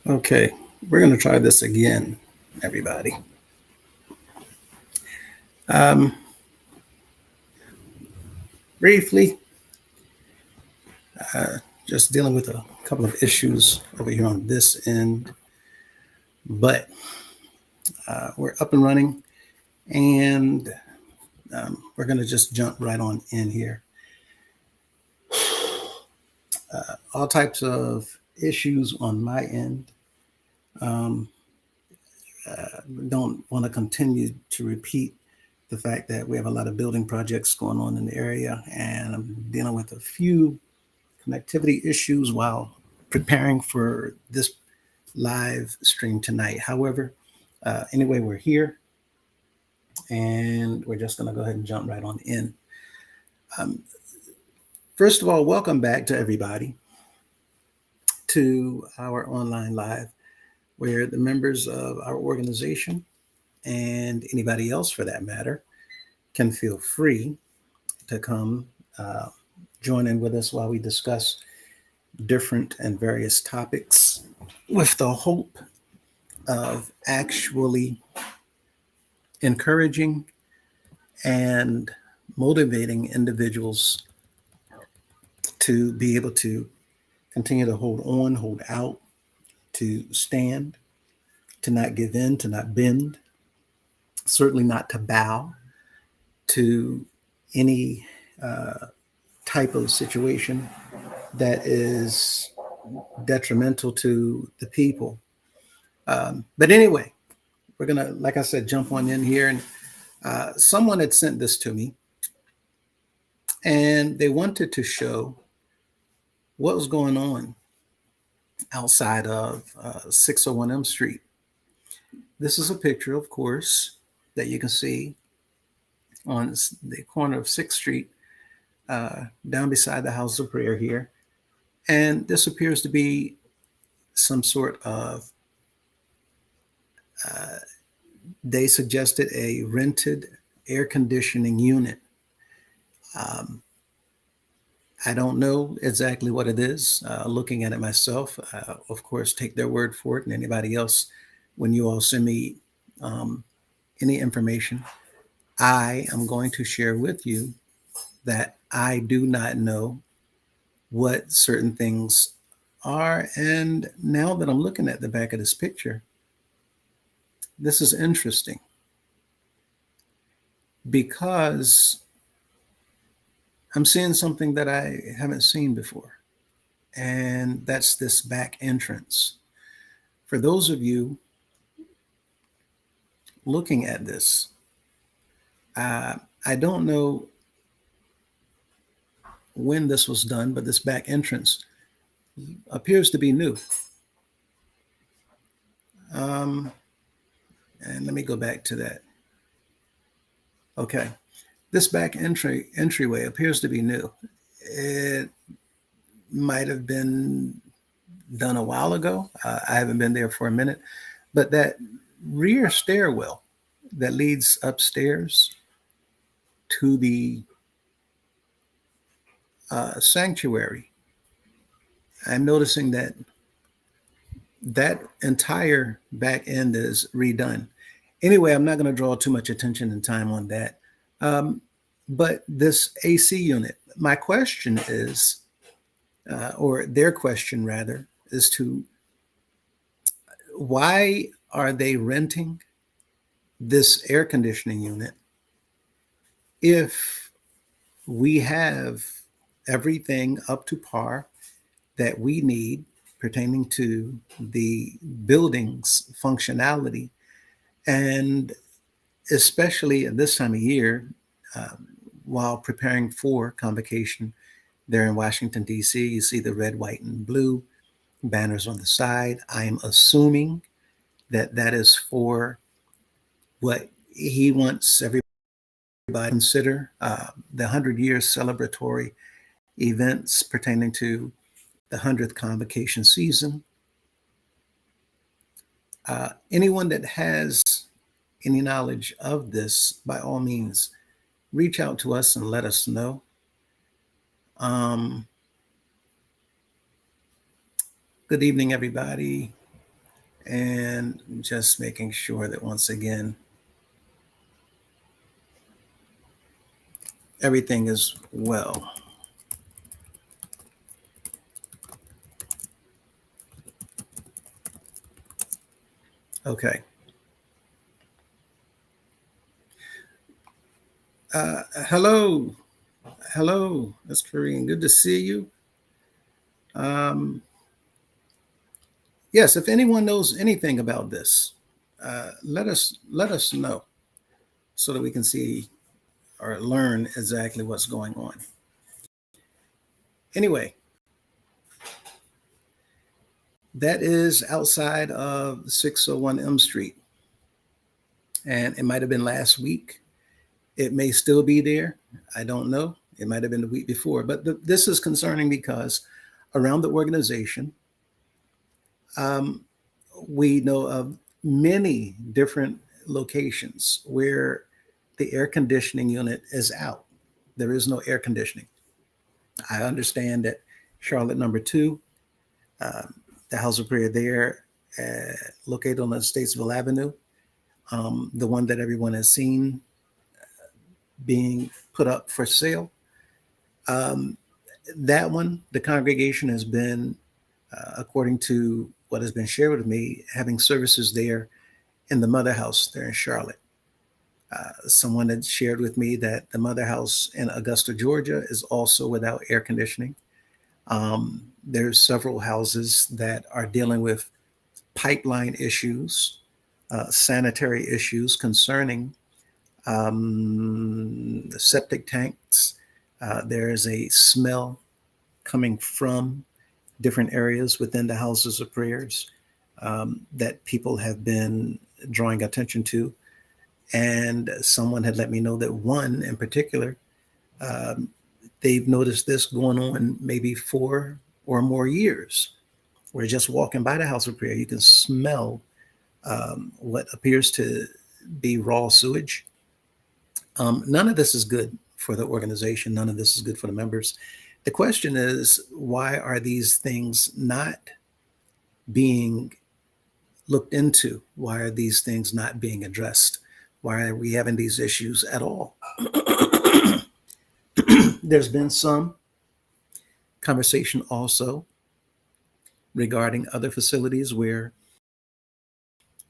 Okay, we're going to try this again, everybody. Um, Briefly, uh, just dealing with a couple of issues over here on this end, but we're up and running, and we're going to just jump right on in here. All types of issues on my end. Um, don't want to continue to repeat the fact that we have a lot of building projects going on in the area, and I'm dealing with a few connectivity issues while preparing for this live stream tonight. However, anyway, we're here, and we're just going to go ahead and jump right on in. Um, First of all, welcome back to everybody to our online live, where the members of our organization and anybody else for that matter can feel free to come uh, join in with us while we discuss different and various topics with the hope of actually encouraging and motivating individuals to be able to continue to hold on, hold out, to stand, to not give in, to not bend, certainly not to bow to any type of situation that is detrimental to the people. But anyway, we're going to, like I said, jump on in here. And someone had sent this to me, and they wanted to show what was going on outside of 601 M Street. This is a picture, of course, that you can see on the corner of 6th Street, down beside the House of Prayer here. And this appears to be some sort of, they suggested a rented air conditioning unit. Um, I don't know exactly what it is. Looking at it myself, of course, take their word for it, and anybody else, when you all send me any information, I am going to share with you that I do not know what certain things are. And now that I'm looking at the back of this picture, this is interesting because I'm seeing something that I haven't seen before, and that's this back entrance. For those of you looking at this, I don't know when this was done, but this back entrance appears to be new. And let me go back to that. Okay, this back entryway appears to be new. It might have been done a while ago. I haven't been there for a minute, but that rear stairwell that leads upstairs to the sanctuary, I'm noticing that that entire back end is redone. Anyway, I'm not going to draw too much attention and time on that. But this AC unit, my question is, or their question rather, is to why are they renting this air conditioning unit if we have everything up to par that we need pertaining to the building's functionality, and especially at this time of year, while preparing for convocation there in Washington, D.C., you see the red, white, and blue banners on the side. I am assuming that that is for what he wants everybody to consider the 100-year celebratory events pertaining to the 100th convocation season. Anyone that has any knowledge of this, by all means, reach out to us and let us know. Good evening, everybody. And just making sure that once again, everything is well. Okay. Hello. Hello, Ms. Karine. Good to see you. Um, yes, if anyone knows anything about this, let us know so that we can see or learn exactly what's going on. Anyway, that is outside of 601 M Street. And it might have been last week. It may still be there. I don't know. It might have been the week before. But this is concerning because around the organization, um, we know of many different locations where the air conditioning unit is out. There is no air conditioning. I understand that Charlotte number two, uh, the house of prayer there, located on the Statesville Avenue, the one that everyone has seen being put up for sale. Um, that one, the congregation has been, according to what has been shared with me, having services there in the mother house there in Charlotte. Someone had shared with me that the mother house in Augusta, Georgia is also without air conditioning. There's several houses that are dealing with pipeline issues, sanitary issues concerning the septic tanks. There is a smell coming from different areas within the houses of prayers that people have been drawing attention to. And someone had let me know that one in particular, um, they've noticed this going on maybe 4 or more years, where just walking by the house of prayer, you can smell what appears to be raw sewage. None of this is good for the organization. None of this is good for the members. The question is, why are these things not being looked into? Why are these things not being addressed? Why are we having these issues at all? There's been some conversation also regarding other facilities where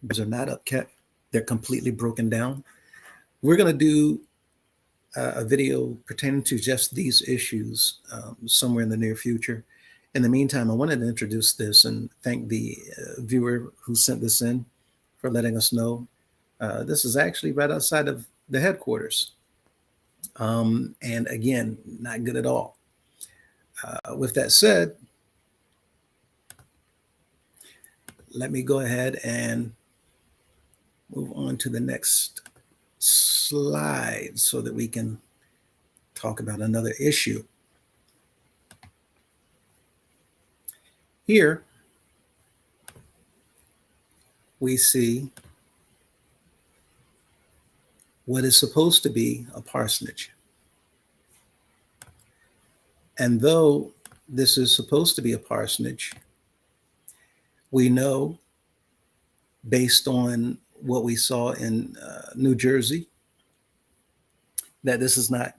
these are not upkept, they're completely broken down. We're going to do a video pertaining to just these issues somewhere in the near future. In the meantime, I wanted to introduce this and thank the viewer who sent this in for letting us know. This is actually right outside of the headquarters. And again, not good at all. With that said, let me go ahead and move on to the next slide so that we can talk about another issue. Here, we see what is supposed to be a parsonage. And though this is supposed to be a parsonage, we know based on what we saw in New Jersey that this is not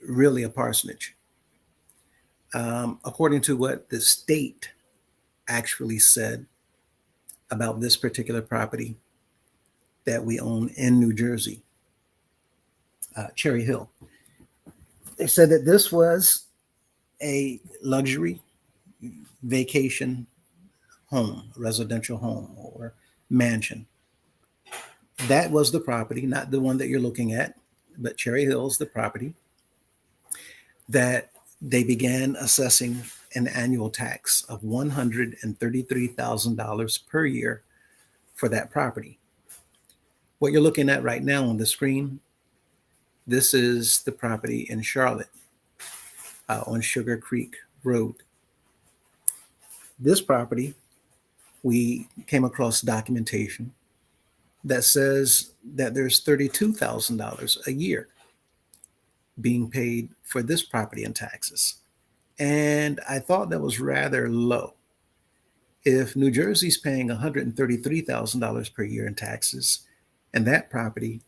really a parsonage. According to what the state actually said about this particular property that we own in New Jersey, Cherry Hill, they said that this was a luxury vacation home, residential home, or mansion. That was the property, not the one that you're looking at, but Cherry Hill's the property that they began assessing an annual tax of $133,000 per year for that property. What you're looking at right now on the screen, this is the property in Charlotte on Sugar Creek Road. This property, we came across documentation that says that there's $32,000 a year being paid for this property in taxes. And I thought that was rather low. If New Jersey's paying $133,000 per year in taxes, and that property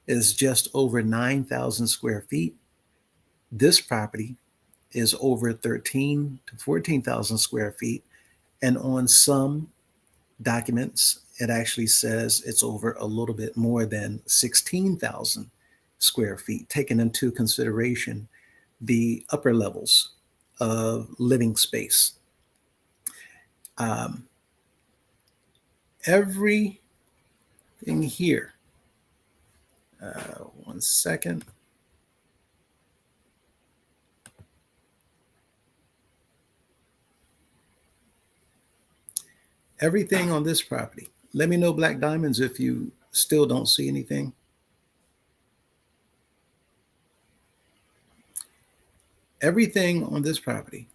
is just over 9,000 square feet, this property is over 13 to 14,000 square feet. And on some documents, it actually says it's over a little bit more than 16,000 square feet, taking into consideration the upper levels of living space. Um, Everything here, one second. Everything on this property. Let me know, Black Diamonds, if you still don't see anything. Everything on this property.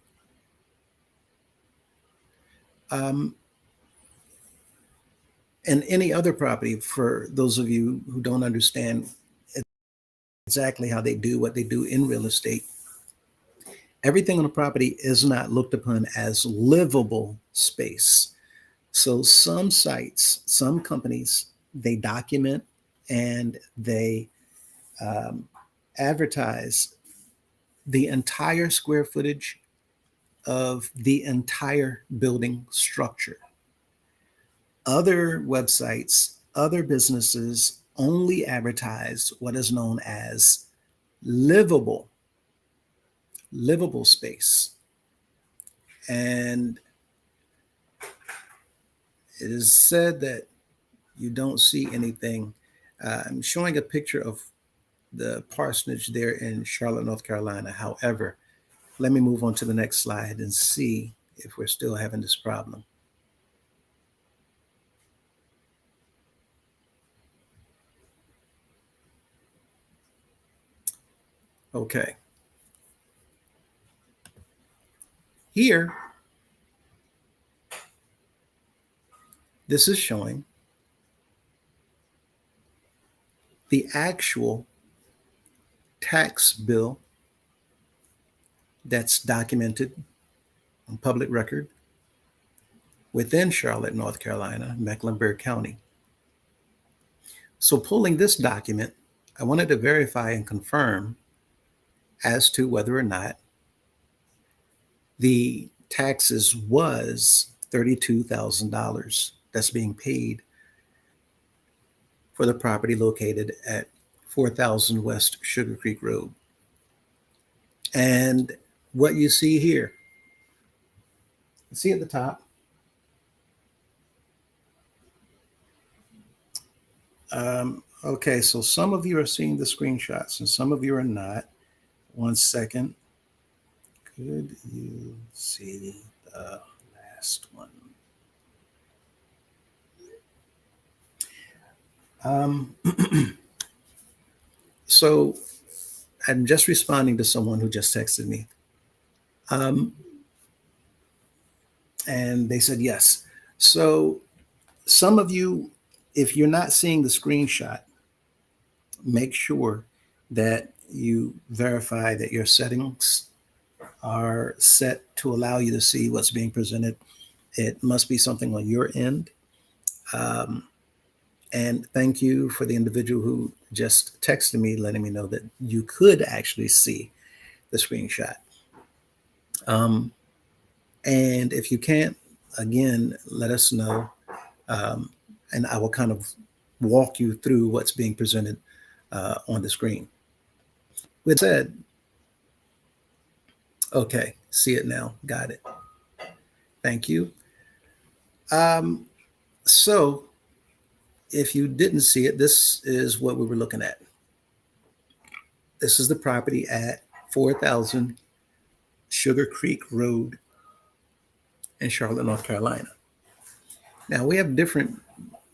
And any other property, for those of you who don't understand exactly how they do what they do in real estate, everything on the property is not looked upon as livable space. So some sites, some companies, they document and they advertise the entire square footage of the entire building structure. Other websites, other businesses only advertise what is known as livable space. And it is said that you don't see anything. I'm showing a picture of the parsonage there in Charlotte, North Carolina. However, let me move on to the next slide and see if we're still having this problem. Okay. Here, this is showing the actual tax bill that's documented on public record within Charlotte, North Carolina, Mecklenburg County. So pulling this document, I wanted to verify and confirm as to whether or not the taxes was $32,000 that's being paid for the property located at 4000 West Sugar Creek Road. And what you see here, see at the top, okay, so some of you are seeing the screenshots and some of you are not. One second. Could you see the last one? So I'm just responding to someone who just texted me. And they said yes. So some of you, if you're not seeing the screenshot, make sure that you verify that your settings are set to allow you to see what's being presented. It must be something on your end. And thank you for the individual who just texted me, letting me know that you could actually see the screenshot. And if you can't, again, let us know. And I will kind of walk you through what's being presented on the screen. With that said, okay, see it now. Got it. Thank you. So if you didn't see it, this is what we were looking at. This is the property at 4000 Sugar Creek Road in Charlotte, North Carolina. Now we have different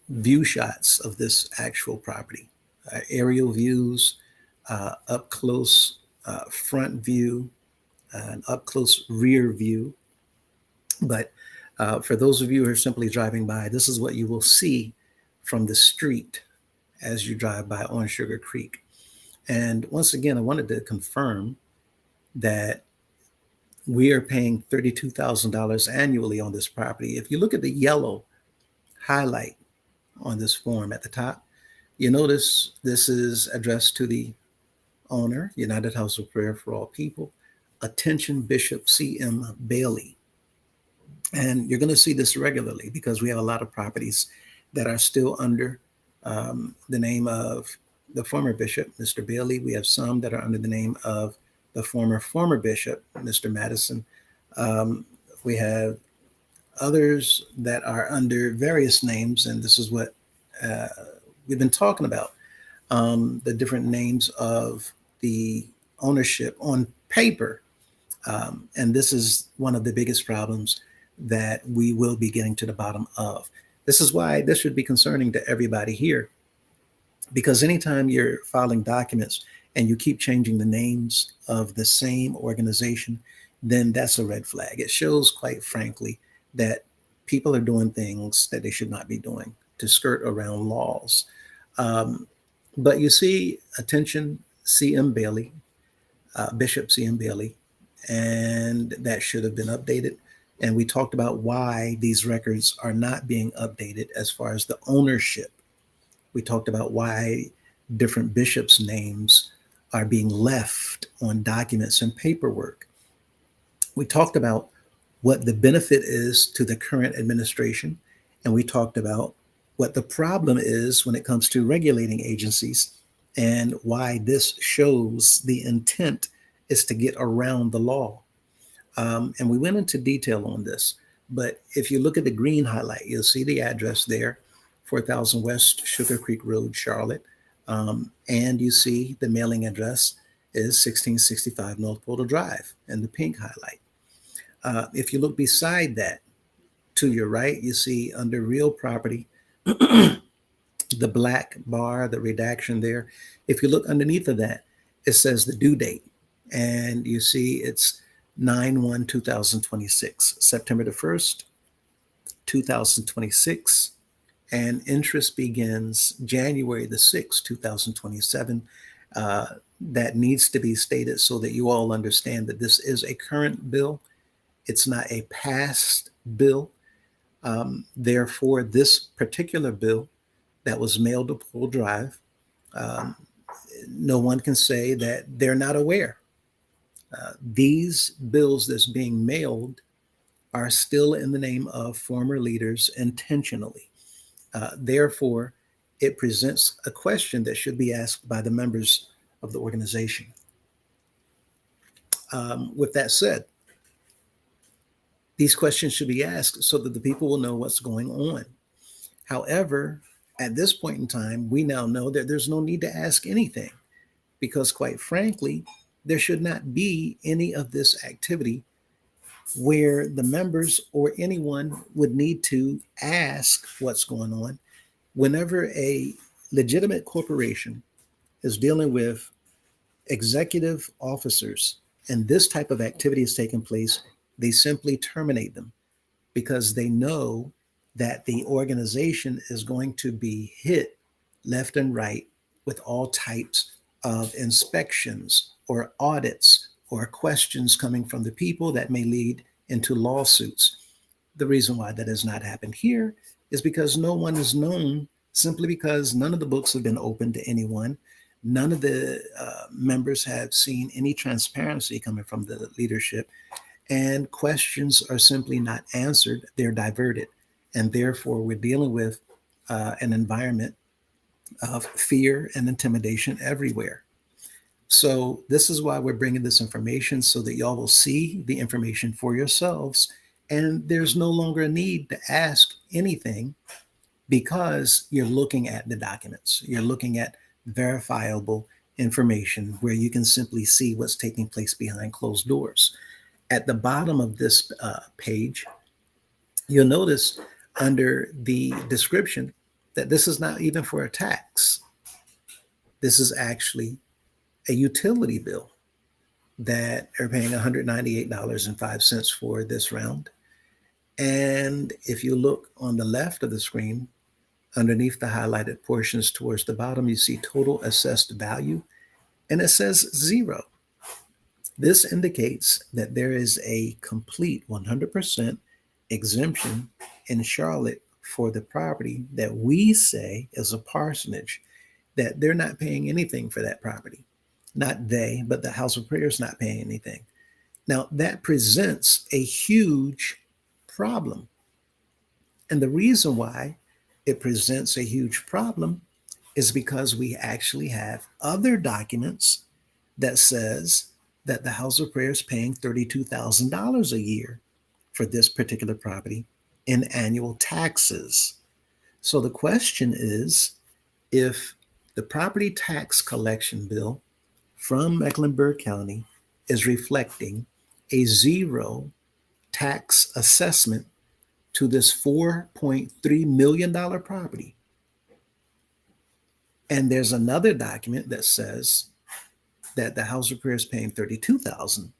view shots of this actual property, aerial views, up close front view, an up close rear view. But for those of you who are simply driving by, this is what you will see from the street as you drive by on Sugar Creek. And once again, I wanted to confirm that We are paying $32,000 annually on this property. If you look at the yellow highlight on this form at the top, you notice this is addressed to the owner, United House of Prayer for All People. Attention, Bishop C.M. Bailey. And you're going to see this regularly because we have a lot of properties that are still under the name of the former bishop, Mr. Bailey. We have some that are under the name of the former bishop, Mr. Madison. Um, we have others that are under various names, and this is what uh, we've been talking about, the different names of the ownership on paper. And this is one of the biggest problems that we will be getting to the bottom of. This is why this should be concerning to everybody here, because anytime you're filing documents and you keep changing the names of the same organization, then that's a red flag. It shows, quite frankly, that people are doing things that they should not be doing to skirt around laws. Um, but you see, attention, C.M. Bailey, Bishop C.M. Bailey, and that should have been updated. And we talked about why these records are not being updated as far as the ownership. We talked about why different bishops' names are being left on documents and paperwork. We talked about what the benefit is to the current administration, and we talked about what the problem is when it comes to regulating agencies and why this shows the intent is to get around the law. And we went into detail on this. But if you look at the green highlight, you'll see the address there, 4000 West Sugar Creek Road, Charlotte. And you see the mailing address is 1665 North Portal Drive in the pink highlight. If you look beside that, to your right, you see under real property, the black bar, the redaction there. If you look underneath of that, it says the due date. And you see it's 9/1/2026, September the 1st, 2026. And interest begins January the 6th, 2027. That needs to be stated so that you all understand that this is a current bill. It's not a past bill. Therefore, this particular bill that was mailed to Pool Drive, um, no one can say that they're not aware. These bills that's being mailed are still in the name of former leaders intentionally. Therefore, it presents a question that should be asked by the members of the organization. With that said, these questions should be asked so that the people will know what's going on. However, at this point in time, we now know that there's no need to ask anything because, quite frankly, there should not be any of this activity where the members or anyone would need to ask what's going on. Whenever a legitimate corporation is dealing with executive officers and this type of activity is taking place, they simply terminate them because they know that the organization is going to be hit left and right with all types of inspections or audits or questions coming from the people that may lead into lawsuits. The reason why that has not happened here is because no one is known, simply because none of the books have been opened to anyone. None of the members have seen any transparency coming from the leadership, and questions are simply not answered. They're diverted. And therefore, we're dealing with an environment of fear and intimidation everywhere. So, this is why we're bringing this information so that y'all will see the information for yourselves. And there's no longer a need to ask anything because you're looking at the documents, you're looking at verifiable information where you can simply see what's taking place behind closed doors. At the bottom of this page, you'll notice under the description that this is not even for a tax. This is actually a utility bill that are paying $198.05 for this round. And if you look on the left of the screen, underneath the highlighted portions towards the bottom, you see total assessed value, and it says zero. This indicates that there is a complete 100% exemption in Charlotte for the property that we say is a parsonage, that they're not paying anything for that property. Not they, but the House of Prayer is not paying anything. Now, that presents a huge problem. And the reason why it presents a huge problem is because we actually have other documents that says that the House of Prayer is paying $32,000 a year for this particular property in annual taxes. So the question is, if the property tax collection bill from Mecklenburg County is reflecting a zero tax assessment to this $4.3 million property, and there's another document that says that the House of Prayer is paying $32,000,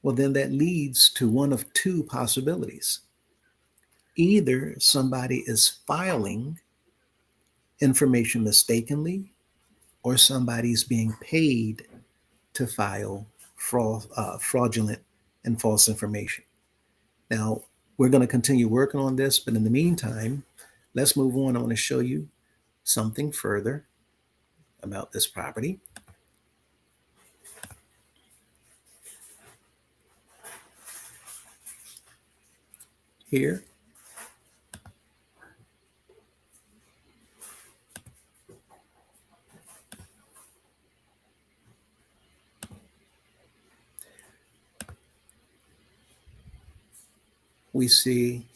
well, then that leads to one of two possibilities. Either somebody is filing information mistakenly, or somebody's being paid to file fraudulent and false information. Now, we're going to continue working on this, but in the meantime, let's move on. I want to show you something further about this property. Here, we see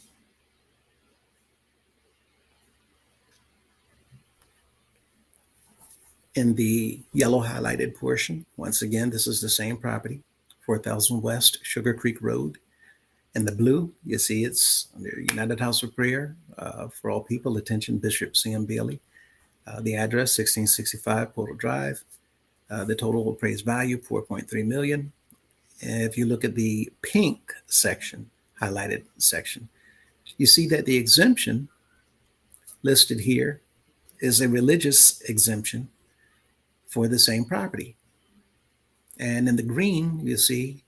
in the yellow highlighted portion, once again, this is the same property, 4000 West Sugar Creek Road. In the blue, you see it's the United House of Prayer for All People, attention, Bishop C.M. Bailey. The address, 1665 Portal Drive. The total appraised value, 4.3 million. And if you look at the pink section, highlighted section, you see that the exemption listed here is a religious exemption for the same property. And in the green, you see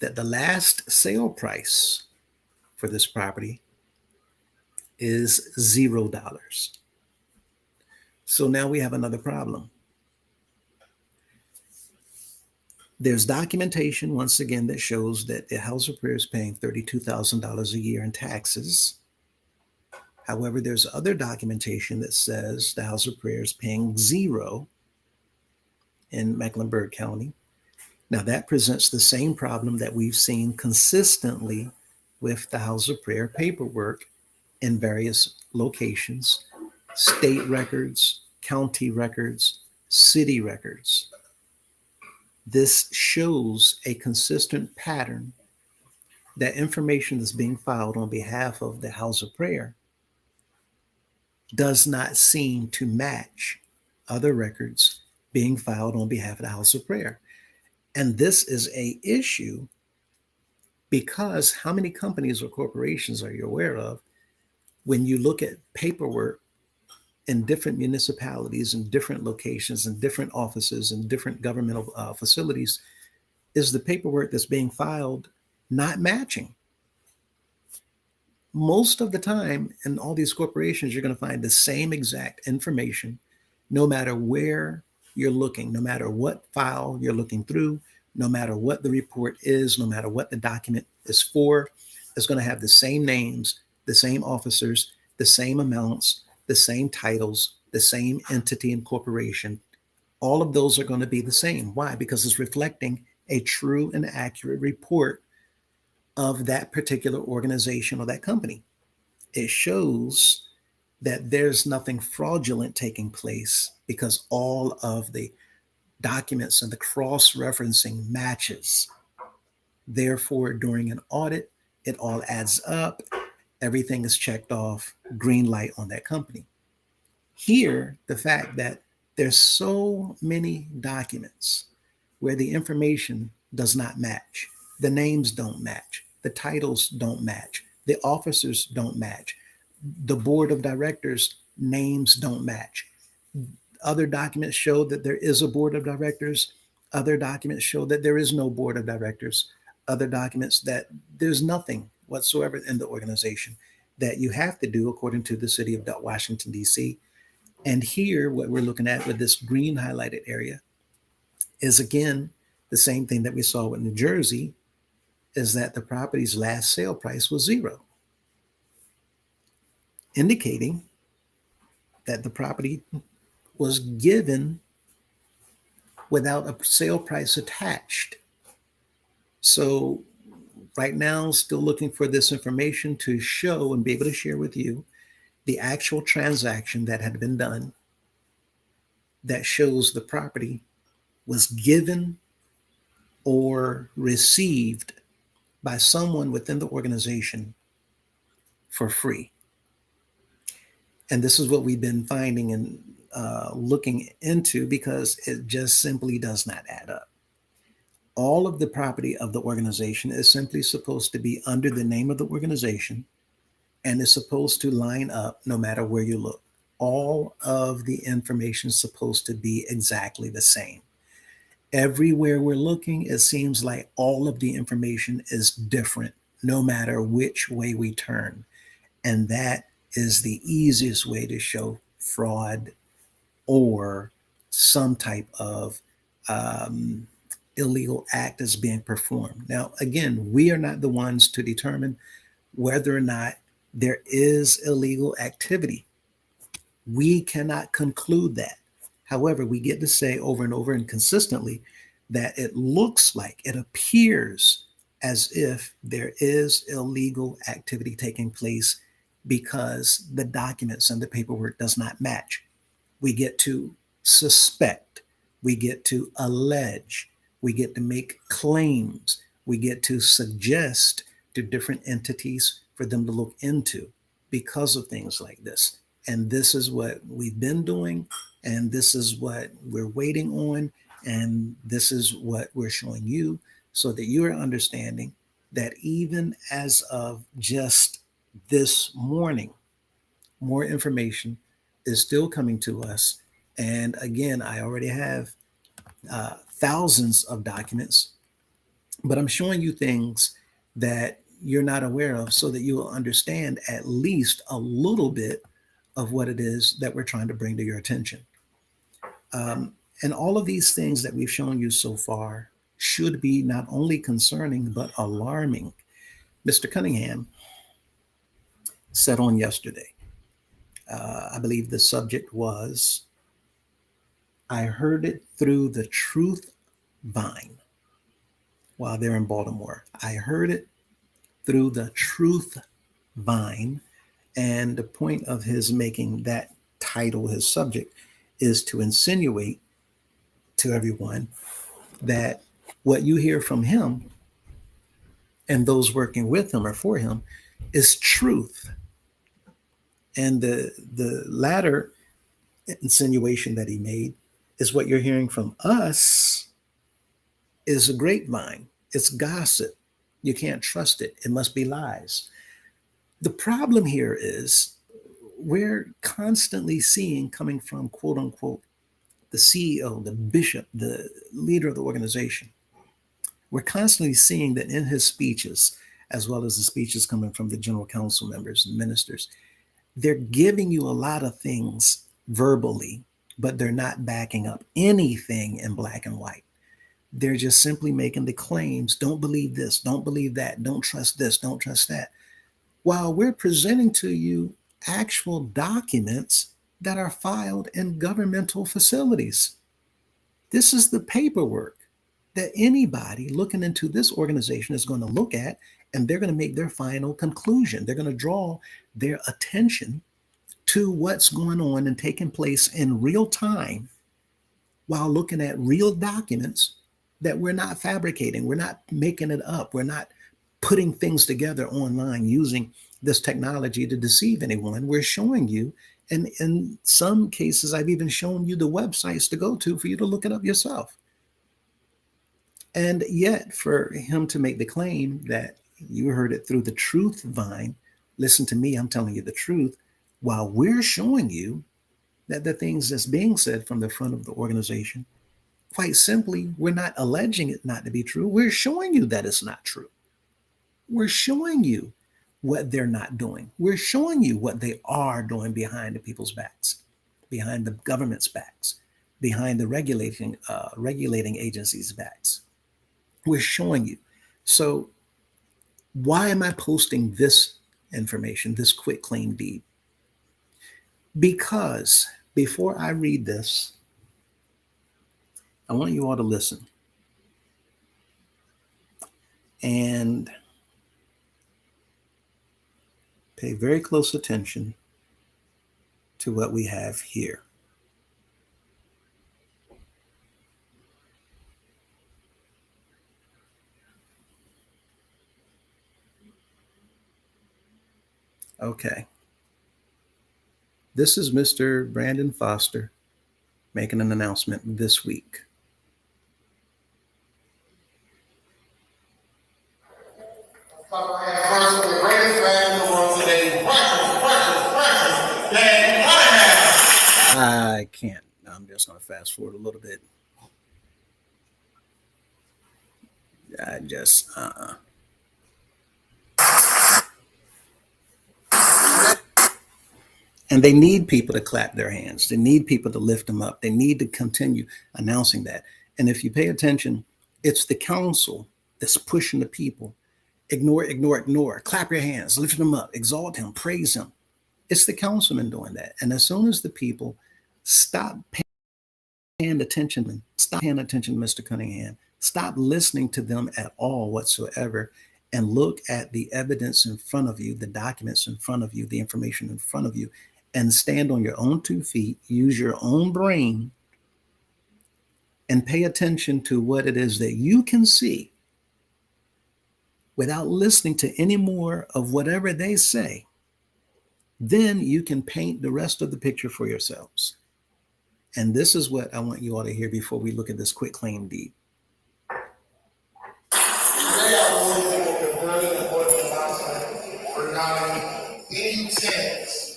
that the last sale price for this property is $0. So now we have another problem. There's documentation, once again, that shows that the House of Prayer is paying $32,000 a year in taxes. However, there's other documentation that says the House of Prayer is paying zero in Mecklenburg County. Now, that presents the same problem that we've seen consistently with the House of Prayer paperwork in various locations, state records, county records, city records. This shows a consistent pattern that information that's being filed on behalf of the House of Prayer does not seem to match other records being filed on behalf of the House of Prayer. And this is an issue because how many companies or corporations are you aware of when you look at paperwork in different municipalities and different locations and different offices and different governmental facilities, is the paperwork that's being filed not matching? Most of the time in all these corporations, you're going to find the same exact information, no matter where you're looking, no matter what file you're looking through, no matter what the report is, no matter what the document is for. It's going to have the same names, the same officers, the same amounts, the same titles, the same entity and corporation. All of those are going to be the same. Why? Because it's reflecting a true and accurate report of that particular organization or that company. It shows that there's nothing fraudulent taking place because all of the documents and the cross-referencing matches. Therefore, during an audit, it all adds up. Everything is checked off, green light on that company. Here, the fact that there's so many documents where the information does not match, the names don't match, the titles don't match, the officers don't match, the board of directors names don't match. Other documents show that there is a board of directors. Other documents show that there is no board of directors. Other documents that there's nothing whatsoever in the organization that you have to do according to the city of Washington, D.C. And here, what we're looking at with this green highlighted area is again the same thing that we saw with New Jersey, is that the property's last sale price was zero, indicating that the property was given without a sale price attached. So right now, still looking for this information to show and be able to share with you the actual transaction that had been done that shows the property was given or received by someone within the organization for free. And this is what we've been finding and looking into, because it just simply does not add up. All of the property of the organization is simply supposed to be under the name of the organization and is supposed to line up no matter where you look. All of the information is supposed to be exactly the same. Everywhere we're looking, it seems like all of the information is different no matter which way we turn. And that is the easiest way to show fraud or some type of illegal act is being performed. Now, again, we are not the ones to determine whether or not there is illegal activity. We cannot conclude that. However, we get to say over and over and consistently that it looks like, it appears as if there is illegal activity taking place because the documents and the paperwork does not match. We get to suspect, we get to allege, we get to make claims, we get to suggest to different entities for them to look into because of things like this. And this is what we've been doing, and this is what we're waiting on, and this is what we're showing you so that you're understanding that even as of just this morning, more information is still coming to us. And again, I already have thousands of documents, but I'm showing you things that you're not aware of so that you will understand at least a little bit of what it is that we're trying to bring to your attention. And all of these things that we've shown you so far should be not only concerning, but alarming. Mr. Cunningham said on yesterday, I believe the subject was, I heard it through the truth vine while they're in Baltimore. I heard it through the truth vine. And the point of his making that title his subject is to insinuate to everyone that what you hear from him and those working with him or for him is truth. And the latter insinuation that he made is what you're hearing from us is a grapevine. It's gossip. You can't trust it. It must be lies. The problem here is we're constantly seeing, coming from quote unquote the CEO, the bishop, the leader of the organization, we're constantly seeing that in his speeches, as well as the speeches coming from the general council members and ministers, they're giving you a lot of things verbally, but they're not backing up anything in black and white. They're just simply making the claims, don't believe this, don't believe that, don't trust this, don't trust that, while we're presenting to you actual documents that are filed in governmental facilities. This is the paperwork that anybody looking into this organization is going to look at, and they're going to make their final conclusion. They're going to draw their attention to what's going on and taking place in real time while looking at real documents that we're not fabricating. We're not making it up. We're not putting things together online using this technology to deceive anyone. We're showing you, and in some cases, I've even shown you the websites to go to for you to look it up yourself. And yet, for him to make the claim that you heard it through the truth vine, listen to me, I'm telling you the truth, while we're showing you that the things that's being said from the front of the organization Quite simply, we're not alleging it not to be true. We're showing you that it's not true. We're showing you what they're not doing. We're showing you what they are doing behind the people's backs, behind the government's backs, behind the regulating agencies' backs. We're showing you. So why am I posting this information, this quit claim deed? Because before I read this, I want you all to listen and pay very close attention to what we have here. Okay. This is Mr. Brandon Foster making an announcement this week. First, the greatest man in the world today, breakfast, Dan Cunningham. I can't. I'm just going to fast forward a little bit. I just, And they need people to clap their hands. They need people to lift them up. They need to continue announcing that. And if you pay attention, it's the council that's pushing the people. Ignore, ignore, ignore. Clap your hands, lift them up, exalt him, praise him. It's the councilman doing that. And as soon as the people stop paying attention to Mr. Cunningham, stop listening to them at all whatsoever, and look at the evidence in front of you, the documents in front of you, the information in front of you, and stand on your own 2 feet, use your own brain, and pay attention to what it is that you can see without listening to any more of whatever they say, then you can paint the rest of the picture for yourselves. And this is what I want you all to hear before we look at this quit claim deed. Today I will make a very important announcement regarding any tenants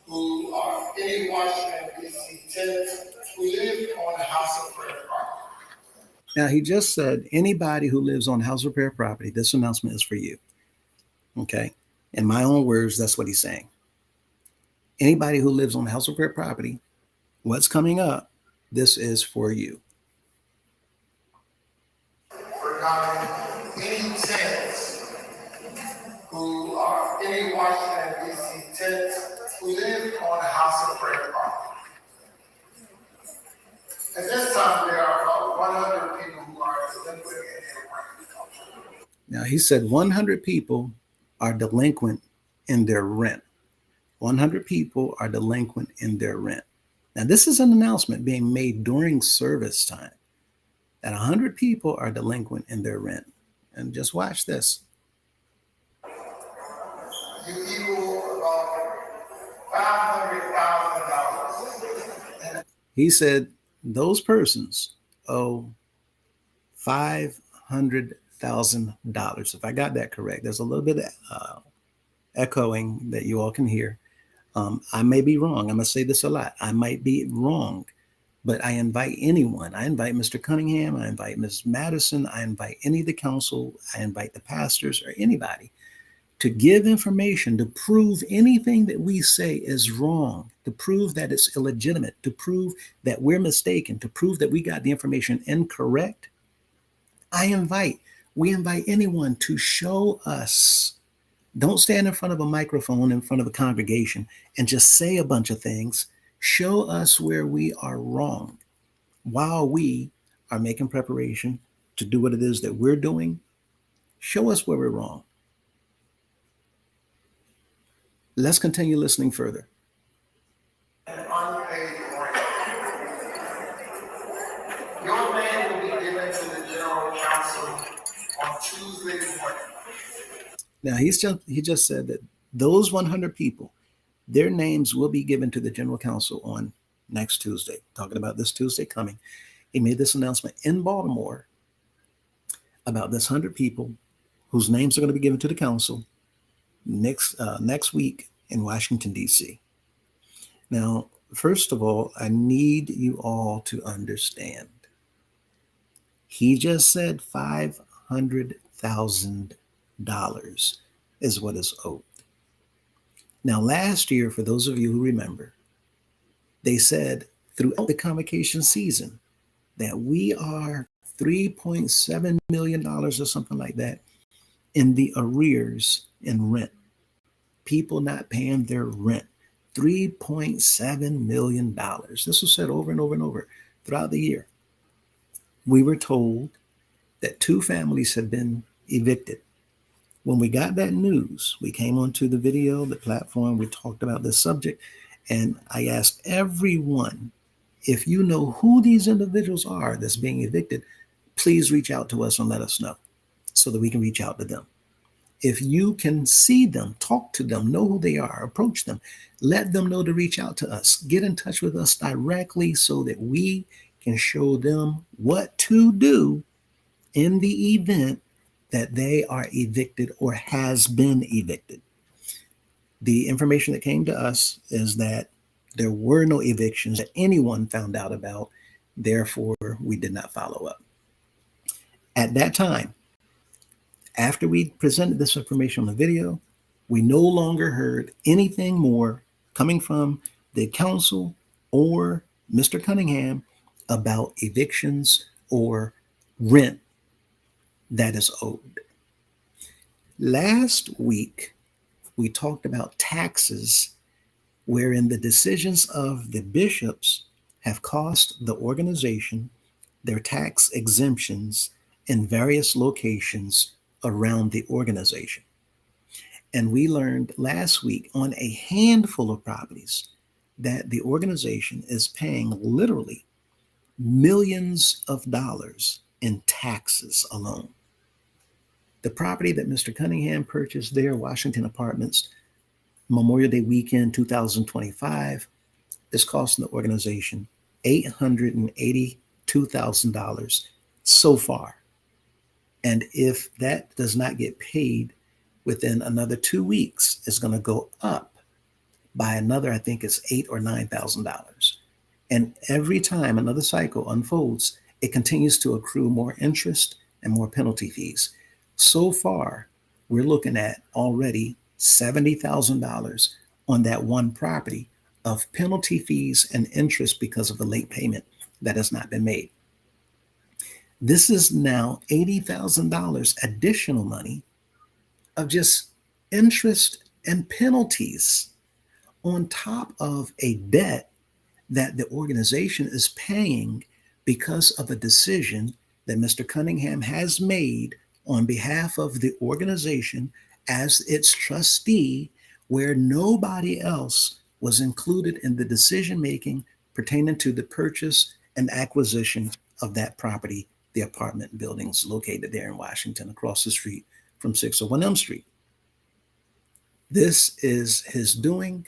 who are any Washington, D.C. tenants who live on the House of Prayer property. Now, he just said, anybody who lives on House of Prayer property, this announcement is for you. Okay. In my own words, that's what he's saying. Anybody who lives on House of Prayer property, what's coming up, this is for you. Regarding any tenants who are any Washington, D.C. tenants who live on the House of Prayer property. At this time, there are about 100 people who are delinquent in their rent. Now, he said 100 people are delinquent in their rent. 100 people are delinquent in their rent. Now, this is an announcement being made during service time that 100 people are delinquent in their rent. And just watch this. You equal about $500,000. He said those persons owe $500,000. If I got that correct, there's a little bit of echoing that you all can hear. I may be wrong. I'm going to say this a lot. I might be wrong, but I invite anyone. I invite Mr. Cunningham. I invite Ms. Madison. I invite any of the council. I invite the pastors or anybody to give information to prove anything that we say is wrong, to prove that it's illegitimate, to prove that we're mistaken, to prove that we got the information incorrect. We invite anyone to show us. Don't stand in front of a microphone in front of a congregation and just say a bunch of things. Show us where we are wrong while we are making preparation to do what it is that we're doing. Show us where we're wrong. Let's continue listening further. Unpaid rent. Your name will be given to the general counsel on Tuesday morning. Now, he just said that those 100 people, their names will be given to the general counsel on next Tuesday. Talking about this Tuesday coming. He made this announcement in Baltimore about this 100 people whose names are going to be given to the council next week in Washington, D.C. Now, First of all, I need you all to understand. He just said $500,000 is what is owed. Now, last year, for those of you who remember, they said throughout the convocation season that we are $3.7 million or something like that in the arrears in rent. People not paying their rent. $3.7 million. This was said over and over and over throughout the year. We were told that 2 families had been evicted. When we got that news, we came onto the video, the platform, we talked about this subject, and I asked everyone, if you know who these individuals are that's being evicted, please reach out to us and let us know so that we can reach out to them. If you can see them, talk to them, know who they are, approach them, let them know to reach out to us. Get in touch with us directly so that we can show them what to do in the event that they are evicted or has been evicted. The information that came to us is that there were no evictions that anyone found out about. Therefore, we did not follow up. At that time, after we presented this information on the video, we no longer heard anything more coming from the council or Mr. Cunningham about evictions or rent that is owed. Last week, we talked about taxes, wherein the decisions of the bishops have cost the organization their tax exemptions in various locations around the organization. And we learned last week on a handful of properties that the organization is paying literally millions of dollars in taxes alone. The property that Mr. Cunningham purchased there, Washington Apartments, Memorial Day weekend 2025, is costing the organization $882,000 so far. And if that does not get paid within another 2 weeks, it's going to go up by another, I think it's $8,000 or $9,000. And every time another cycle unfolds, it continues to accrue more interest and more penalty fees. So far, we're looking at already $70,000 on that one property of penalty fees and interest because of the late payment that has not been made. This is now $80,000 additional money of just interest and penalties on top of a debt that the organization is paying because of a decision that Mr. Cunningham has made on behalf of the organization as its trustee, where nobody else was included in the decision making pertaining to the purchase and acquisition of that property, the apartment buildings located there in Washington across the street from 601 Elm Street. This is his doing.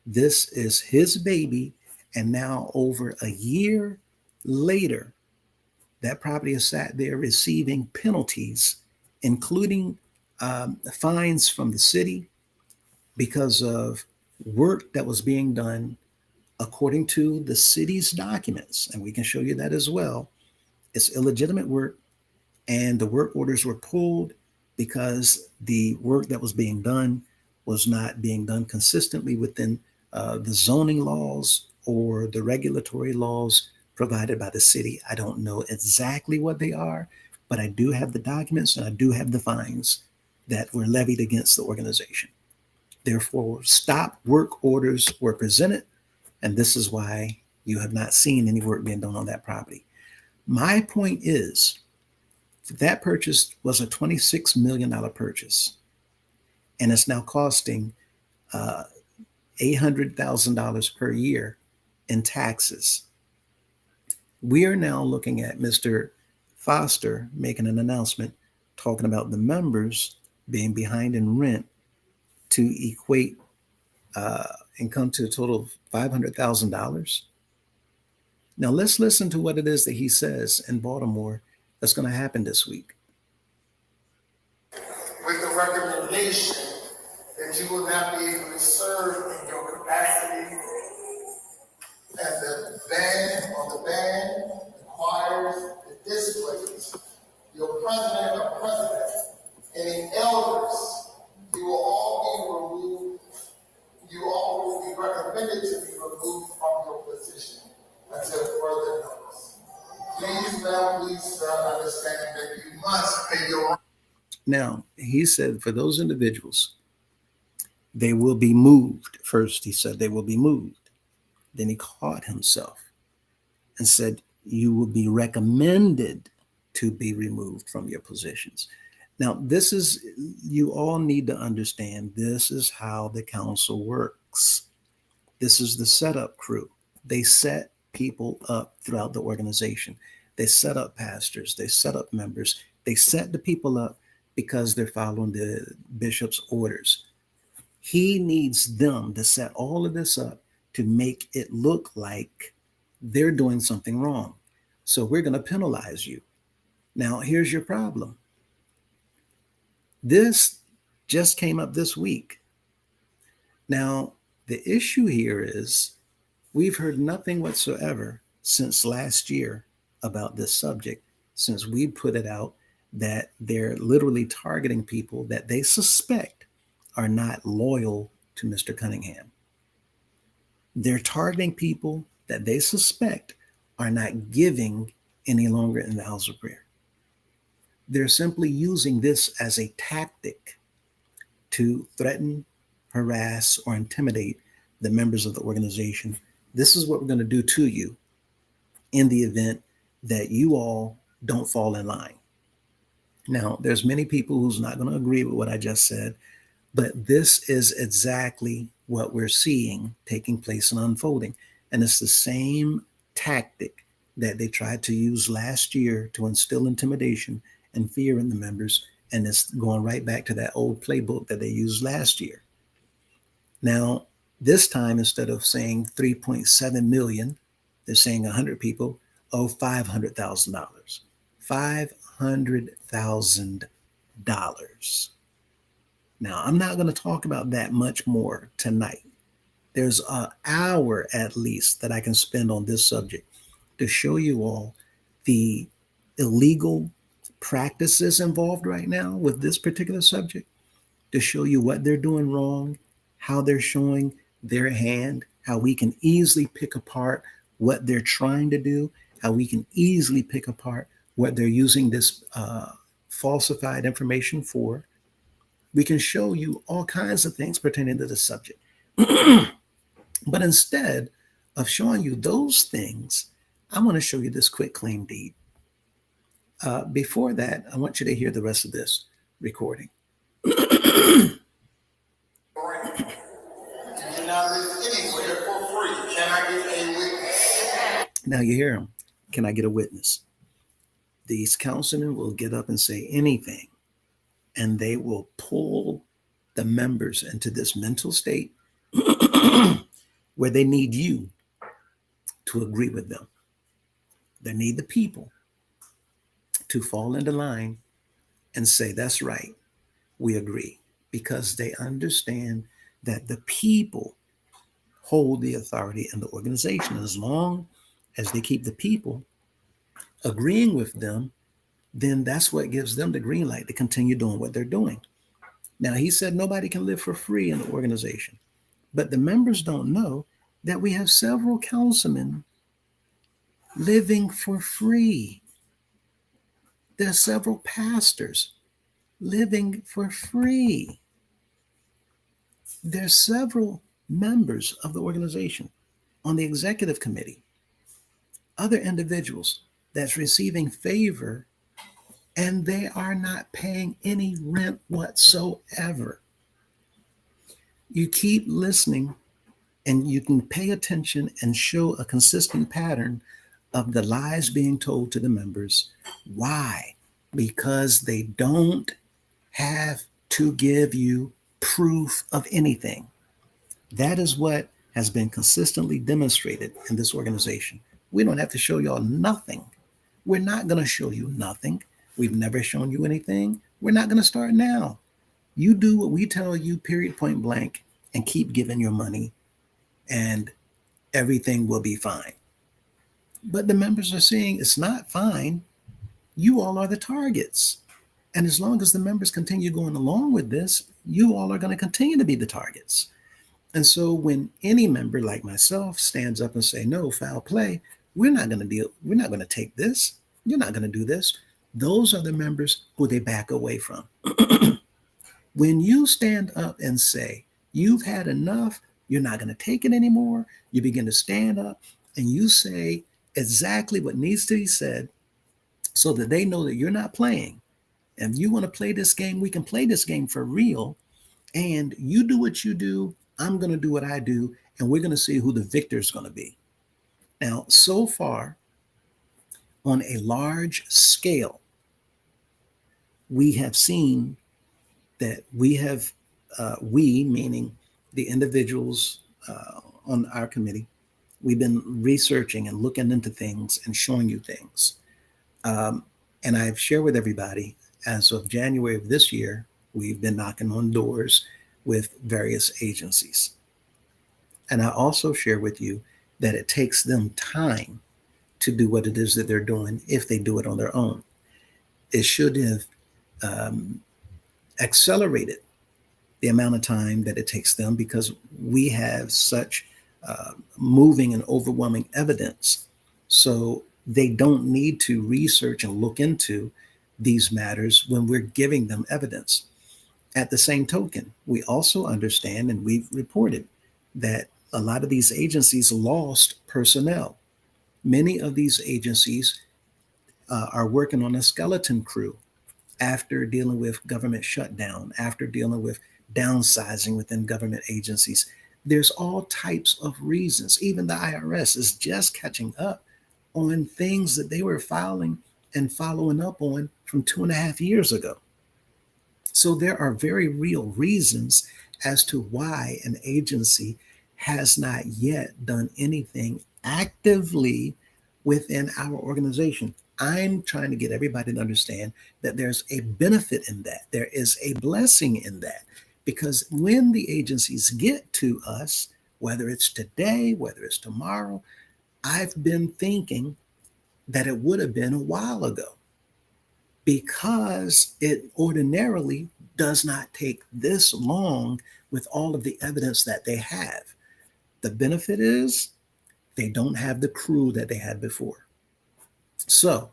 This is his baby. And now, over a year later, that property is sat there receiving penalties, including fines from the city because of work that was being done according to the city's documents. And we can show you that as well. It's illegitimate work, and the work orders were pulled because the work that was being done was not being done consistently within the zoning laws or the regulatory laws provided by the city. I don't know exactly what they are, but I do have the documents and I do have the fines that were levied against the organization. Therefore, stop work orders were presented, and this is why you have not seen any work being done on that property. My point is that purchase was a $26 million purchase, and it's now costing $800,000 per year in taxes. We are now looking at Mr. Foster making an announcement talking about the members being behind in rent to equate and come to a total of $500,000. Now let's listen to what it is that he says in Baltimore that's going to happen this week. With the recommendation that you will not be able to serve in your capacity and the band on the band, the choirs, the displays, your president or president, any elders, you will all be removed. You all will be recommended to be removed from your position until further notice. Please, ma'am, please, sir, understand that you must pay your. Now, he said for those individuals, they will be moved. First, he said they will be moved. Then he caught himself and said, you will be recommended to be removed from your positions. Now, this is, you all need to understand, this is how the council works. This is the setup crew. They set people up throughout the organization. They set up pastors, they set up members, they set the people up because they're following the bishop's orders. He needs them to set all of this up to make it look like they're doing something wrong. So we're going to penalize you. Now, here's your problem. This just came up this week. Now, the issue here is we've heard nothing whatsoever since last year about this subject, since we put it out that they're literally targeting people that they suspect are not loyal to Mr. Cunningham. They're targeting people that they suspect are not giving any longer in the house of prayer. They're simply using this as a tactic to threaten, harass, or intimidate the members of the organization. This is what we're going to do to you in the event that you all don't fall in line. Now, there's many people who's not going to agree with what I just said, but this is exactly what we're seeing taking place and unfolding. And it's the same tactic that they tried to use last year to instill intimidation and fear in the members. And it's going right back to that old playbook that they used last year. Now, this time, instead of saying 3.7 million, they're saying 100 people owe $500,000. $500,000. Now, I'm not going to talk about that much more tonight. There's an hour at least that I can spend on this subject to show you all the illegal practices involved right now with this particular subject, to show you what they're doing wrong, how they're showing their hand, how we can easily pick apart what they're trying to do, how we can easily pick apart what they're using this falsified information for. We can show you all kinds of things pertaining to the subject. But instead of showing you those things, I want to show you this quit claim deed. Before that, I want you to hear the rest of this recording. You cannot live anywhere for free. Can I get a witness? Now you hear him. Can I get a witness? These councilmen will get up and say anything, and they will pull the members into this mental state where they need you to agree with them. They need the people to fall into line and say, that's right, we agree, because they understand that the people hold the authority in the organization. As long as they keep the people agreeing with them, then that's what gives them the green light to continue doing what they're doing. Now, he said nobody can live for free in the organization, but the members don't know that we have several councilmen living for free. There are several pastors living for free. There's several members of the organization on the executive committee, other individuals that's receiving favor, and they are not paying any rent whatsoever. You keep listening and you can pay attention and show a consistent pattern of the lies being told to the members. Why? Because they don't have to give you proof of anything. That is what has been consistently demonstrated in this organization. We don't have to show y'all nothing. We're not going to show you nothing. We've never shown you anything. We're not going to start now. You do what we tell you, period, point blank, and keep giving your money. And everything will be fine. But the members are saying it's not fine. You all are the targets. And as long as the members continue going along with this, you all are going to continue to be the targets. And so when any member like myself stands up and say, no, foul play, we're not going to take this. You're not going to do this. Those are the members who they back away from. When you stand up and say, you've had enough, you're not going to take it anymore, you begin to stand up and you say exactly what needs to be said so that they know that you're not playing. And if you want to play this game, we can play this game for real. And you do what you do, I'm going to do what I do, and we're going to see who the victor is going to be. Now, so far, on a large scale, we have seen that we, meaning the individuals on our committee, we've been researching and looking into things and showing you things. And I've shared with everybody, as of January of this year, we've been knocking on doors with various agencies. And I also share with you that it takes them time to do what it is that they're doing if they do it on their own. It should have accelerated the amount of time that it takes them because we have such moving and overwhelming evidence. So they don't need to research and look into these matters when we're giving them evidence. At the same token, we also understand and we've reported that a lot of these agencies lost personnel. Many of these agencies are working on a skeleton crew after dealing with government shutdown, after dealing with downsizing within government agencies. There's all types of reasons. Even the IRS is just catching up on things that they were filing and following up on from 2.5 years ago. So there are very real reasons as to why an agency has not yet done anything actively within our organization. I'm trying to get everybody to understand that there's a benefit in that. There is a blessing in that. Because when the agencies get to us, whether it's today, whether it's tomorrow, I've been thinking that it would have been a while ago because it ordinarily does not take this long with all of the evidence that they have. The benefit is they don't have the crew that they had before. So,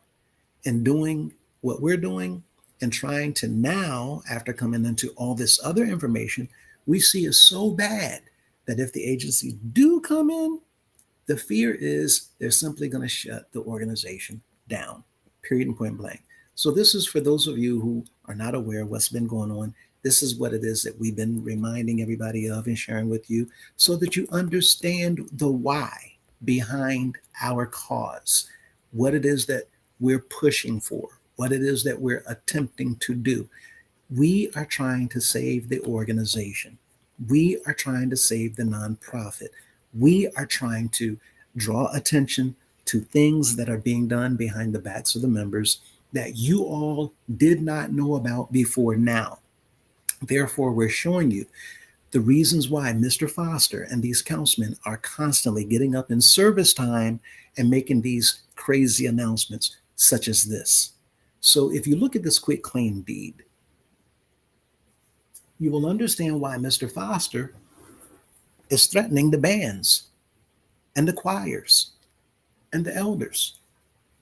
in doing what we're doing and trying to now, after coming into all this other information, we see is so bad that if the agencies do come in, the fear is they're simply going to shut the organization down, period and point blank. So this is for those of you who are not aware of what's been going on. This is what it is that we've been reminding everybody of and sharing with you so that you understand the why behind our cause, what it is that we're pushing for, what it is that we're attempting to do. We are trying to save the organization. We are trying to save the nonprofit. We are trying to draw attention to things that are being done behind the backs of the members that you all did not know about before now. Therefore, we're showing you the reasons why Mr. Foster and these councilmen are constantly getting up in service time and making these crazy announcements such as this. So if you look at this quit claim deed, you will understand why Mr. Foster is threatening the bands and the choirs and the elders.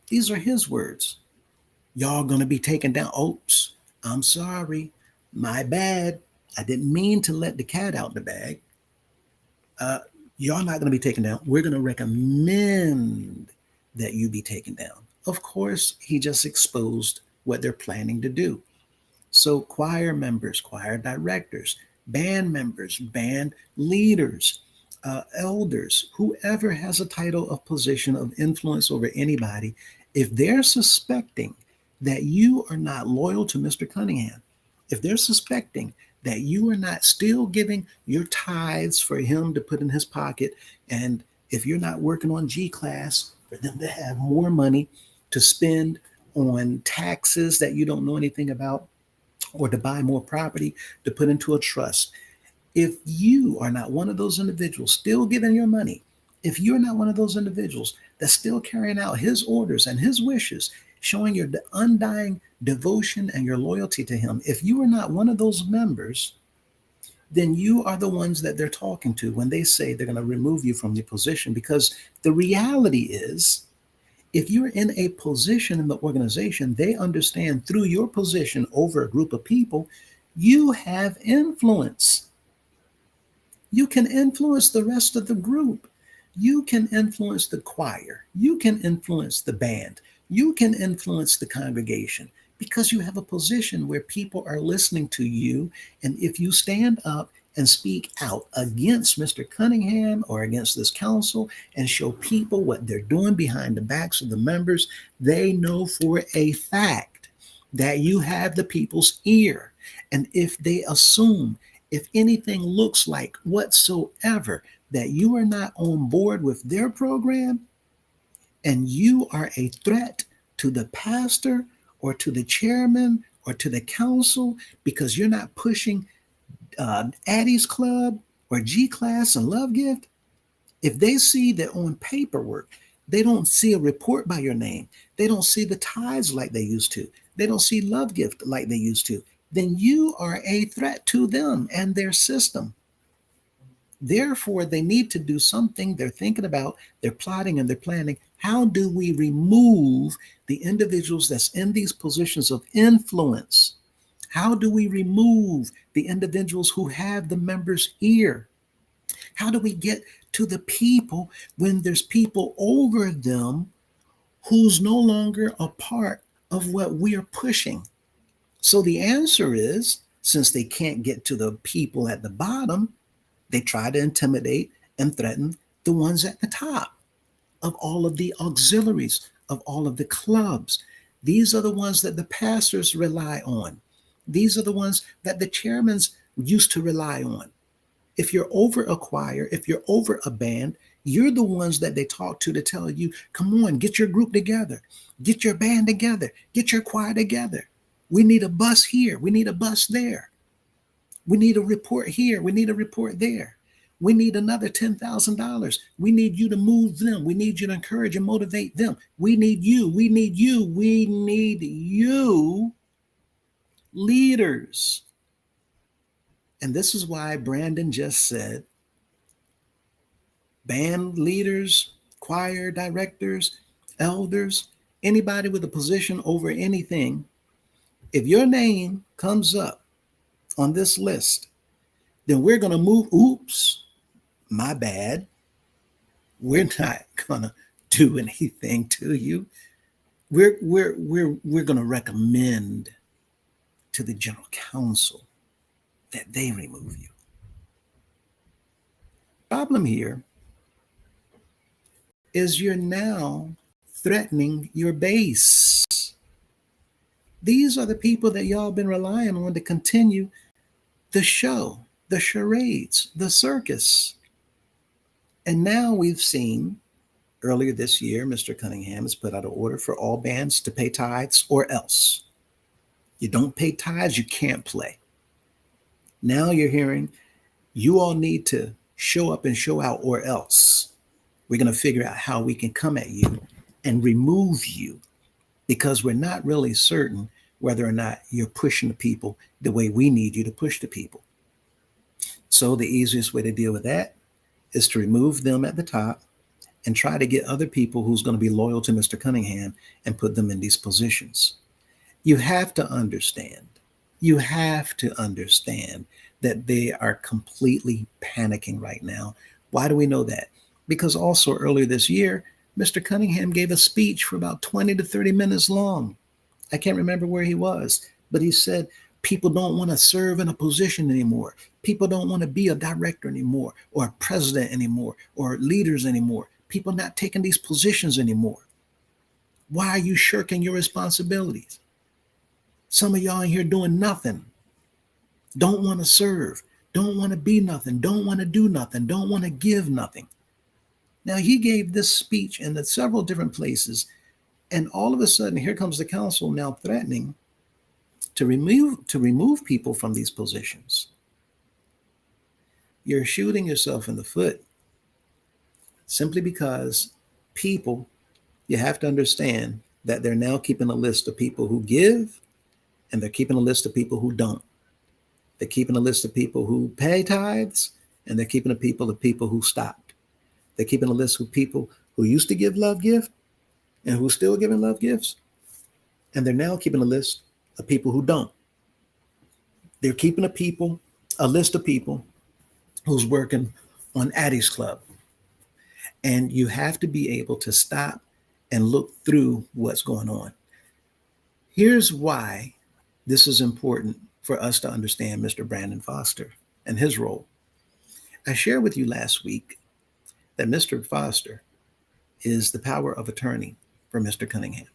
These are his words. Y'all gonna be taken down. Oops, I'm sorry. My bad. I didn't mean to let the cat out the bag. Y'all not gonna be taken down. We're gonna recommend that you be taken down. Of course, he just exposed what they're planning to do. So choir members, choir directors, band members, band leaders, elders, whoever has a title of position of influence over anybody, if they're suspecting that you are not loyal to Mr. Cunningham, if they're suspecting that you are not still giving your tithes for him to put in his pocket, and if you're not working on G-Class for them to have more money to spend on taxes that you don't know anything about, or to buy more property to put into a trust, if you are not one of those individuals still giving your money If you're not one of those individuals that's still carrying out his orders and his wishes, showing your undying devotion and your loyalty to him, if you are not one of those members, then you are the ones that they're talking to when they say they're going to remove you from your position. Because the reality is, if you're in a position in the organization, they understand through your position over a group of people, you have influence. You can influence the rest of the group. You can influence the choir. You can influence the band. You can influence the congregation because you have a position where people are listening to you. And if you stand up and speak out against Mr. Cunningham or against this council and show people what they're doing behind the backs of the members, they know for a fact that you have the people's ear. And if they assume, if anything looks like whatsoever that you are not on board with their program and you are a threat to the pastor or to the chairman or to the council because you're not pushing Addie's Club or G Class and Love Gift, if they see that on paperwork, they don't see a report by your name, they don't see the tithes like they used to, they don't see Love Gift like they used to, then you are a threat to them and their system. Therefore, they need to do something. They're thinking about, they're plotting and they're planning. How do we remove the individuals that's in these positions of influence? How do we remove the individuals who have the members' ear? How do we get to the people when there's people over them who's no longer a part of what we are pushing? So the answer is, since they can't get to the people at the bottom, they try to intimidate and threaten the ones at the top of all of the auxiliaries, of all of the clubs. These are the ones that the pastors rely on. These are the ones that the chairmans used to rely on. If you're over a choir, if you're over a band, you're the ones that they talk to tell you, come on, get your group together, get your band together, get your choir together. We need a bus here. We need a bus there. We need a report here. We need a report there. We need another $10,000. We need you to move them. We need you to encourage and motivate them. We need you. We need you. We need you, leaders. And this is why Brandon just said, band leaders, choir directors, elders, anybody with a position over anything, if your name comes up on this list, then we're going to move. Oops, my bad. We're not going to do anything to you. We're going to recommend to the general council that they remove you. Problem here is you're now threatening your base. These are the people that y'all been relying on to continue the show, the charades, the circus. And now we've seen earlier this year, Mr. Cunningham has put out an order for all bands to pay tithes or else. You don't pay tithes, you can't play. Now you're hearing you all need to show up and show out or else. We're going to figure out how we can come at you and remove you because we're not really certain whether or not you're pushing the people the way we need you to push the people. So the easiest way to deal with that is to remove them at the top and try to get other people who's going to be loyal to Mr. Cunningham and put them in these positions. You have to understand that they are completely panicking right now. Why do we know that? Because also earlier this year, Mr. Cunningham gave a speech for about 20 to 30 minutes long. I can't remember where he was, but he said people don't want to serve in a position anymore. People don't want to be a director anymore or a president anymore or leaders anymore. People not taking these positions anymore. Why are you shirking your responsibilities? Some of y'all in here doing nothing. Don't want to serve. Don't want to be nothing. Don't want to do nothing. Don't want to give nothing. Now, he gave this speech in several different places, and all of a sudden, here comes the council now threatening to remove people from these positions. You're shooting yourself in the foot. simply because people, you have to understand that they're now keeping a list of people who give, and they're keeping a list of people who don't. They're keeping a list of people who pay tithes, and they're keeping a people of people who stopped. They're keeping a list of people who used to give love gift and who still giving love gifts, and they're now keeping a list of people who don't. They're keeping a list of people who's working on Addie's Club. And you have to be able to stop and look through what's going on. Here's why this is important for us to understand Mr. Brandon Foster and his role. I shared with you last week that Mr. Foster is the power of attorney for Mr. Cunningham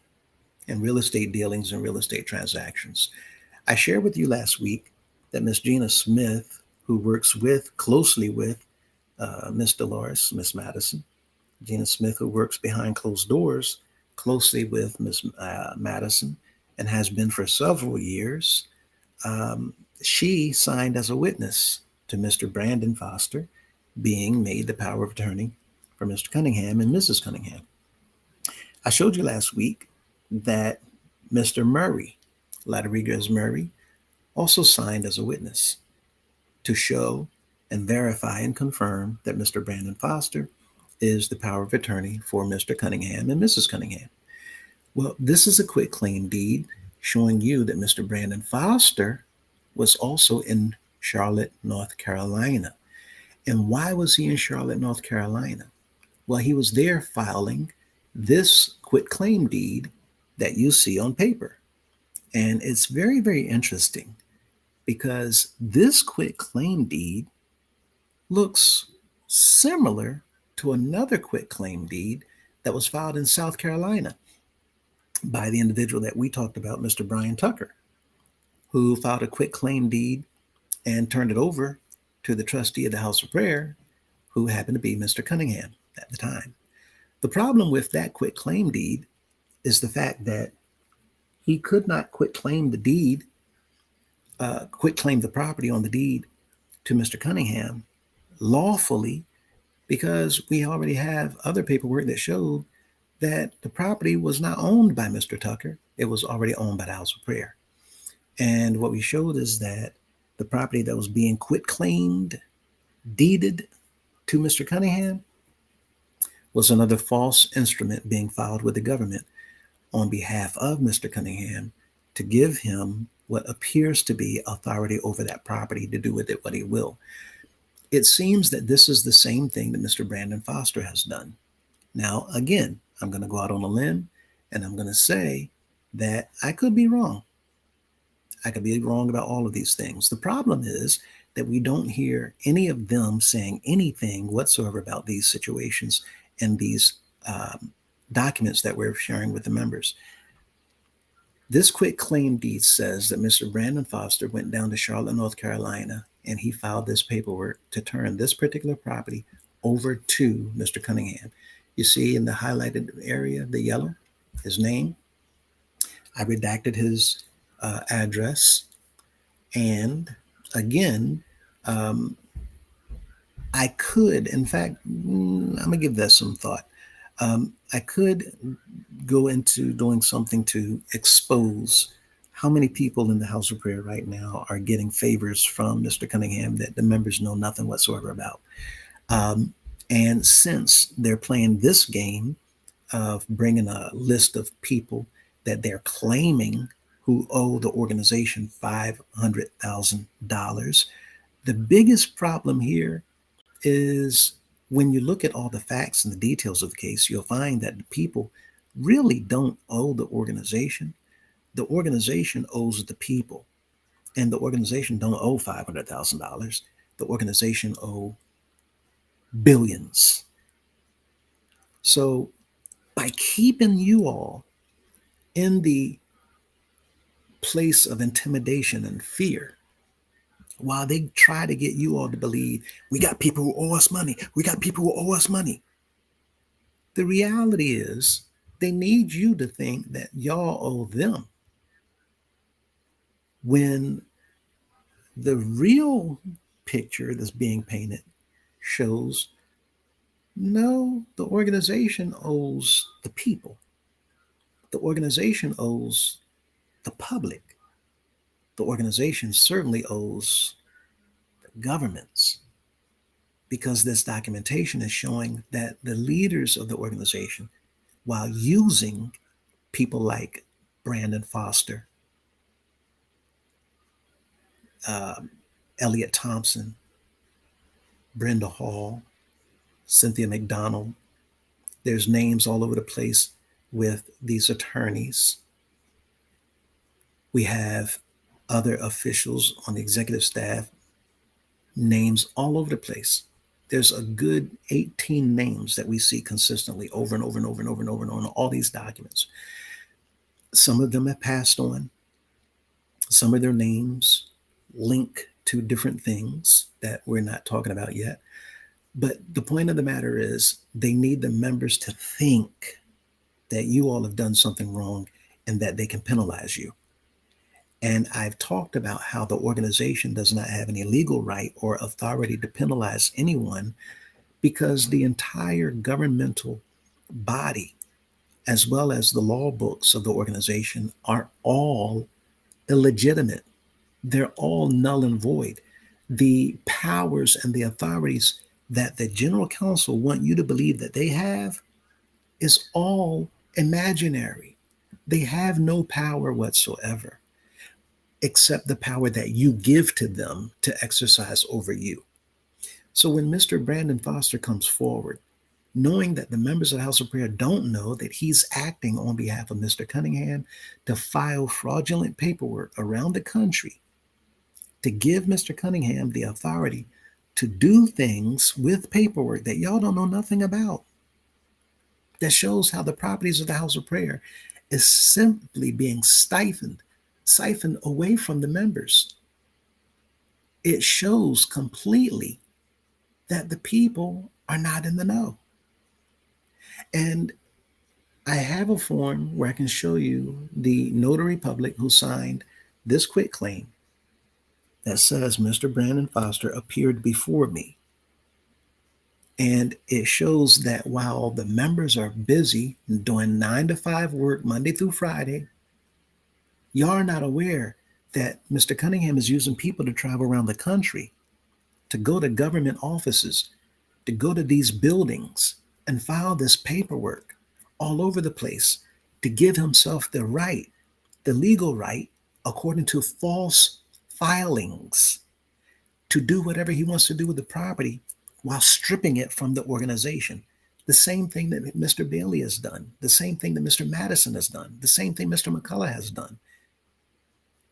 in real estate dealings and real estate transactions. I shared with you last week that Miss Gina Smith, who works closely with Miss Dolores, Miss Madison, Gina Smith, who works behind closed doors closely with Miss Madison and has been for several years, she signed as a witness to Mr. Brandon Foster being made the power of attorney for Mr. Cunningham and Mrs. Cunningham. I showed you last week that Mr. Murray, Rodriguez Murray, also signed as a witness to show and verify and confirm that Mr. Brandon Foster is the power of attorney for Mr. Cunningham and Mrs. Cunningham. Well, this is a quit claim deed showing you that Mr. Brandon Foster was also in Charlotte, North Carolina. And why was he in Charlotte, North Carolina? Well, he was there filing this quit claim deed that you see on paper. And it's very, very interesting because this quit claim deed looks similar to another quit claim deed that was filed in South Carolina by the individual that we talked about, Mr. Brian Tucker, who filed a quit claim deed and turned it over to the trustee of the House of Prayer, who happened to be Mr. Cunningham at the time. The problem with that quit claim deed is the fact that he could not quit claim the property on the deed to Mr. Cunningham lawfully, because we already have other paperwork that showed that the property was not owned by Mr. Tucker. It was already owned by the House of Prayer. And what we showed is that the property that was being quit claimed, deeded to Mr. Cunningham, was another false instrument being filed with the government on behalf of Mr. Cunningham to give him what appears to be authority over that property to do with it what he will. It seems that this is the same thing that Mr. Brandon Foster has done. Now, again, I'm going to go out on a limb and I'm going to say that I could be wrong. I could be wrong about all of these things. The problem is that we don't hear any of them saying anything whatsoever about these situations and these documents that we're sharing with the members. This quit claim deed says that Mr. Brandon Foster went down to Charlotte, North Carolina, and he filed this paperwork to turn this particular property over to Mr. Cunningham. You see in the highlighted area, the yellow, his name. I redacted his address. And again, I could, in fact, I'm going to give that some thought. I could go into doing something to expose how many people in the House of Prayer right now are getting favors from Mr. Cunningham that the members know nothing whatsoever about. And since they're playing this game of bringing a list of people that they're claiming who owe the organization $500,000, the biggest problem here is when you look at all the facts and the details of the case, you'll find that the people really don't owe the organization. The organization owes the people, and the organization don't owe $500,000. The organization owe billions. So by keeping you all in the place of intimidation and fear, while they try to get you all to believe we got people who owe us money, we got people who owe us money, the reality is they need you to think that y'all owe them, when the real picture that's being painted shows No, the organization owes the people. The organization owes the public. The organization certainly owes governments, because this documentation is showing that the leaders of the organization, while using people like Brandon Foster, um, Elliot Thompson, Brenda Hall, Cynthia McDonald, there's names all over the place with these attorneys. We have other officials on the executive staff, names all over the place. There's a good 18 names that we see consistently over and over and over and over and over and over in all these documents. Some of them have passed on. Some of their names link to different things that we're not talking about yet. But the point of the matter is, they need the members to think that you all have done something wrong and that they can penalize you. And I've talked about how the organization does not have any legal right or authority to penalize anyone, because the entire governmental body, as well as the law books of the organization, are all illegitimate. They're all null and void. The powers and the authorities that the general counsel want you to believe that they have is all imaginary. They have no power whatsoever, except the power that you give to them to exercise over you. So when Mr. Brandon Foster comes forward, knowing that the members of the House of Prayer don't know that he's acting on behalf of Mr. Cunningham to file fraudulent paperwork around the country to give Mr. Cunningham the authority to do things with paperwork that y'all don't know nothing about, that shows how the properties of the House of Prayer is simply being siphoned away from the members. It shows completely that the people are not in the know. And I have a form where I can show you the notary public who signed this quitclaim that says Mr. Brandon Foster appeared before me. And it shows that while the members are busy doing 9 to 5 work Monday through Friday, y'all are not aware that Mr. Cunningham is using people to travel around the country, to go to government offices, to go to these buildings and file this paperwork all over the place to give himself the right, the legal right, according to false filings, to do whatever he wants to do with the property while stripping it from the organization. The same thing that Mr. Bailey has done, the same thing that Mr. Madison has done, the same thing Mr. McCullough has done.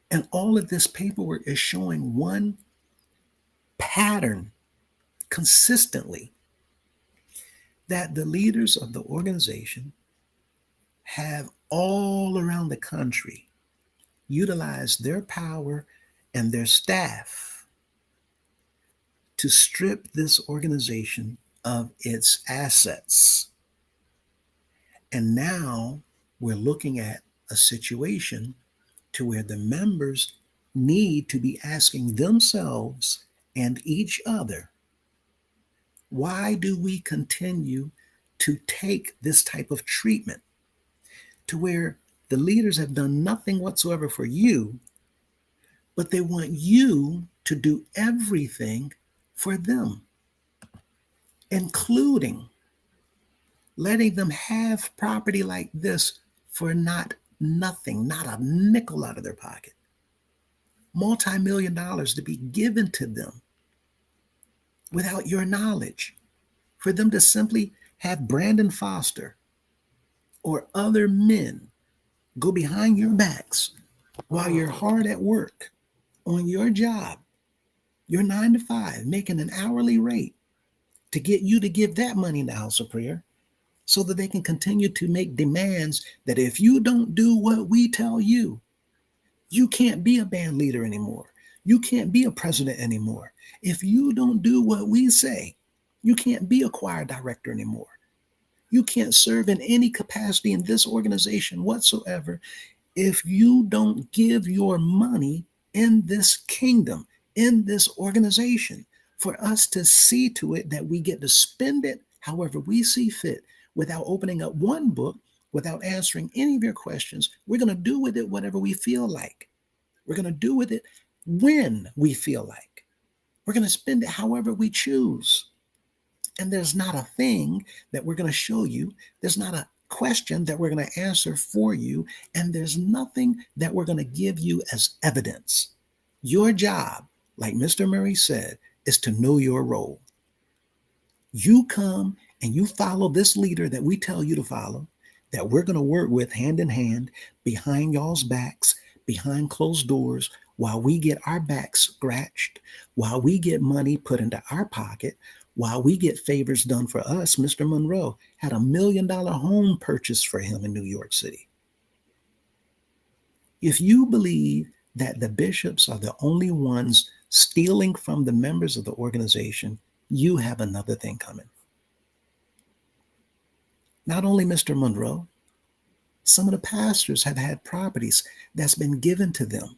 And all of this paperwork is showing one pattern consistently, that the leaders of the organization have all around the country utilized their power and their staff to strip this organization of its assets. And now we're looking at a situation to where the members need to be asking themselves and each other, why do we continue to take this type of treatment, to where the leaders have done nothing whatsoever for you, but they want you to do everything for them, including letting them have property like this for nothing, not a nickel out of their pocket. Multi-million dollars to be given to them without your knowledge, for them to simply have Brandon Foster or other men go behind your backs while you're hard at work on your job, your 9 to 5, making an hourly rate, to get you to give that money in the House of Prayer, so that they can continue to make demands that if you don't do what we tell you, you can't be a band leader anymore. You can't be a president anymore. If you don't do what we say, you can't be a choir director anymore. You can't serve in any capacity in this organization whatsoever if you don't give your money in this kingdom, in this organization, for us to see to it that we get to spend it however we see fit, without opening up one book, without answering any of your questions. We're going to do with it whatever we feel like. We're going to do with it when we feel like. We're going to spend it however we choose. And there's not a thing that we're going to show you. There's not a question that we're going to answer for you. And there's nothing that we're going to give you as evidence. Your job, like Mr. Murray said, is to know your role. You come and you follow this leader that we tell you to follow, that we're going to work with hand in hand, behind y'all's backs, behind closed doors, while we get our backs scratched, while we get money put into our pocket, while we get favors done for us. Mr. Monroe had $1 million home purchased for him in New York City. If you believe that the bishops are the only ones stealing from the members of the organization, you have another thing coming. Not only Mr. Monroe, some of the pastors have had properties that's been given to them,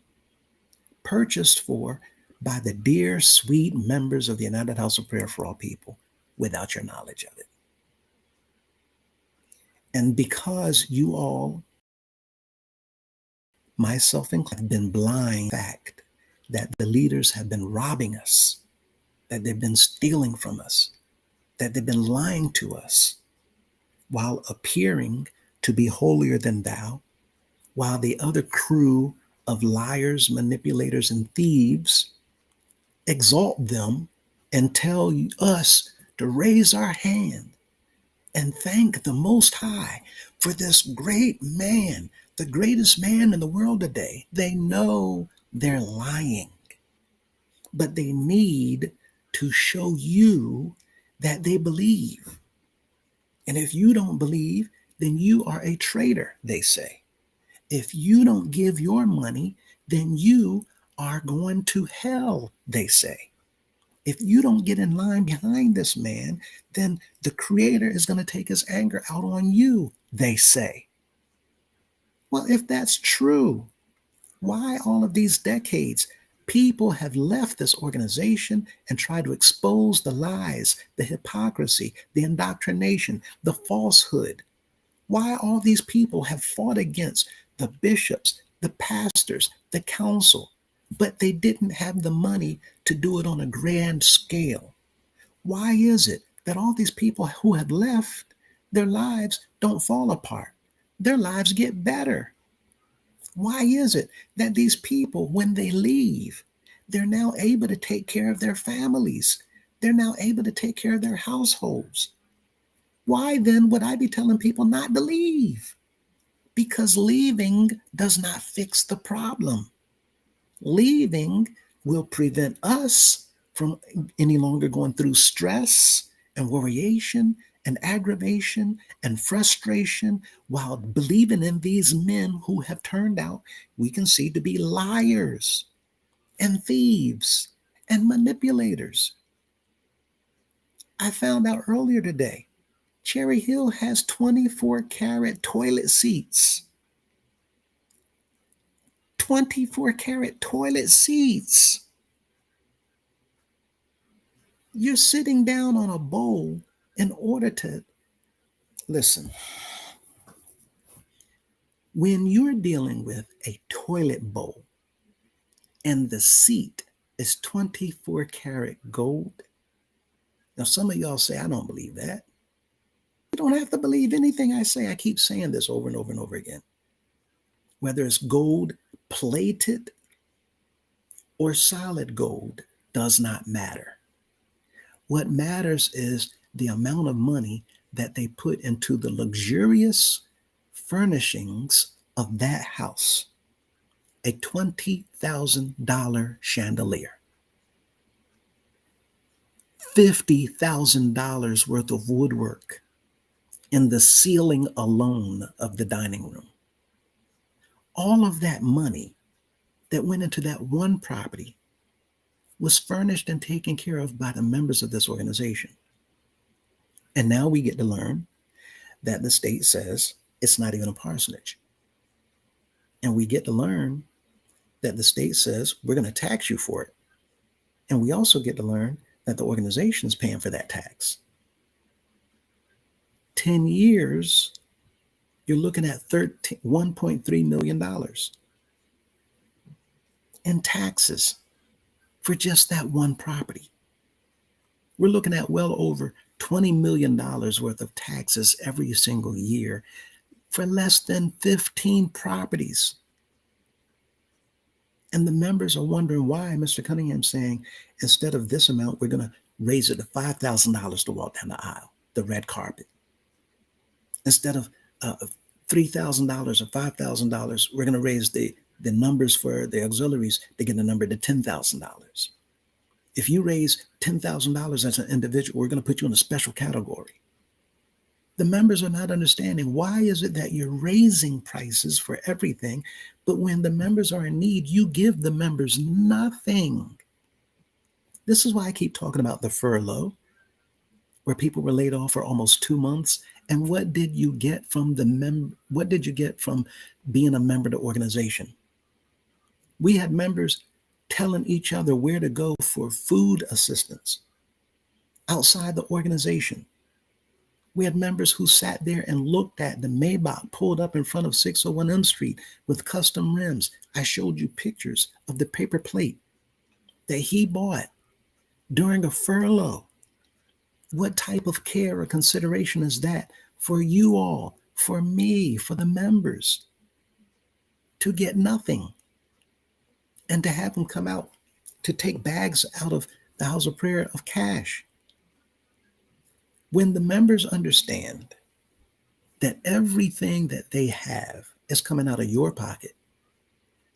purchased for by the dear, sweet members of the United House of Prayer for All People without your knowledge of it. And because you all, myself included, have been blind to the fact that the leaders have been robbing us, that they've been stealing from us, that they've been lying to us, while appearing to be holier than thou, while the other crew of liars, manipulators, and thieves exalt them and tell us to raise our hand and thank the Most High for this great man, the greatest man in the world today. They know they're lying, but they need to show you that they believe. And if you don't believe, then you are a traitor, they say. If you don't give your money, then you are going to hell, they say. If you don't get in line behind this man, then the Creator is going to take his anger out on you, they say. Well, if that's true, why all of these decades people have left this organization and tried to expose the lies, the hypocrisy, the indoctrination, the falsehood? Why all these people have fought against the bishops, the pastors, the council, but they didn't have the money to do it on a grand scale? Why is it that all these people who have left, their lives don't fall apart? Their lives get better. Why is it that these people, when they leave, they're now able to take care of their families? They're now able to take care of their households. Why then would I be telling people not to leave? Because leaving does not fix the problem. Leaving will prevent us from any longer going through stress and worryation and aggravation and frustration while believing in these men who have turned out, we can see, to be liars and thieves and manipulators. I found out earlier today, Cherry Hill has 24-karat toilet seats. 24-karat toilet seats. You're sitting down on a bowl in order to listen. When you're dealing with a toilet bowl and the seat is 24-karat gold, now some of y'all say, I don't believe that. You don't have to believe anything I say. I keep saying this over and over and over again. Whether it's gold plated or solid gold does not matter. What matters is the amount of money that they put into the luxurious furnishings of that house. A $20,000 chandelier. $50,000 worth of woodwork in the ceiling alone of the dining room. All of that money that went into that one property was furnished and taken care of by the members of this organization. And now we get to learn that the state says it's not even a parsonage. And we get to learn that the state says we're going to tax you for it. And we also get to learn that the organization is paying for that tax. 10 years, you're looking at $1.3 million in taxes for just that one property. We're looking at well over $20 million worth of taxes every single year for less than 15 properties. And the members are wondering why Mr. Cunningham's saying, instead of this amount, we're going to raise it to $5,000 to walk down the aisle, the red carpet. Instead of $3,000 or $5,000, we're going to raise the numbers for the auxiliaries to get the number to $10,000. If you raise $10,000 as an individual, we're going to put you in a special category. The members are not understanding why is it that you're raising prices for everything, but when the members are in need, you give the members nothing. This is why I keep talking about the furlough, where people were laid off for almost 2 months. And what did you get from what did you get from being a member of the organization? We had members telling each other where to go for food assistance outside the organization. We had members who sat there and looked at the Maybach pulled up in front of 601 M Street with custom rims. I showed you pictures of the paper plate that he bought during a furlough. What type of care or consideration is that for you all, for me, for the members, to get nothing and to have them come out to take bags out of the house of prayer of cash? When the members understand that everything that they have is coming out of your pocket,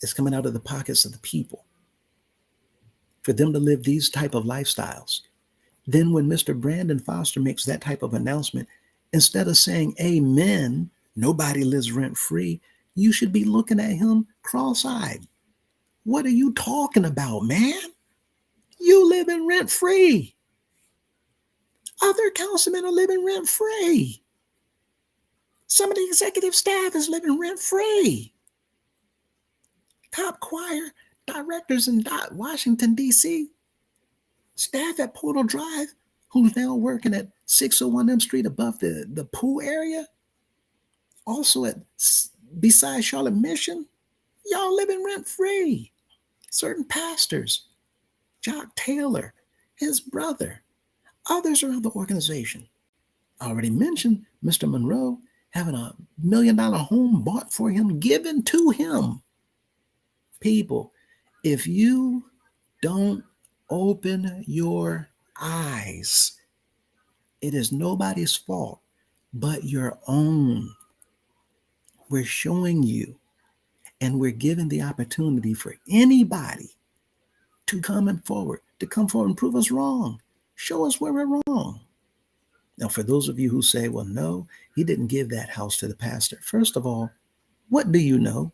it's coming out of the pockets of the people, for them to live these type of lifestyles, then when Mr. Brandon Foster makes that type of announcement, instead of saying, amen, nobody lives rent-free, you should be looking at him cross-eyed. What are you talking about, man? You living rent-free. Other councilmen are living rent-free. Some of the executive staff is living rent-free. Top choir directors in Washington, D.C., staff at Portal Drive, who's now working at 601 M Street above the pool area, also beside Charlotte Mission, y'all living rent-free. Certain pastors, Jock Taylor, his brother, others around the organization. I already mentioned Mr. Monroe having $1 million home bought for him, given to him. People, if you don't open your eyes, it is nobody's fault but your own. We're showing you, and we're giving the opportunity for anybody to come forward and prove us wrong. Show us where we're wrong. Now, for those of you who say, well, no, he didn't give that house to the pastor. First of all, what do you know?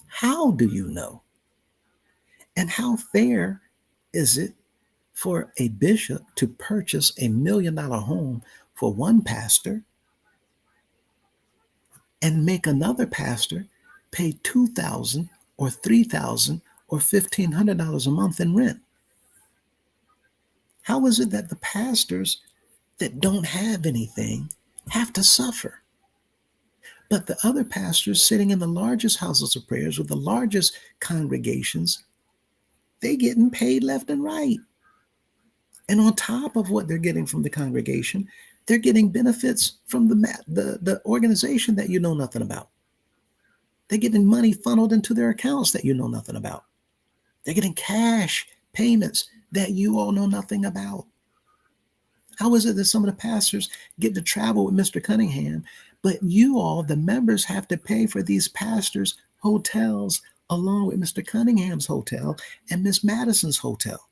How do you know? And how fair is it for a bishop to purchase $1 million home for one pastor and make another pastor pay $2,000 or $3,000 or $1,500 a month in rent? How is it that the pastors that don't have anything have to suffer, but the other pastors sitting in the largest houses of prayers with the largest congregations, they getting paid left and right? And on top of what they're getting from the congregation, they're getting benefits from the organization that you know nothing about. They're getting money funneled into their accounts that you know nothing about. They're getting cash payments that you all know nothing about. How is it that some of the pastors get to travel with Mr. Cunningham, but you all, the members, have to pay for these pastors' hotels along with Mr. Cunningham's hotel and Miss Madison's hotel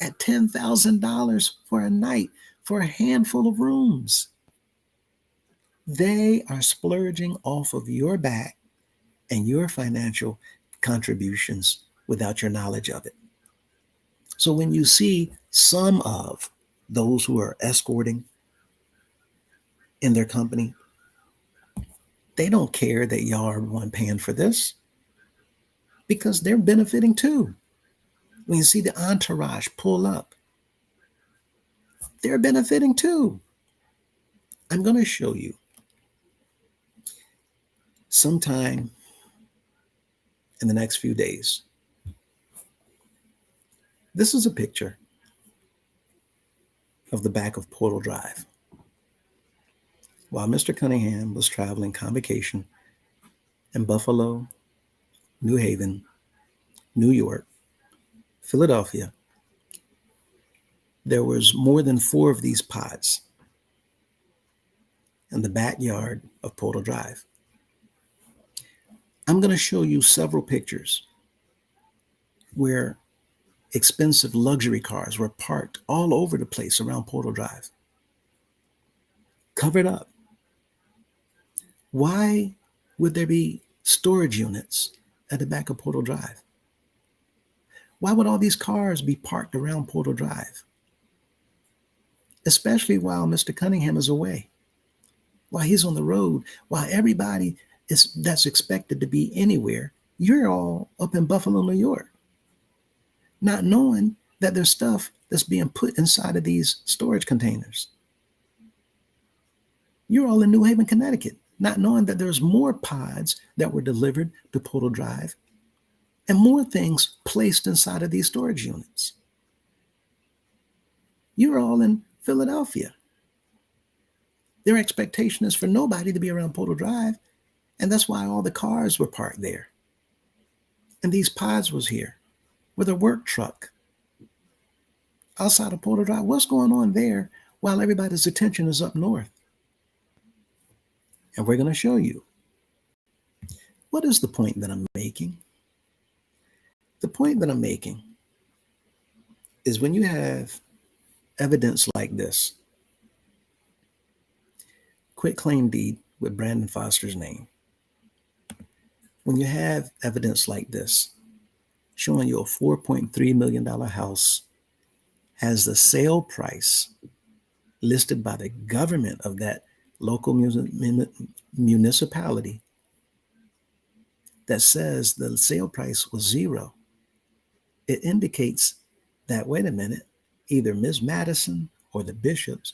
at $10,000 for a night for a handful of rooms? They are splurging off of your back and your financial contributions without your knowledge of it. So when you see some of those who are escorting in their company, they don't care that y'all are the one paying for this because they're benefiting too. When you see the entourage pull up, they're benefiting too. I'm going to show you sometime in the next few days. This is a picture of the back of Portal Drive. While Mr. Cunningham was traveling convocation in Buffalo, New Haven, New York, Philadelphia, there was more than 4 of these pods in the backyard of Portal Drive. I'm going to show you several pictures where expensive luxury cars were parked all over the place around Portal Drive, covered up. Why would there be storage units at the back of Portal Drive? Why would all these cars be parked around Portal Drive? Especially while Mr. Cunningham is away, while he's on the road, while everybody that's expected to be anywhere, you're all up in Buffalo, New York, not knowing that there's stuff that's being put inside of these storage containers. You're all in New Haven, Connecticut, not knowing that there's more pods that were delivered to Portal Drive and more things placed inside of these storage units. You're all in Philadelphia. Their expectation is for nobody to be around Portal Drive, and that's why all the cars were parked there. And these pods was here with a work truck outside of Portal Drive. What's going on there while everybody's attention is up north? And we're going to show you. What is the point that I'm making? The point that I'm making is when you have evidence like this, quitclaim deed with Brandon Foster's name, when you have evidence like this showing you a $4.3 million house has the sale price listed by the government of that local municipality that says the sale price was $0, it indicates that, wait a minute, either Ms. Madison or the Bishops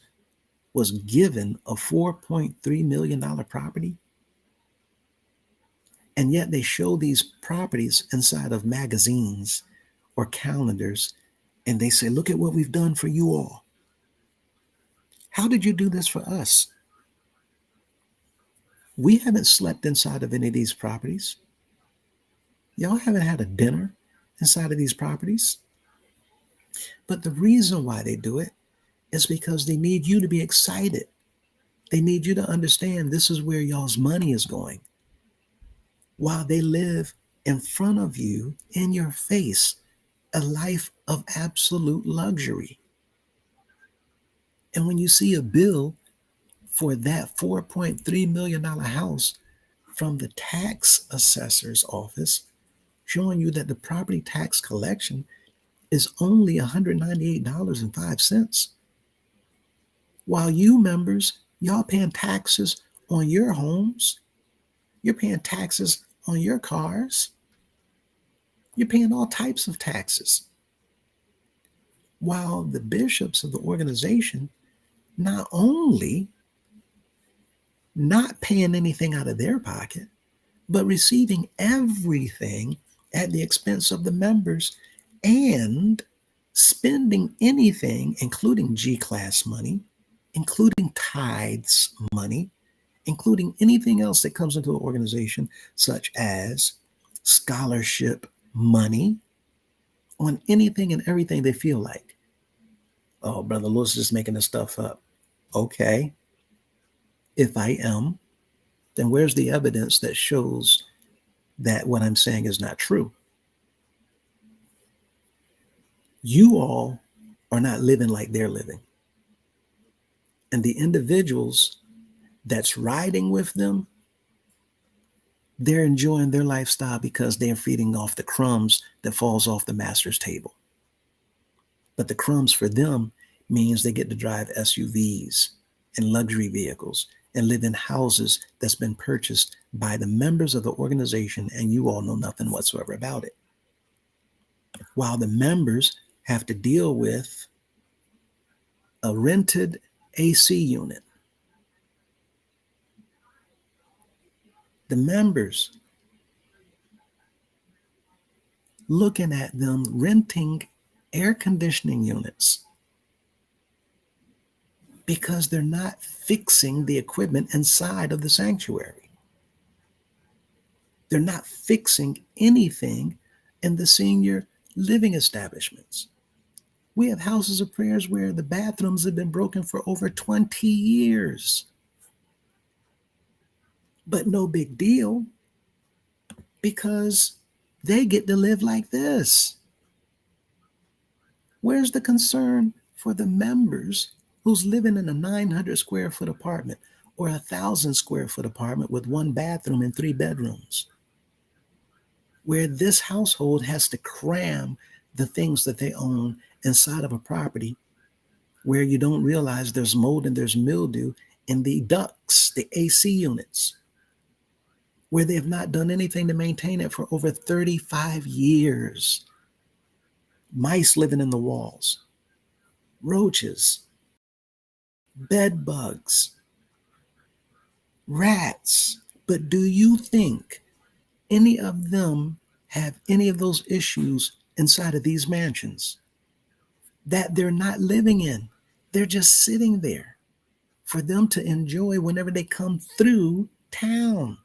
was given a $4.3 million property. And yet they show these properties inside of magazines or calendars, and they say, look at what we've done for you all. How did you do this for us? We haven't slept inside of any of these properties. Y'all haven't had a dinner inside of these properties. But the reason why they do it is because they need you to be excited. They need you to understand this is where y'all's money is going, while they live in front of you, in your face, a life of absolute luxury. And when you see a bill for that $4.3 million house from the tax assessor's office showing you that the property tax collection is only $198.05, while you members, y'all paying taxes on your homes, you're paying taxes on your cars, you're paying all types of taxes, while the bishops of the organization not only not paying anything out of their pocket, but receiving everything at the expense of the members and spending anything, including G-class money, including tithes money, including anything else that comes into the organization, such as scholarship money, on anything and everything they feel like. Oh, Brother Lewis is just making this stuff up. Okay. If I am, then where's the evidence that shows that what I'm saying is not true? You all are not living like they're living. And the individuals that's riding with them, they're enjoying their lifestyle because they're feeding off the crumbs that falls off the master's table. But the crumbs for them means they get to drive SUVs and luxury vehicles and live in houses that's been purchased by the members of the organization, and you all know nothing whatsoever about it. While the members have to deal with a rented AC unit The members looking at them renting air conditioning units because they're not fixing the equipment inside of the sanctuary. They're not fixing anything in the senior living establishments. We have houses of prayers where the bathrooms have been broken for over 20 years. But no big deal because they get to live like this. Where's the concern for the members who's living in a 900 square foot apartment or 1,000 square foot apartment with one bathroom and 3 bedrooms, where this household has to cram the things that they own inside of a property where you don't realize there's mold and there's mildew in the ducts, the AC units, where they have not done anything to maintain it for over 35 years. Mice living in the walls, roaches, bed bugs, rats. But do you think any of them have any of those issues inside of these mansions that they're not living in? They're just sitting there for them to enjoy whenever they come through town,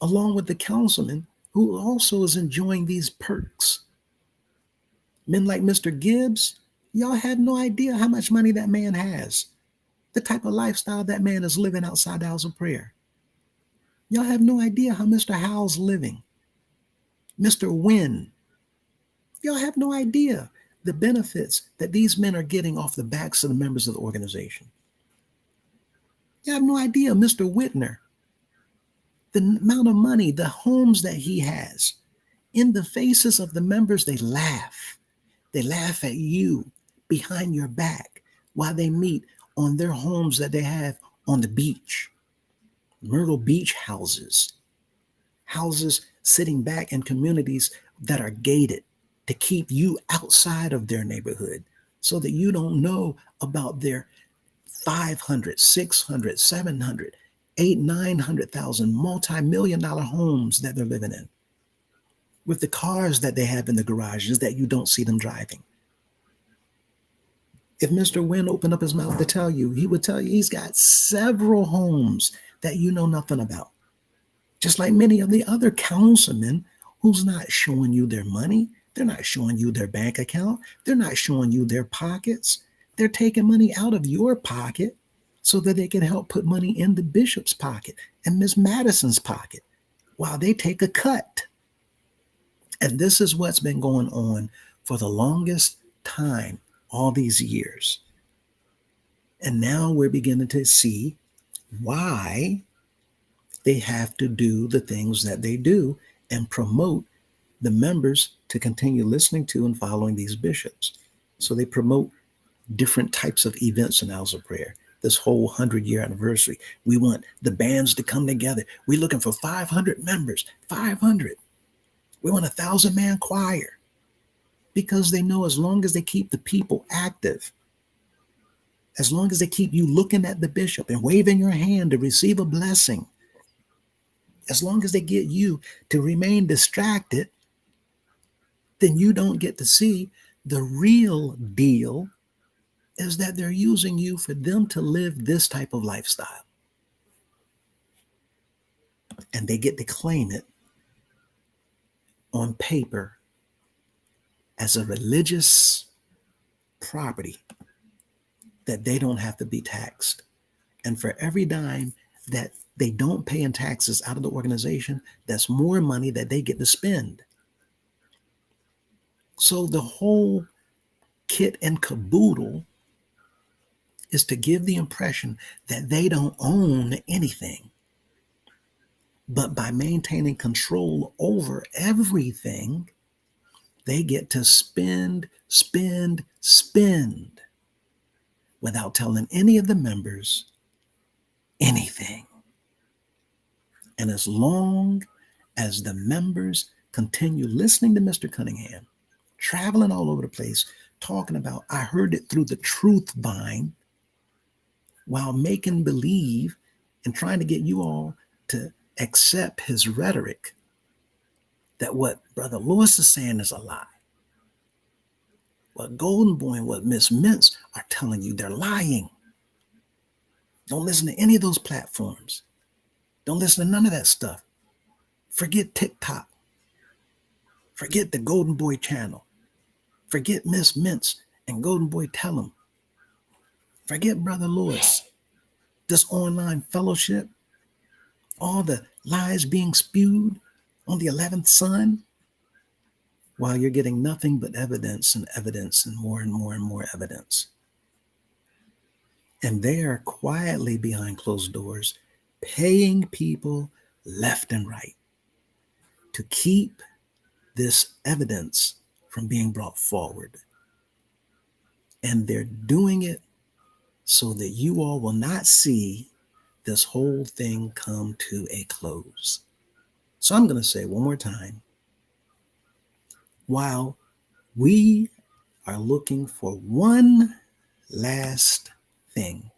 along with the councilman who also is enjoying these perks. Men like Mr. Gibbs, y'all have no idea how much money that man has, the type of lifestyle that man is living outside the house of prayer. Y'all have no idea how Mr. Howell's living. Mr. Wynn, y'all have no idea the benefits that these men are getting off the backs of the members of the organization. You have no idea, Mr. Whitner, the amount of money, the homes that he has. In the faces of the members, they laugh. They laugh at you behind your back while they meet on their homes that they have on the beach. Myrtle Beach houses sitting back in communities that are gated to keep you outside of their neighborhood so that you don't know about their 500, 600, 700, 800, 900,000 multi-million-dollar homes that they're living in, with the cars that they have in the garages that you don't see them driving. If Mr. Wynn opened up his mouth to tell you, he would tell you he's got several homes that you know nothing about. Just like many of the other councilmen who's not showing you their money. They're not showing you their bank account. They're not showing you their pockets. They're taking money out of your pocket so that they can help put money in the bishop's pocket and Miss Madison's pocket while they take a cut. And this is what's been going on for the longest time, all these years. And now we're beginning to see why they have to do the things that they do and promote the members to continue listening to and following these bishops. So they promote different types of events in House of Prayer. This whole 100-year anniversary, we want the bands to come together. We're looking for 500 members, 500. We want a 1,000-man choir, because they know as long as they keep the people active, as long as they keep you looking at the bishop and waving your hand to receive a blessing, as long as they get you to remain distracted, then you don't get to see the real deal is that they're using you for them to live this type of lifestyle. And they get to claim it on paper as a religious property that they don't have to be taxed. And for every dime that they don't pay in taxes out of the organization, that's more money that they get to spend. So the whole kit and caboodle is to give the impression that they don't own anything. But by maintaining control over everything, they get to spend without telling any of the members anything. And as long as the members continue listening to Mr. Cunningham, traveling all over the place, talking about, I heard it through the truth vine, while making believe and trying to get you all to accept his rhetoric that what Brother Lewis is saying is a lie. What Golden Boy and what Miss Mintz are telling you, they're lying. Don't listen to any of those platforms. Don't listen to none of that stuff. Forget TikTok. Forget the Golden Boy channel. Forget Miss Mintz and Golden Boy Tell 'em. Forget Brother Lewis. This online fellowship, all the lies being spewed on the 11th Sun, while you're getting nothing but evidence and evidence and more and more and more evidence. And they are quietly behind closed doors paying people left and right to keep this evidence from being brought forward. And they're doing it so that you all will not see this whole thing come to a close. So I'm going to say one more time, while we are looking for one last thing,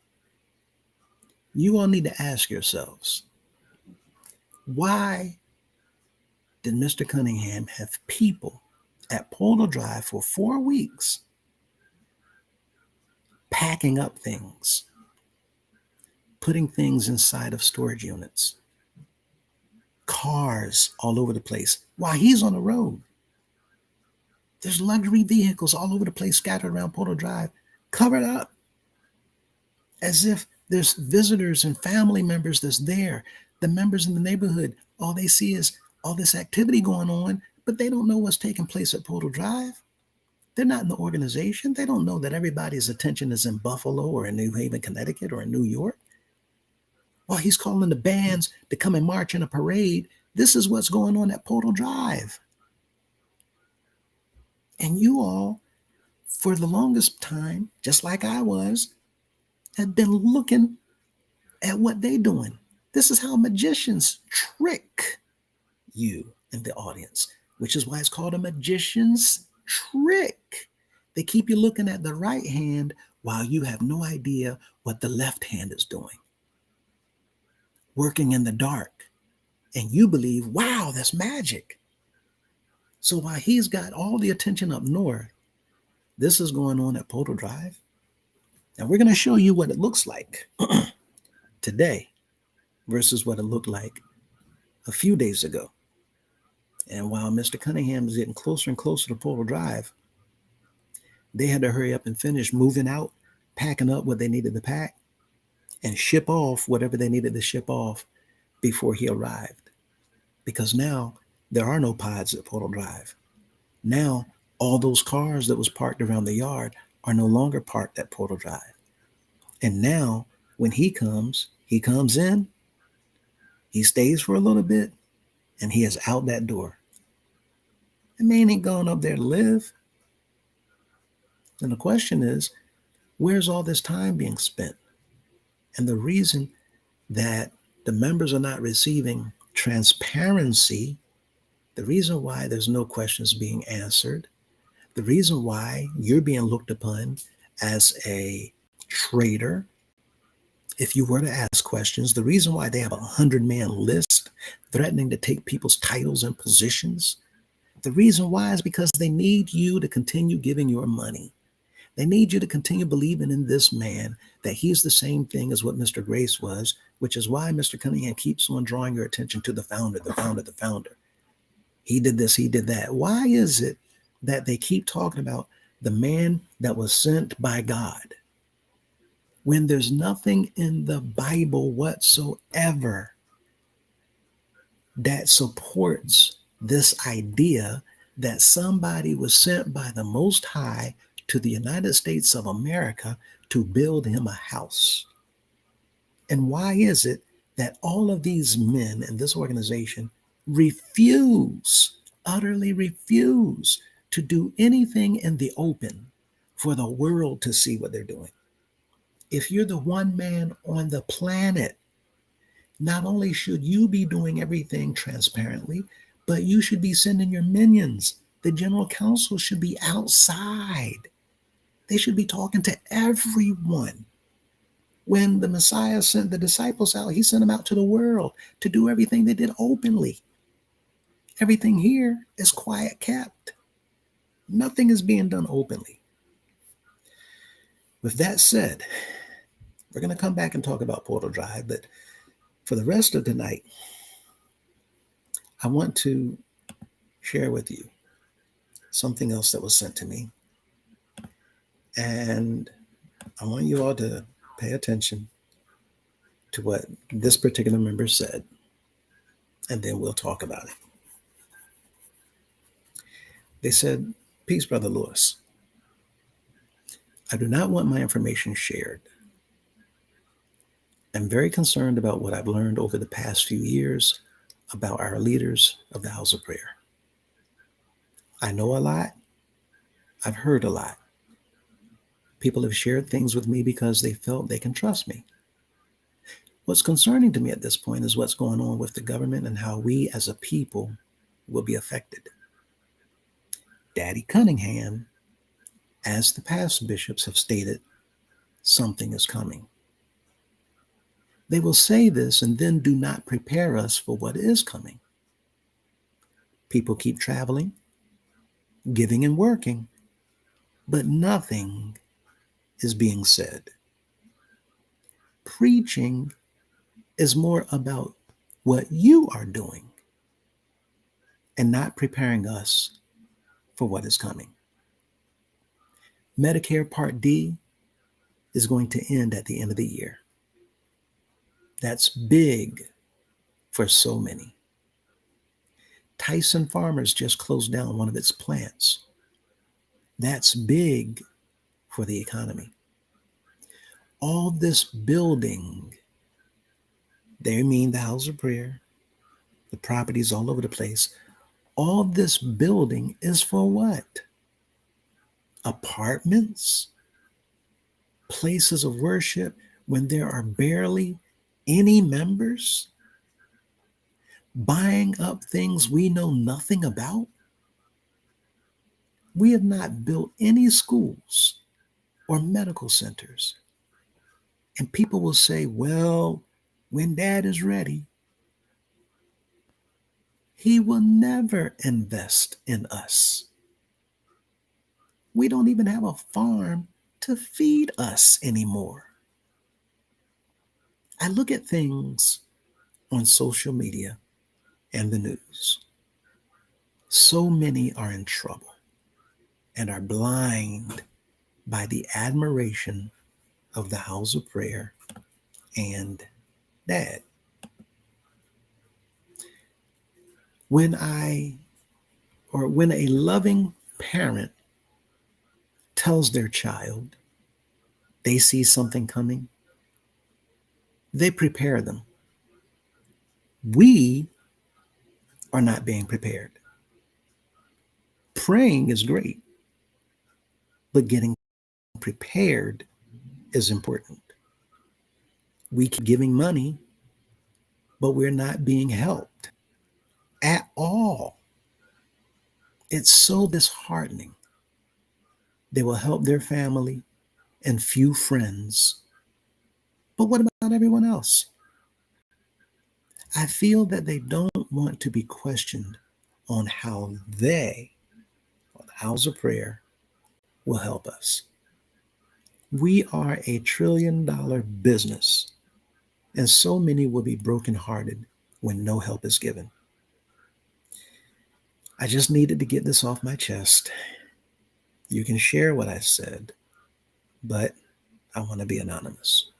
you all need to ask yourselves, why did Mr. Cunningham have people at Portal Drive for 4 weeks packing up things, putting things inside of storage units, cars all over the place while he's on the road? There's luxury vehicles all over the place scattered around Portal Drive, covered up as if there's visitors and family members that's there. The members in the neighborhood, all they see is all this activity going on, but they don't know what's taking place at Portal Drive. They're not in the organization. They don't know that everybody's attention is in Buffalo or in New Haven, Connecticut, or in New York. While he's calling the bands to come and march in a parade, this is what's going on at Portal Drive. And you all, for the longest time, just like I was, have been looking at what they're doing. This is how magicians trick you in the audience, which is why it's called a magician's trick. They keep you looking at the right hand while you have no idea what the left hand is doing. Working in the dark. And you believe, wow, that's magic. So while he's got all the attention up north, this is going on at Portal Drive. And we're going to show you what it looks like today versus what it looked like a few days ago. And while Mr. Cunningham is getting closer and closer to Portal Drive, they had to hurry up and finish moving out, packing up what they needed to pack, and ship off whatever they needed to ship off before he arrived. Because now there are no pods at Portal Drive. Now all those cars that was parked around the yard are no longer parked at Portal Drive. And now when he comes in, he stays for a little bit, and he is out that door. The man ain't going up there to live. And the question is, where's all this time being spent? And the reason that the members are not receiving transparency, the reason why there's no questions being answered, the reason why you're being looked upon as a traitor, if you were to ask questions, the reason why they have a 100-man list threatening to take people's titles and positions, the reason why is because they need you to continue giving your money. They need you to continue believing in this man, that he's the same thing as what Mr. Grace was, which is why Mr. Cunningham keeps on drawing your attention to the founder, the founder, the founder. He did this, he did that. Why is it that they keep talking about the man that was sent by God when there's nothing in the Bible whatsoever that supports this idea that somebody was sent by the Most High to the United States of America to build him a house? And why is it that all of these men in this organization utterly refuse to do anything in the open for the world to see what they're doing? If you're the one man on the planet, not only should you be doing everything transparently, but you should be sending your minions. The general counsel should be outside. They should be talking to everyone. When the Messiah sent the disciples out, he sent them out to the world to do everything they did openly. Everything here is quiet kept. Nothing is being done openly. With that said, we're going to come back and talk about Portal Drive, but for the rest of tonight, I want to share with you something else that was sent to me. And I want you all to pay attention to what this particular member said, and then we'll talk about it. They said, "Peace, Brother Lewis. I do not want my information shared. I'm very concerned about what I've learned over the past few years about our leaders of the House of Prayer. I know a lot. I've heard a lot. People have shared things with me because they felt they can trust me. What's concerning to me at this point is what's going on with the government and how we as a people will be affected. Daddy Cunningham, as the past bishops have stated, something is coming. They will say this and then do not prepare us for what is coming. People keep traveling, giving and working, but nothing is being said. Preaching is more about what you are doing and not preparing us for what is coming. Medicare Part D is going to end at the end of the year. That's big for so many. Tyson Farmers just closed down one of its plants. That's big for the economy. All this building, they mean the House of Prayer, the properties all over the place. All this building is for what? Apartments? Places of worship when there are barely any members? Buying up things we know nothing about? We have not built any schools or medical centers. And people will say, well, when Dad is ready, he will never invest in us. We don't even have a farm to feed us anymore. I look at things on social media and the news. So many are in trouble and are blind by the admiration of the House of Prayer and Dad. When a loving parent tells their child they see something coming, they prepare them. We are not being prepared. Praying is great, but getting prepared is important. We keep giving money, but we're not being helped at all. It's so disheartening. They will help their family and few friends. But what about everyone else? I feel that they don't want to be questioned on how they, or the House of Prayer, will help us. We are $1 trillion business, and so many will be brokenhearted when no help is given. I just needed to get this off my chest. You can share what I said, but I want to be anonymous.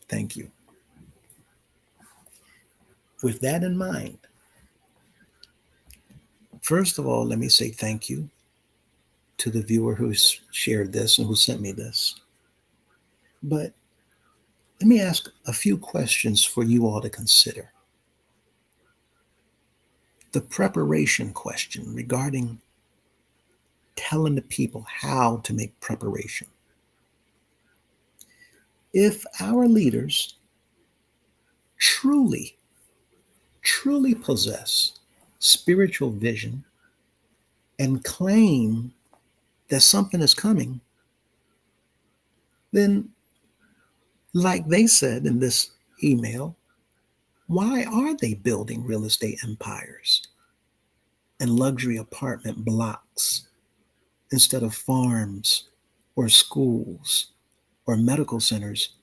Thank you. With that in mind, first of all, let me say thank you to the viewer who shared this and who sent me this. But let me ask a few questions for you all to consider. The preparation question regarding telling the people how to make preparation. If our leaders truly possess spiritual vision and claim that something is coming, then Like they said in this email, why are they building real estate empires and luxury apartment blocks instead of farms or schools or medical centers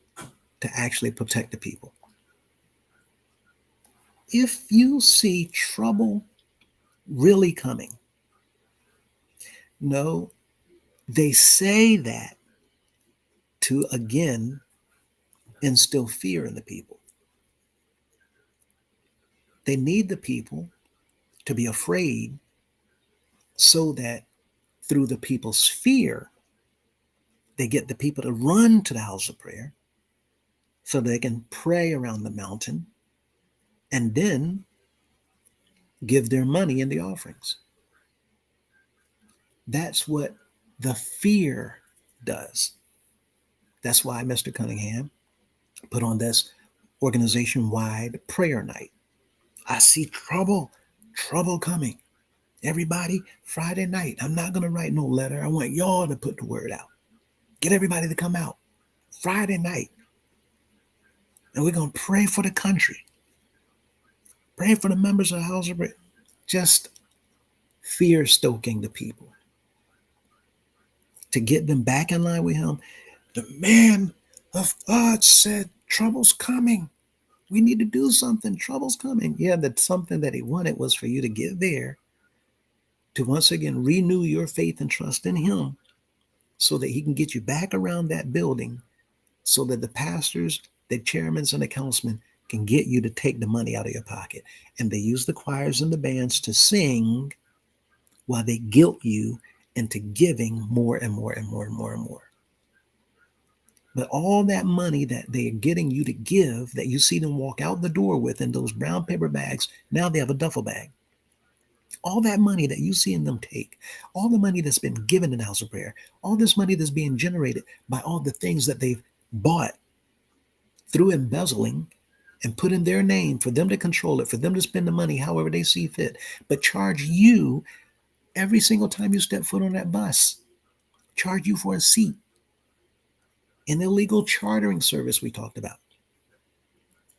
to actually protect the people? If you see trouble really coming, no, they say that to again instill fear in the people. They need the people to be afraid so that through the people's fear, they get the people to run to the house of prayer so they can pray around the mountain and then give their money in the offerings. That's what the fear does. That's why Mr. Cunningham put on this organization wide prayer night. I see trouble coming. Everybody, Friday night, I'm not going to write no letter. I want y'all to put the word out. Get everybody to come out Friday night. And we're going to pray for the country. Pray for the members of the House of Prayer. Just fear stoking the people to get them back in line with him. The man of God said, trouble's coming. We need to do something. Trouble's coming. Yeah, that something that he wanted was for you to get there to once again renew your faith and trust in him so that he can get you back around that building so that the pastors, the chairmen, and the councilmen can get you to take the money out of your pocket. And they use the choirs and the bands to sing while they guilt you into giving more and more and more and more and more. But all that money that they're getting you to give, that you see them walk out the door with in those brown paper bags, now they have a duffel bag. All that money that you see them take, all the money that's been given in the house of prayer, all this money that's being generated by all the things that they've bought through embezzling and put in their name for them to control it, for them to spend the money however they see fit, but charge you every single time you step foot on that bus, charge you for a seat. An illegal chartering service we talked about.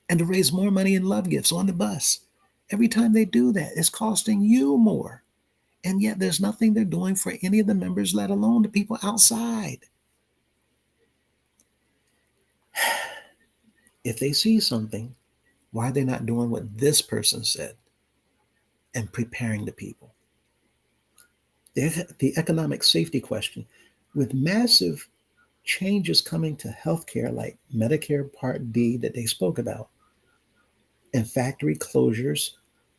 And to raise more money in love gifts on the bus. Every time they do that, it's costing you more. And yet there's nothing they're doing for any of the members, let alone the people outside. If they see something, why are they not doing what this person said and preparing the people? The economic safety question, with massive changes coming to healthcare like Medicare Part D that they spoke about, and factory closures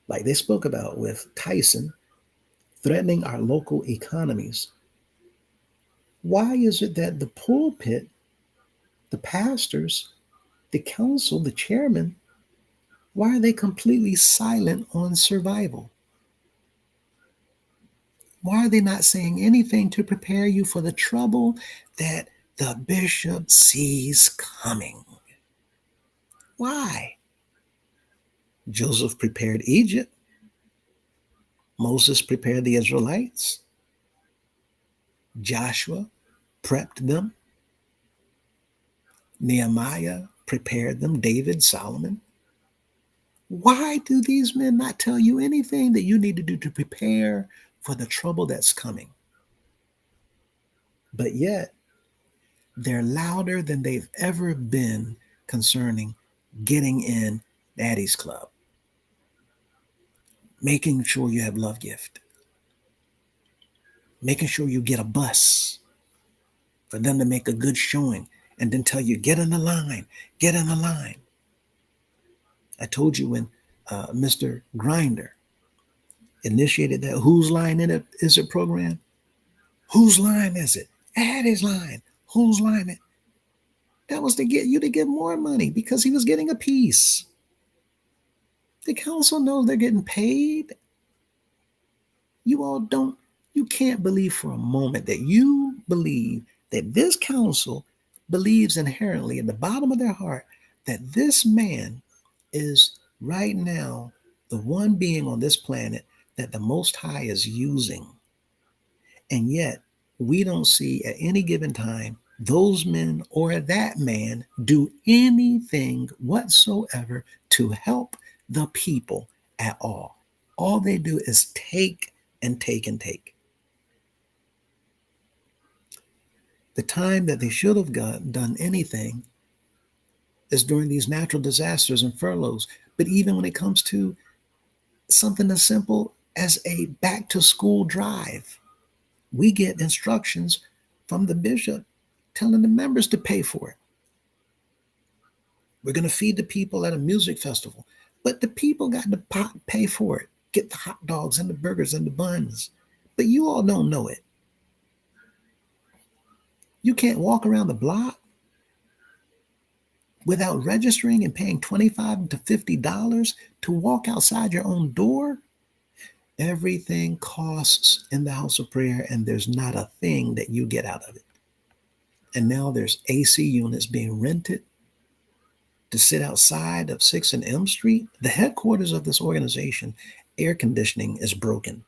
like they spoke about with Tyson, threatening our local economies. Why is it that the pulpit, the pastors, the council, the chairman, why are they completely silent on survival? Why are they not saying anything to prepare you for the trouble that the bishop sees coming? Why? Joseph prepared Egypt. Moses prepared the Israelites. Joshua prepped them. Nehemiah prepared them. David, Solomon. Why do these men not tell you anything that you need to do to prepare for the trouble that's coming? But yet, they're louder than they've ever been concerning getting in Daddy's Club, making sure you have love gift, making sure you get a bus for them to make a good showing and then tell you, get in the line, get in the line. I told you when Mr. Grinder initiated that Whose Line Is It program, whose line is it? Daddy's line. Whose line is it? That was to get you to give more money because he was getting a piece. The council knows they're getting paid. You can't believe for a moment that you believe that this council believes inherently in the bottom of their heart that this man is right now the one being on this planet that the Most High is using. And yet we don't see at any given time those men or that man do anything whatsoever to help the people at all. All they do is take and take and take. The time that they should have done anything is during these natural disasters and furloughs. But even when it comes to something as simple as a back to school drive, we get instructions from the bishop telling the members to pay for it. We're going to feed the people at a music festival, but the people got to pay for it, get the hot dogs and the burgers and the buns. But you all don't know it. You can't walk around the block without registering and paying $25 to $50 to walk outside your own door. Everything costs in the house of prayer, and there's not a thing that you get out of it. And now there's AC units being rented to sit outside of 6th and M Street. The headquarters of this organization, air conditioning is broken,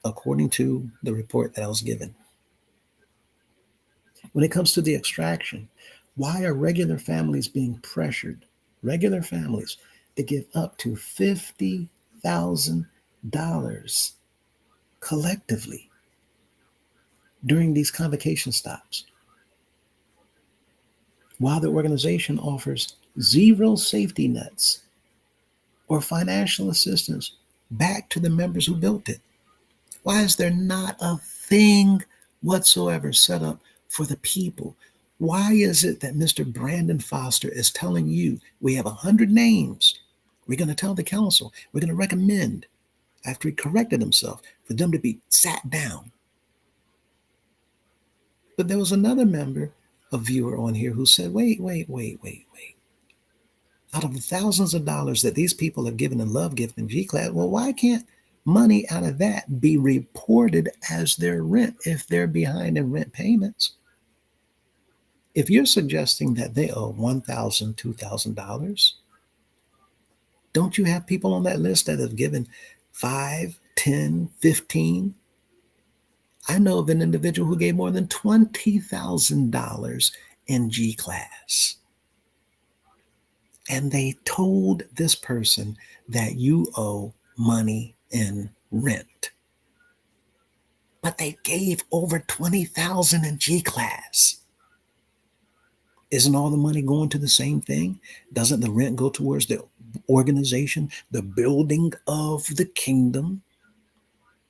according to the report that I was given. When it comes to the extraction, why are regular families being pressured? Regular families to give up to $50,000 collectively during these convocation stops, while the organization offers zero safety nets or financial assistance back to the members who built it. Why is there not a thing whatsoever set up for the people? Why is it that Mr. Brandon Foster is telling you we have 100 names? We're going to tell the council, we're going to recommend, after he corrected himself, for them to be sat down. But there was another member, a viewer on here, who said, wait. Out of the thousands of dollars that these people have given in Love Gift and G-Class, well, why can't money out of that be reported as their rent if they're behind in rent payments? If you're suggesting that they owe $1,000, $2,000, don't you have people on that list that have given 5, 10, 15? I know of an individual who gave more than $20,000 in G-Class. And they told this person that you owe money in rent. But they gave over $20,000 in G-Class. Isn't all the money going to the same thing? Doesn't the rent go towards the organization, the building of the kingdom?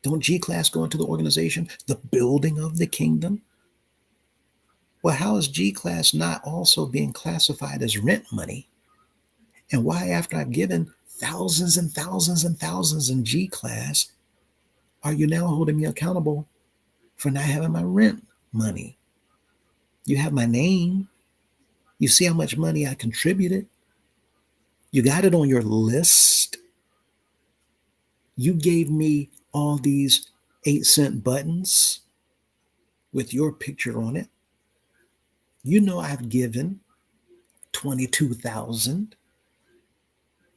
Don't G-Class go into the organization, the building of the kingdom? Well, how is G-Class not also being classified as rent money? And why, after I've given thousands and thousands and thousands in G-Class, are you now holding me accountable for not having my rent money? You have my name. You see how much money I contributed. You got it on your list. You gave me all these 8-cent buttons with your picture on it. You know I've given $22,000.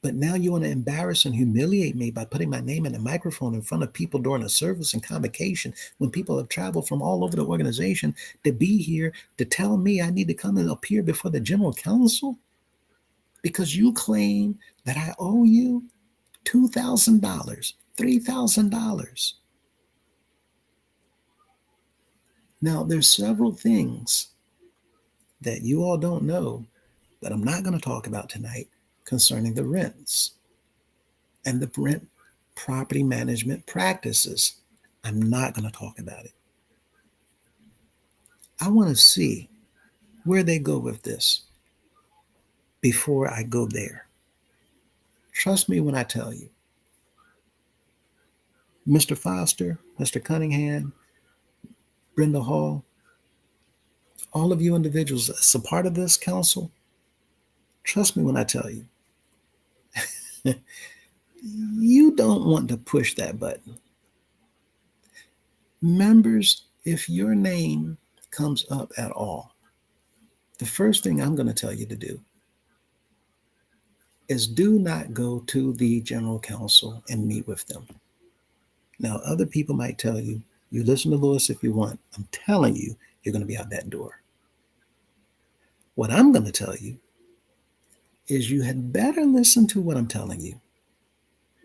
But now you want to embarrass and humiliate me by putting my name in a microphone in front of people during a service and convocation when people have traveled from all over the organization to be here to tell me I need to come and appear before the general council because you claim that I owe you $2,000, $3,000. Now, there's several things that you all don't know that I'm not going to talk about tonight concerning the rents and the rent property management practices. I'm not going to talk about it. I want to see where they go with this before I go there. Trust me when I tell you. Mr. Foster, Mr. Cunningham, Brenda Hall, all of you individuals that's a part of this council, trust me when I tell you, you don't want to push that button. Members, if your name comes up at all, the first thing I'm going to tell you to do is do not go to the general council and meet with them. Now, other people might tell you, you listen to Lewis if you want. I'm telling you, you're going to be out that door. What I'm going to tell you is you had better listen to what I'm telling you,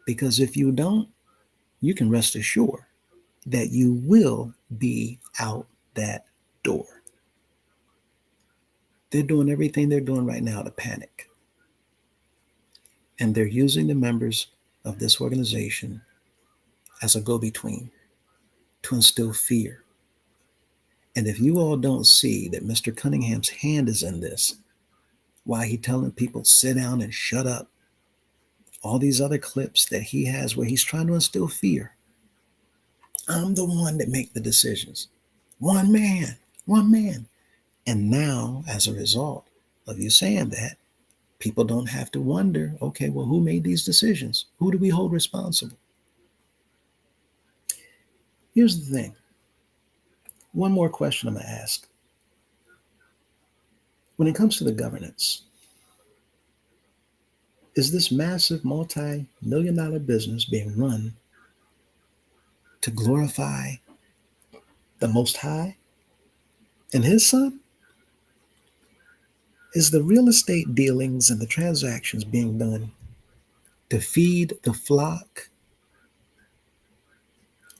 because if you don't, you can rest assured that you will be out that door. They're doing everything they're doing right now to panic. And they're using the members of this organization as a go between to instill fear. And if you all don't see that Mr. Cunningham's hand is in this, why he telling people sit down and shut up, all these other clips that he has where he's trying to instill fear. I'm the one that make the decisions. One man, one man. And now, as a result of you saying that, people don't have to wonder, okay, well, who made these decisions? Who do we hold responsible? Here's the thing. One more question I'm going to ask. When it comes to the governance, is this massive multi-million-dollar business being run to glorify the Most High and His Son? Is the real estate dealings and the transactions being done to feed the flock?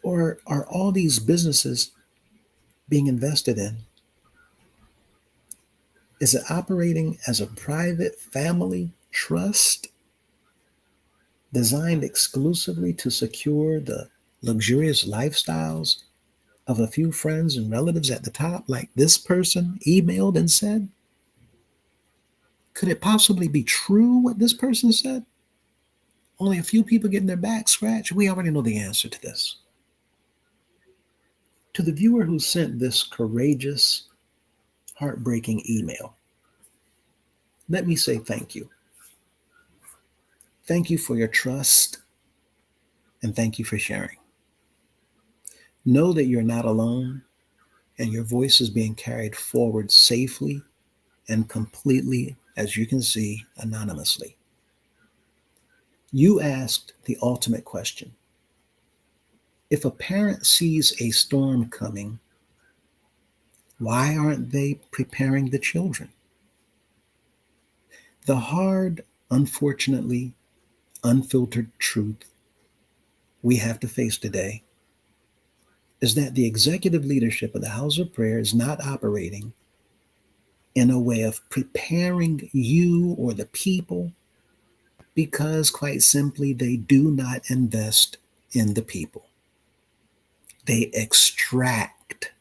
Or are all these businesses being invested in? Is it operating as a private family trust designed exclusively to secure the luxurious lifestyles of a few friends and relatives at the top, like this person emailed and said? Could it possibly be true what this person said? Only a few people getting their back scratched? We already know the answer to this. To the viewer who sent this courageous, heartbreaking email, let me say thank you. Thank you for your trust, and thank you for sharing. Know that you're not alone, and your voice is being carried forward safely and completely, as you can see, anonymously. You asked the ultimate question. If a parent sees a storm coming, why aren't they preparing the children? The hard, unfortunately, unfiltered truth we have to face today is that the executive leadership of the House of Prayer is not operating in a way of preparing you or the people, because quite simply, they do not invest in the people. They extract,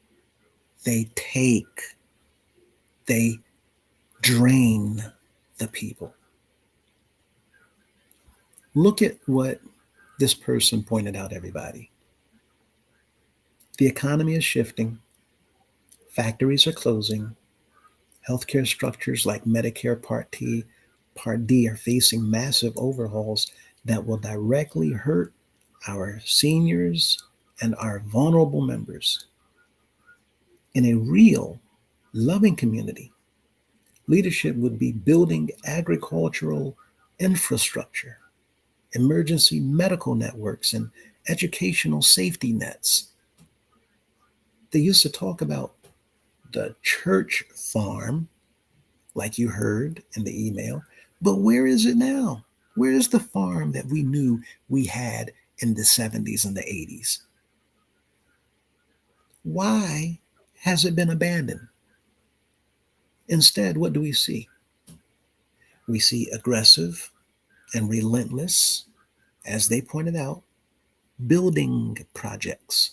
they take, they drain the people. Look at what this person pointed out, everybody. The economy is shifting, factories are closing, healthcare structures like Medicare Part D are facing massive overhauls that will directly hurt our seniors and our vulnerable members. In a real, loving community, leadership would be building agricultural infrastructure, emergency medical networks, and educational safety nets. They used to talk about the church farm, like you heard in the email, but where is it now? Where is the farm that we knew we had in the 70s and the 80s? Why has it been abandoned? Instead, what do we see? We see aggressive and relentless, as they pointed out, building projects,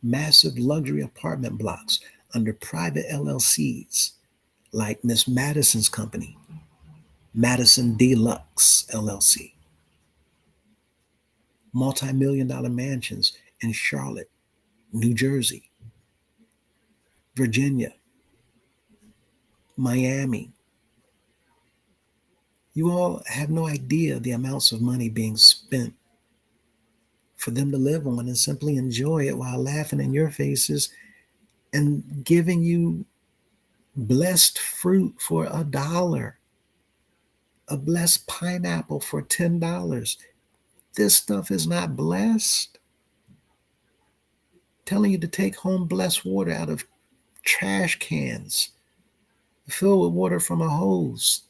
massive luxury apartment blocks under private LLCs like Miss Madison's company, Madison Deluxe LLC, multi-million-dollar mansions in Charlotte, New Jersey, Virginia, Miami. You all have no idea the amounts of money being spent for them to live on and simply enjoy it while laughing in your faces and giving you blessed fruit for $1, a blessed pineapple for $10. This stuff is not blessed. Telling you to take home blessed water out of trash cans filled with water from a hose.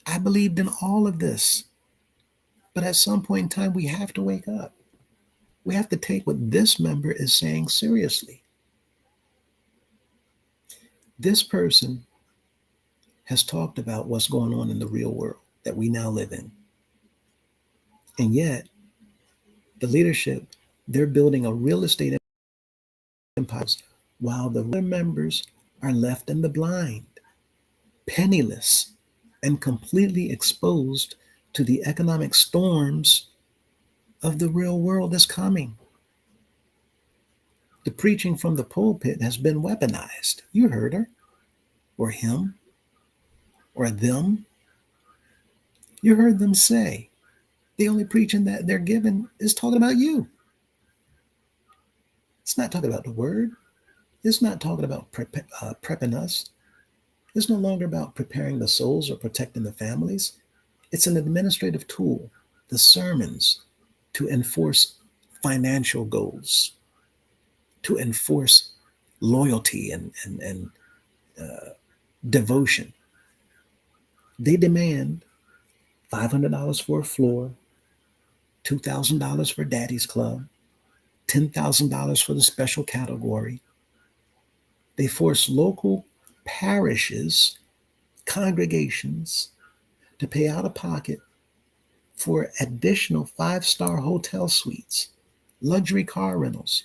I believed in all of this. But at some point in time, we have to wake up. We have to take what this member is saying seriously. This person has talked about what's going on in the real world that we now live in. And yet, the leadership, they're building a real estate empire while the other members are left in the blind, penniless, and completely exposed to the economic storms of the real world that's coming. The preaching from the pulpit has been weaponized. You heard her, or him, or them. You heard them say the only preaching that they're given is talking about you. It's not talking about the word. It's not talking about prepping us. It's no longer about preparing the souls or protecting the families. It's an administrative tool, the sermons, to enforce financial goals, to enforce loyalty and devotion. They demand $500 for a floor, $2,000 for Daddy's Club, $10,000 for the special category. They force local parishes, congregations to pay out of pocket for additional five-star hotel suites, luxury car rentals.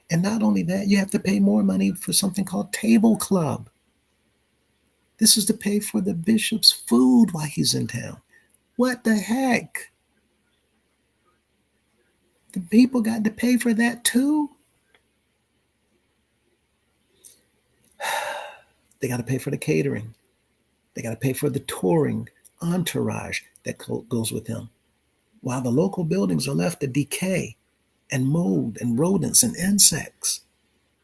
And not only that, you have to pay more money for something called Table Club. This is to pay for the bishop's food while he's in town. What the heck? The people got to pay for that too? They got to pay for the catering. They got to pay for the touring entourage that goes with him. While the local buildings are left to decay and mold and rodents and insects.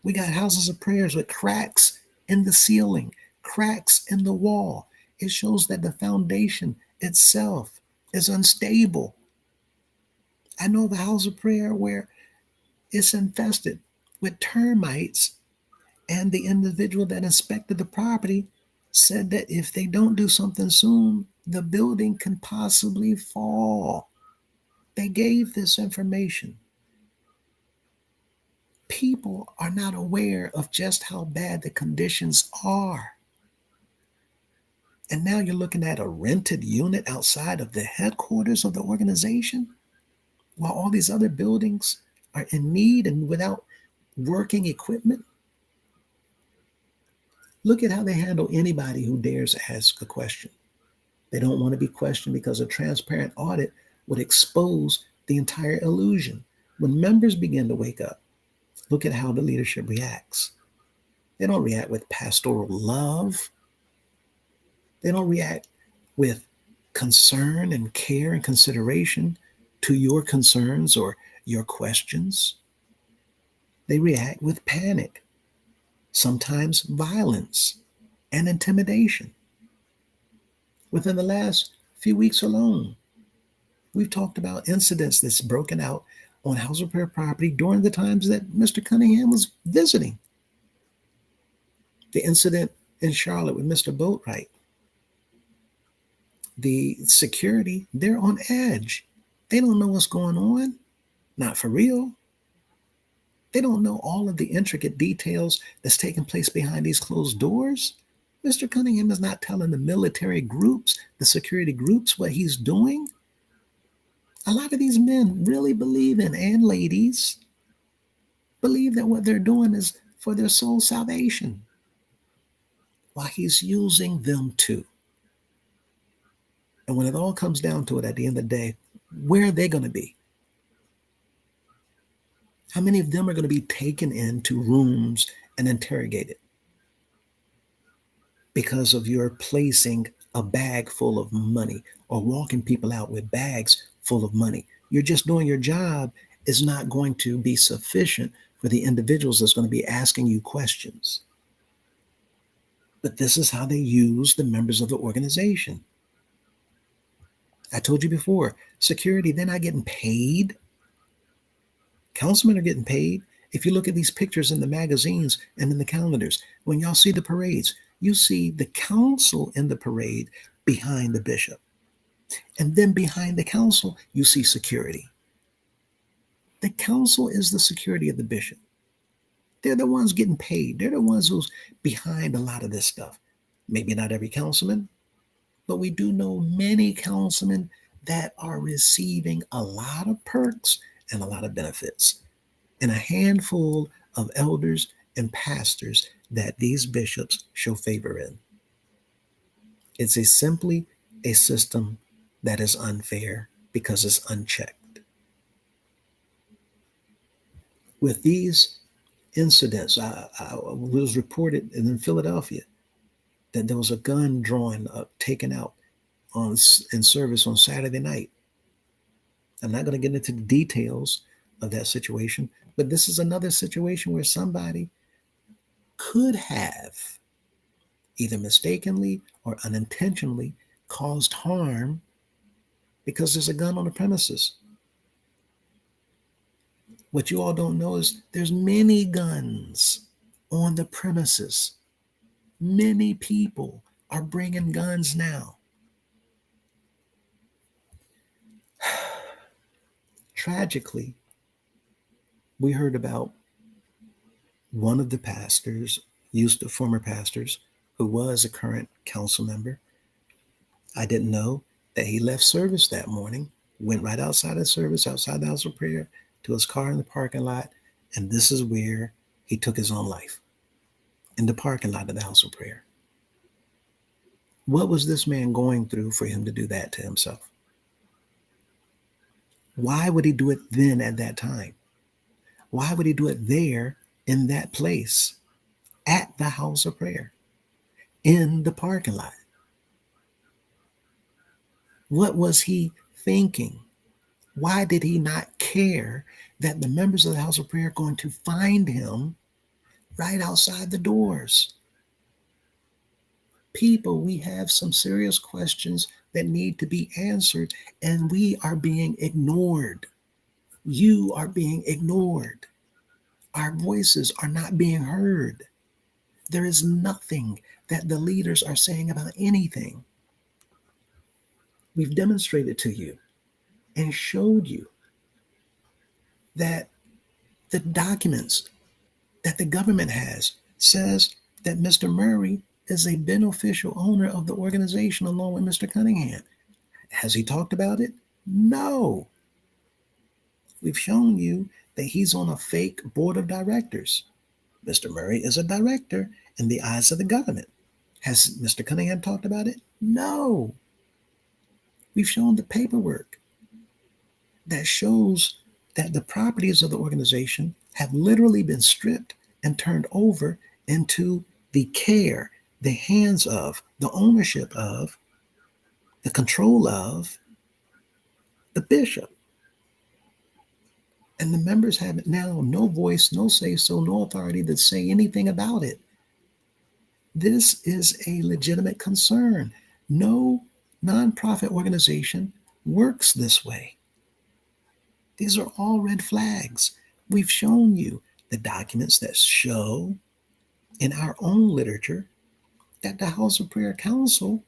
We got houses of prayers with cracks in the ceiling, cracks in the wall. It shows that the foundation itself is unstable. I know of a house of prayer where it's infested with termites, and the individual that inspected the property said that if they don't do something soon, the building can possibly fall. They gave this information. People are not aware of just how bad the conditions are. And now you're looking at a rented unit outside of the headquarters of the organization, while all these other buildings are in need and without working equipment. Look at how they handle anybody who dares ask a question. They don't want to be questioned because a transparent audit would expose the entire illusion. When members begin to wake up, look at how the leadership reacts. They don't react with pastoral love. They don't react with concern and care and consideration to your concerns or your questions. They react with panic, sometimes violence and intimidation. Within the last few weeks alone, we've talked about incidents that's broken out on House of Prayer property during the times that Mr. Cunningham was visiting. The incident in Charlotte with Mr. Boatwright. The security, they're on edge. They don't know what's going on. Not for real. They don't know all of the intricate details that's taking place behind these closed doors. Mr. Cunningham is not telling the military groups, the security groups, what he's doing. A lot of these men really believe in, and ladies, believe that what they're doing is for their soul salvation, while he's using them too. And when it all comes down to it, at the end of the day, where are they going to be? How many of them are going to be taken into rooms and interrogated because of your placing a bag full of money or walking people out with bags full of money? You're just doing your job is not going to be sufficient for the individuals that's going to be asking you questions. But this is how they use the members of the organization. I told you before, security, they're not getting paid. Councilmen are getting paid. If you look at these pictures in the magazines and in the calendars, when y'all see the parades, you see the council in the parade behind the bishop. And then behind the council, you see security. The council is the security of the bishop. They're the ones getting paid. They're the ones who's behind a lot of this stuff. Maybe not every councilman, but we do know many councilmen that are receiving a lot of perks and a lot of benefits, and a handful of elders and pastors that these bishops show favor in. It's simply a system that is unfair because it's unchecked. With these incidents, I was reported in Philadelphia that there was a gun drawn up, taken out in service on Saturday night. I'm not going to get into the details of that situation, but this is another situation where somebody could have either mistakenly or unintentionally caused harm because there's a gun on the premises. What you all don't know is there's many guns on the premises. Many people are bringing guns now. Tragically, we heard about one of the pastors, former pastors, who was a current council member. I didn't know that he left service that morning, went right outside of service, outside the house of prayer, to his car in the parking lot, and this is where he took his own life, in the parking lot of the house of prayer. What was this man going through for him to do that to himself? Why would he do it then at that time? Why would he do it there in that place, at the house of prayer, in the parking lot? What was he thinking? Why did he not care that the members of the house of prayer are going to find him right outside the doors? People, we have some serious questions that need to be answered, and we are being ignored. You are being ignored. Our voices are not being heard. There is nothing that the leaders are saying about anything. We've demonstrated to you and showed you that the documents that the government has says that Mr. Murray is a beneficial owner of the organization along with Mr. Cunningham. Has he talked about it? No. We've shown you that he's on a fake board of directors. Mr. Murray is a director in the eyes of the government. Has Mr. Cunningham talked about it? No. We've shown the paperwork that shows that the properties of the organization have literally been stripped and turned over into the care, the hands of, the ownership of, the control of the bishop. And the members have now no voice, no say-so, no authority to say anything about it. This is a legitimate concern. No nonprofit organization works this way. These are all red flags. We've shown you the documents that show in our own literature that the House of Prayer Council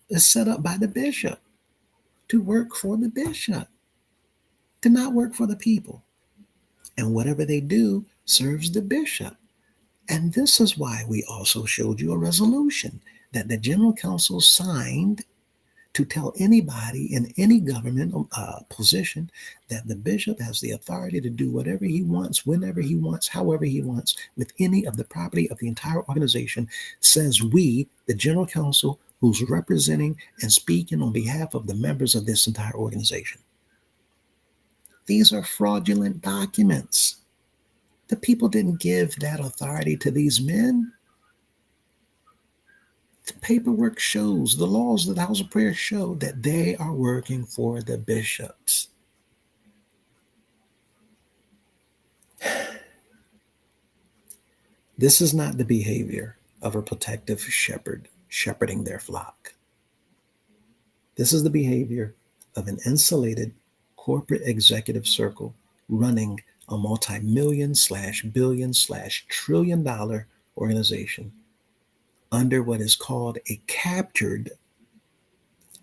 is set up by the bishop to work for the bishop, to not work for the people. And whatever they do serves the bishop. And this is why we also showed you a resolution that the General Council signed to tell anybody in any government position that the bishop has the authority to do whatever he wants, whenever he wants, however he wants, with any of the property of the entire organization, says we, the General Council, who's representing and speaking on behalf of the members of this entire organization. These are fraudulent documents. The people didn't give that authority to these men. The paperwork shows, the laws of the House of Prayer show that they are working for the bishops. This is not the behavior of a protective shepherd shepherding their flock. This is the behavior of an insulated corporate executive circle running a multi-million slash billion slash trillion dollar organization under what is called a captured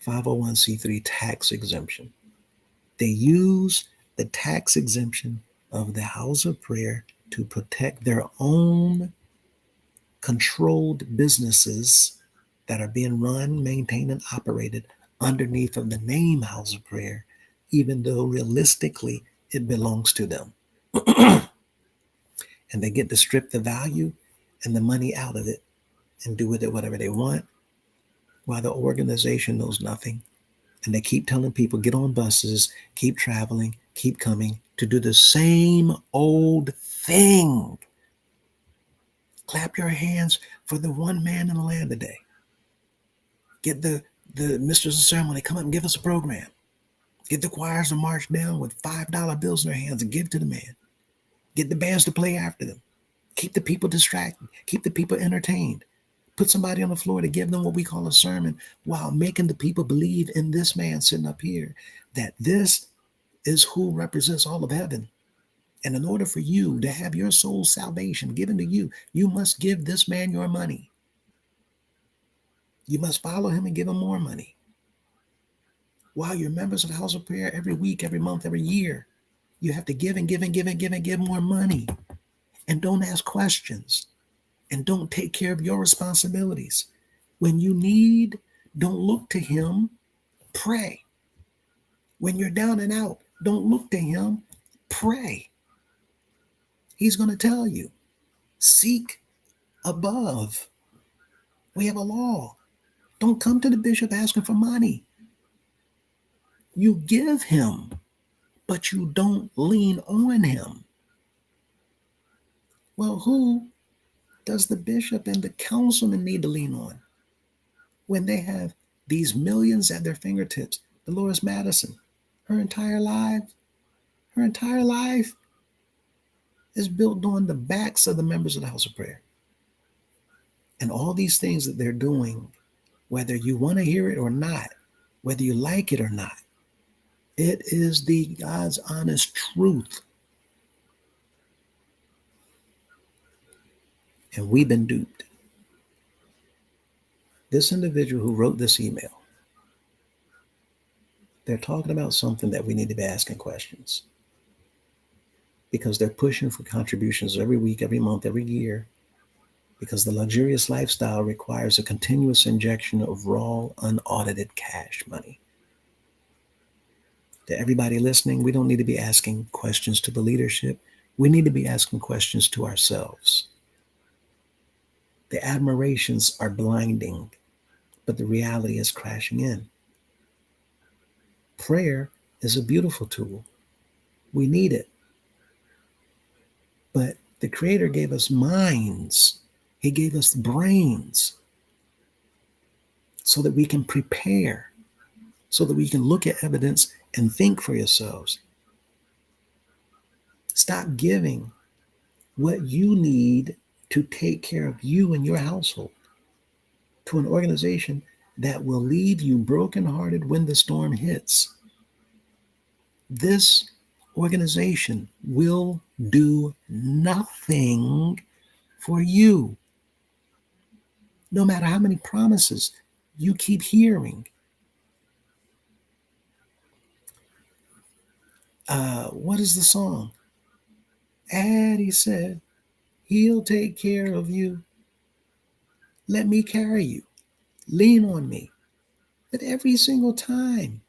501c3 tax exemption. They use the tax exemption of the House of Prayer to protect their own controlled businesses that are being run, maintained, and operated underneath of the name House of Prayer, even though realistically it belongs to them. And they get to strip the value and the money out of it and do with it whatever they want, while the organization knows nothing. And they keep telling people, get on buses, keep traveling, keep coming to do the same old thing. Clap your hands for the one man in the land today. Get the misters of ceremony, come up and give us a program. Get the choirs to march down with $5 bills in their hands and give to the man. Get the bands to play after them. Keep the people distracted. Keep the people entertained. Put somebody on the floor to give them what we call a sermon while making the people believe in this man sitting up here, that this is who represents all of heaven. And in order for you to have your soul's salvation given to you, you must give this man your money. You must follow him and give him more money. While you're members of the House of Prayer, every week, every month, every year, you have to give and give and give and give and give more money. And don't ask questions. And don't take care of your responsibilities. When you need, don't look to him, pray. When you're down and out, don't look to him, pray. He's going to tell you, seek above. We have a law. Don't come to the bishop asking for money. You give him, but you don't lean on him. Well, who does the bishop and the councilman need to lean on when they have these millions at their fingertips? Dolores Madison, her entire life is built on the backs of the members of the House of Prayer. And all these things that they're doing, whether you want to hear it or not, whether you like it or not, it is the God's honest truth. And we've been duped. This individual who wrote this email, they're talking about something that we need to be asking questions, because they're pushing for contributions every week, every month, every year, because the luxurious lifestyle requires a continuous injection of raw, unaudited cash money. To everybody listening, we don't need to be asking questions to the leadership. We need to be asking questions to ourselves. The admirations are blinding, but the reality is crashing in. Prayer is a beautiful tool. We need it. But the Creator gave us minds. He gave us brains so that we can prepare, so that we can look at evidence and think for yourselves. Stop giving what you need to take care of you and your household to an organization that will leave you brokenhearted when the storm hits. This organization will do nothing for you. No matter how many promises you keep hearing. What is the song? Addie said, he'll take care of you. Let me carry you. Lean on me. But every single time,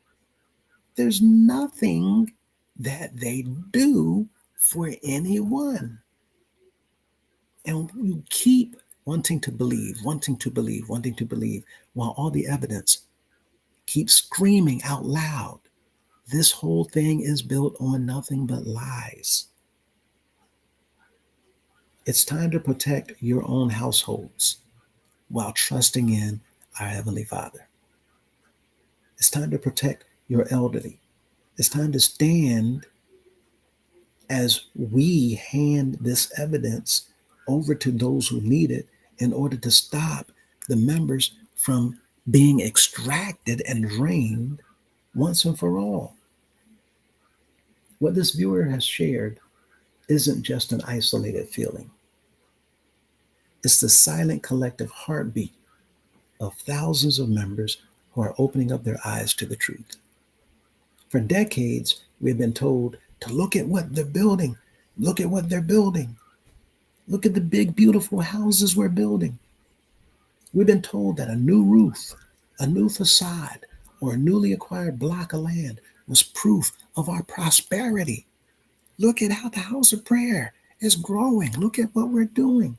there's nothing that they do for anyone. And you keep wanting to believe, while all the evidence keeps screaming out loud. This whole thing is built on nothing but lies. It's time to protect your own households while trusting in our Heavenly Father. It's time to protect your elderly. It's time to stand as we hand this evidence over to those who need it in order to stop the members from being extracted and drained once and for all. What this viewer has shared isn't just an isolated feeling. It's the silent collective heartbeat of thousands of members who are opening up their eyes to the truth. For decades, we've been told to look at what they're building. Look at what they're building. Look at the big, beautiful houses we're building. We've been told that a new roof, a new facade, or a newly acquired block of land was proof of our prosperity. Look at how the house of prayer is growing. Look at what we're doing.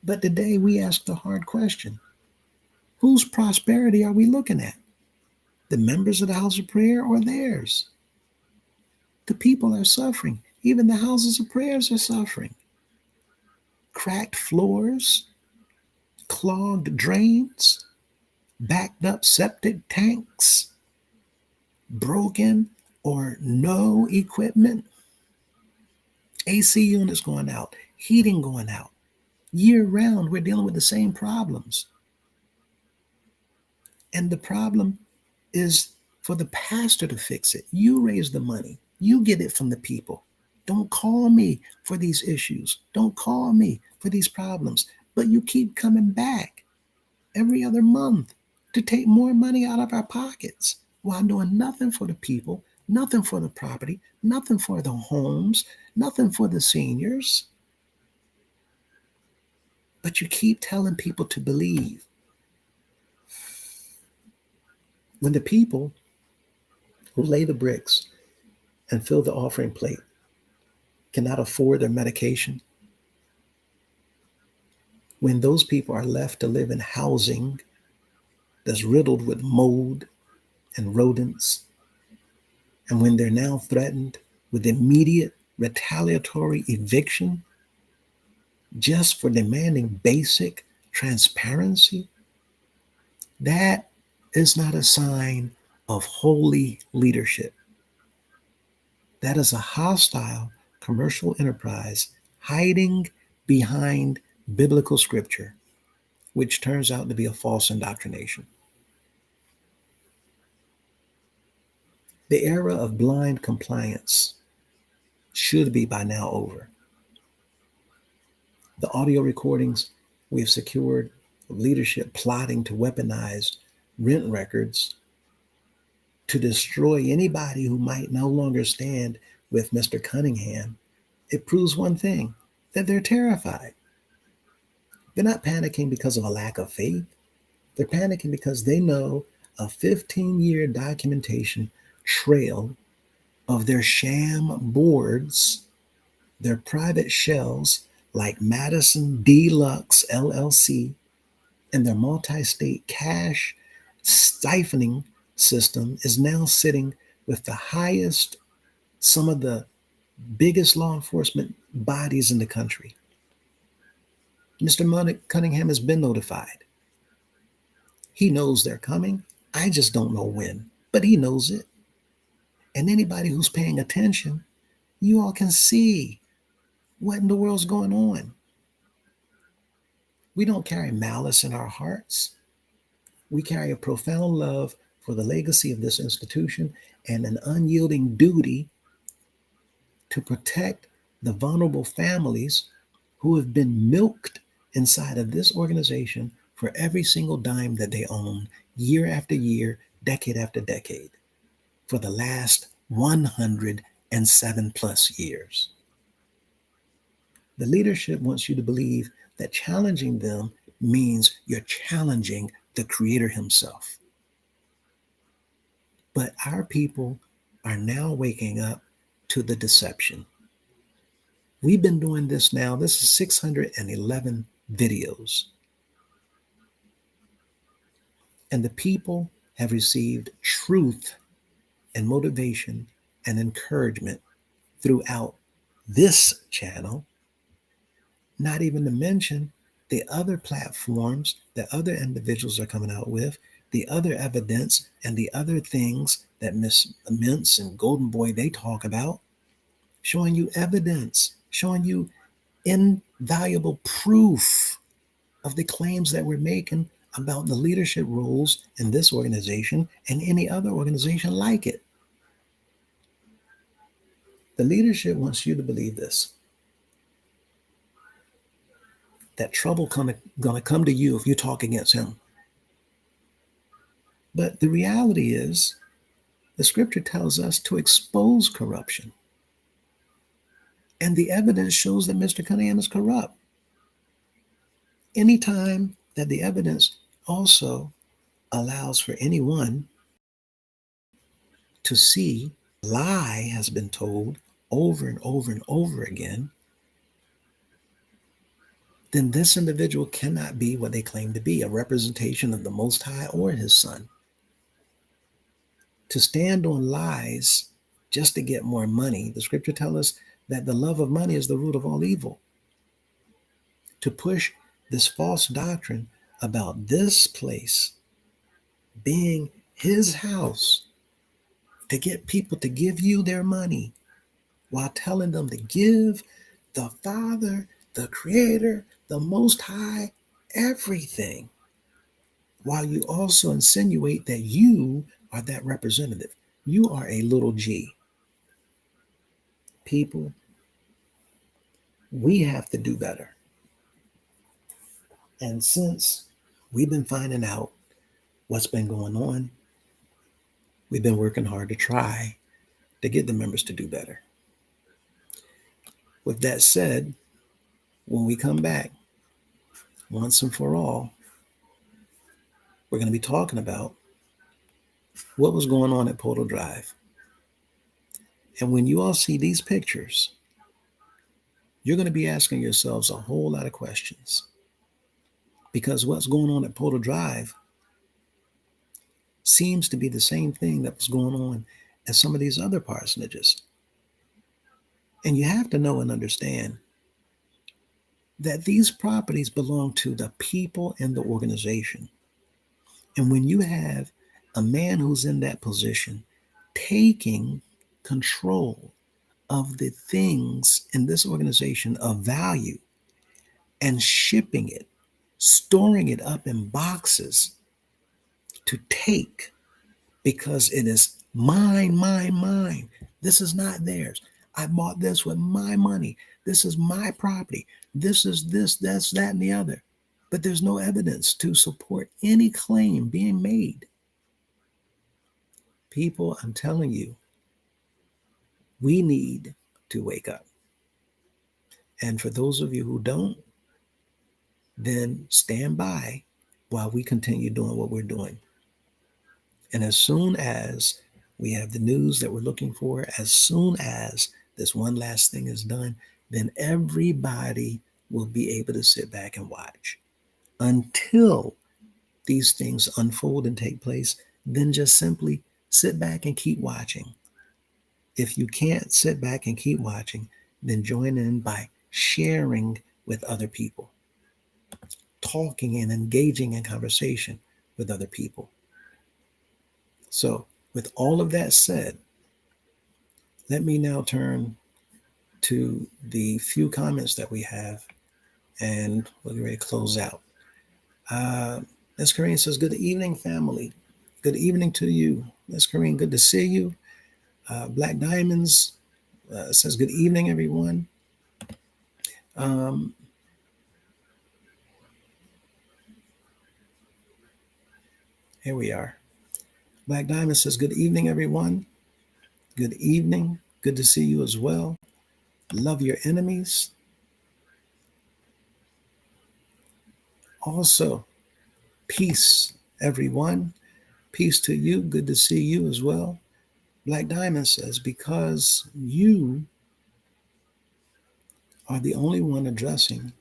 But today we ask the hard question: whose prosperity are we looking at? The members of the house of prayer or theirs? The people are suffering. Even the houses of prayers are suffering. Cracked floors, clogged drains, backed up septic tanks, broken or no equipment, AC units going out, heating going out. Year round, we're dealing with the same problems. And the problem is for the pastor to fix it. You raise the money, you get it from the people. Don't call me for these issues. Don't call me for these problems. But you keep coming back every other month to take more money out of our pockets while doing nothing for the people, nothing for the property, nothing for the homes, nothing for the seniors. But you keep telling people to believe. When the people who lay the bricks and fill the offering plate cannot afford their medication, when those people are left to live in housing that's riddled with mold and rodents, and when they're now threatened with immediate retaliatory eviction just for demanding basic transparency, that is not a sign of holy leadership. That is a hostile commercial enterprise hiding behind biblical scripture, which turns out to be a false indoctrination. The era of blind compliance should be by now over. The audio recordings we have secured of leadership plotting to weaponize rent records to destroy anybody who might no longer stand with Mr. Cunningham, it proves one thing, that they're terrified. They're not panicking because of a lack of faith. They're panicking because they know a 15-year documentation trail of their sham boards, their private shells like Madison Deluxe LLC, and their multi-state cash siphoning system is now sitting with the highest, some of the biggest law enforcement bodies in the country. Mr. Cunningham has been notified. He knows they're coming. I just don't know when, but he knows it. And anybody who's paying attention, you all can see what in the world's going on. We don't carry malice in our hearts. We carry a profound love for the legacy of this institution and an unyielding duty to protect the vulnerable families who have been milked inside of this organization for every single dime that they own, year after year, decade after decade, for the last 107 plus years. The leadership wants you to believe that challenging them means you're challenging the Creator Himself. But our people are now waking up to the deception. We've been doing this now. This is 611 videos. And the people have received truth and motivation and encouragement throughout this channel, not even to mention the other platforms that other individuals are coming out with, the other evidence and the other things that Miss Mintz and Golden Boy, they talk about, showing you evidence, showing you invaluable proof of the claims that we're making about the leadership roles in this organization and any other organization like it. The leadership wants you to believe this, that trouble going to come to you if you talk against him. But the reality is, the scripture tells us to expose corruption. And the evidence shows that Mr. Cunningham is corrupt. Anytime that the evidence also allows for anyone to see a lie has been told over and over and over again, then this individual cannot be what they claim to be, a representation of the Most High or his Son. To stand on lies just to get more money, the scripture tells us that the love of money is the root of all evil. To push this false doctrine about this place being his house, to get people to give you their money while telling them to give the Father, the Creator, the Most High, everything, while you also insinuate that you are that representative. You are a little g. People, we have to do better. And since we've been finding out what's been going on, we've been working hard to try to get the members to do better. With that said, when we come back, once and for all, we're going to be talking about what was going on at Portal Drive. And when you all see these pictures, you're going to be asking yourselves a whole lot of questions. Because what's going on at Portal Drive seems to be the same thing that was going on at some of these other parsonages. And you have to know and understand that these properties belong to the people and the organization. And when you have a man who's in that position taking control of the things in this organization of value and shipping it, storing it up in boxes to take because it is mine, mine, mine. This is not theirs. I bought this with my money. This is my property. This is this, that's, that, and the other. But there's no evidence to support any claim being made. People, I'm telling you, we need to wake up. And for those of you who don't, then stand by while we continue doing what we're doing. And as soon as we have the news that we're looking for, as soon as this one last thing is done, then everybody will be able to sit back and watch. Until these things unfold and take place, then just simply sit back and keep watching. If you can't sit back and keep watching, then join in by sharing with other people, talking and engaging in conversation with other people. So, with all of that said, let me now turn to the few comments that we have, and we'll get ready to close out. Ms. Karine says, good evening, family. Good evening to you. Ms. Karine, good to see you. Black Diamonds says, good evening, everyone. Here we are. Black Diamond says, good evening, everyone. Good evening. Good to see you as well. Love your enemies. Also, peace, everyone. Peace to you. Good to see you as well. Black Diamond says, because you are the only one addressing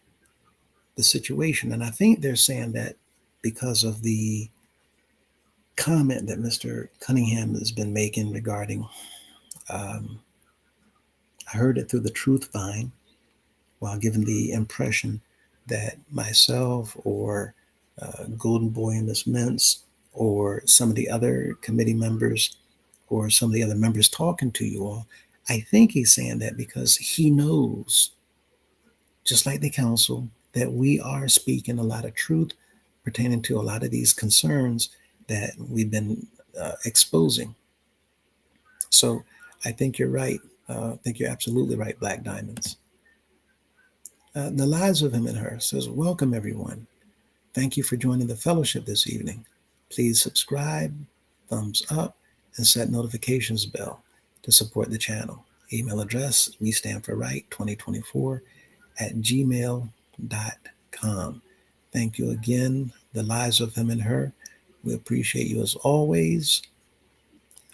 the situation. And I think they're saying that because of the comment that Mr. Cunningham has been making regarding, I heard it through the Truth Vine while giving the impression that myself or Golden Boy and Miss Mintz or some of the other committee members or some of the other members talking to you all, I think he's saying that because he knows, just like the council, that we are speaking a lot of truth pertaining to a lot of these concerns that we've been exposing. So I think you're right, I think you're absolutely right, Black Diamonds. The Lives of Him and Her says, welcome everyone. Thank you for joining the fellowship this evening. Please subscribe, thumbs up, and set notifications bell to support the channel. Email address, we stand for right 2024 at gmail.com. Thank you again, The Lives of Him and Her. We appreciate you as always.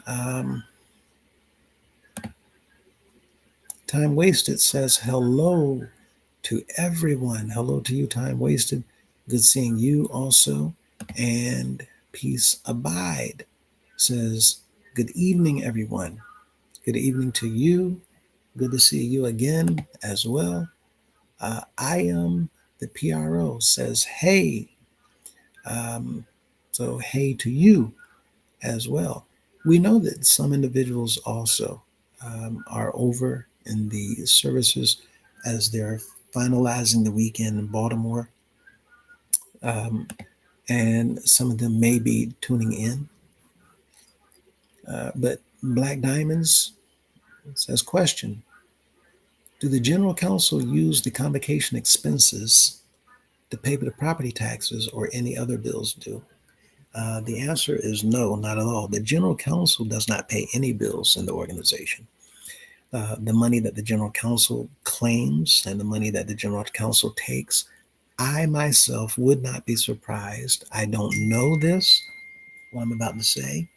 Time Wasted says hello to everyone. Hello to you, Time Wasted. Good seeing you also. And Peace Abide says, good evening, everyone. Good evening to you. Good to see you again as well. I am the PRO says, hey. So, hey to you as well. We know that some individuals also are over in the services as they're finalizing the weekend in Baltimore. And some of them may be tuning in. But Black Diamonds says, question, do the general counsel use the convocation expenses to pay for the property taxes or any other bills due? The answer is no, not at all. The general counsel does not pay any bills in the organization. The money that the general counsel claims and the money that the general counsel takes, I myself would not be surprised. I don't know this, what I'm about to say.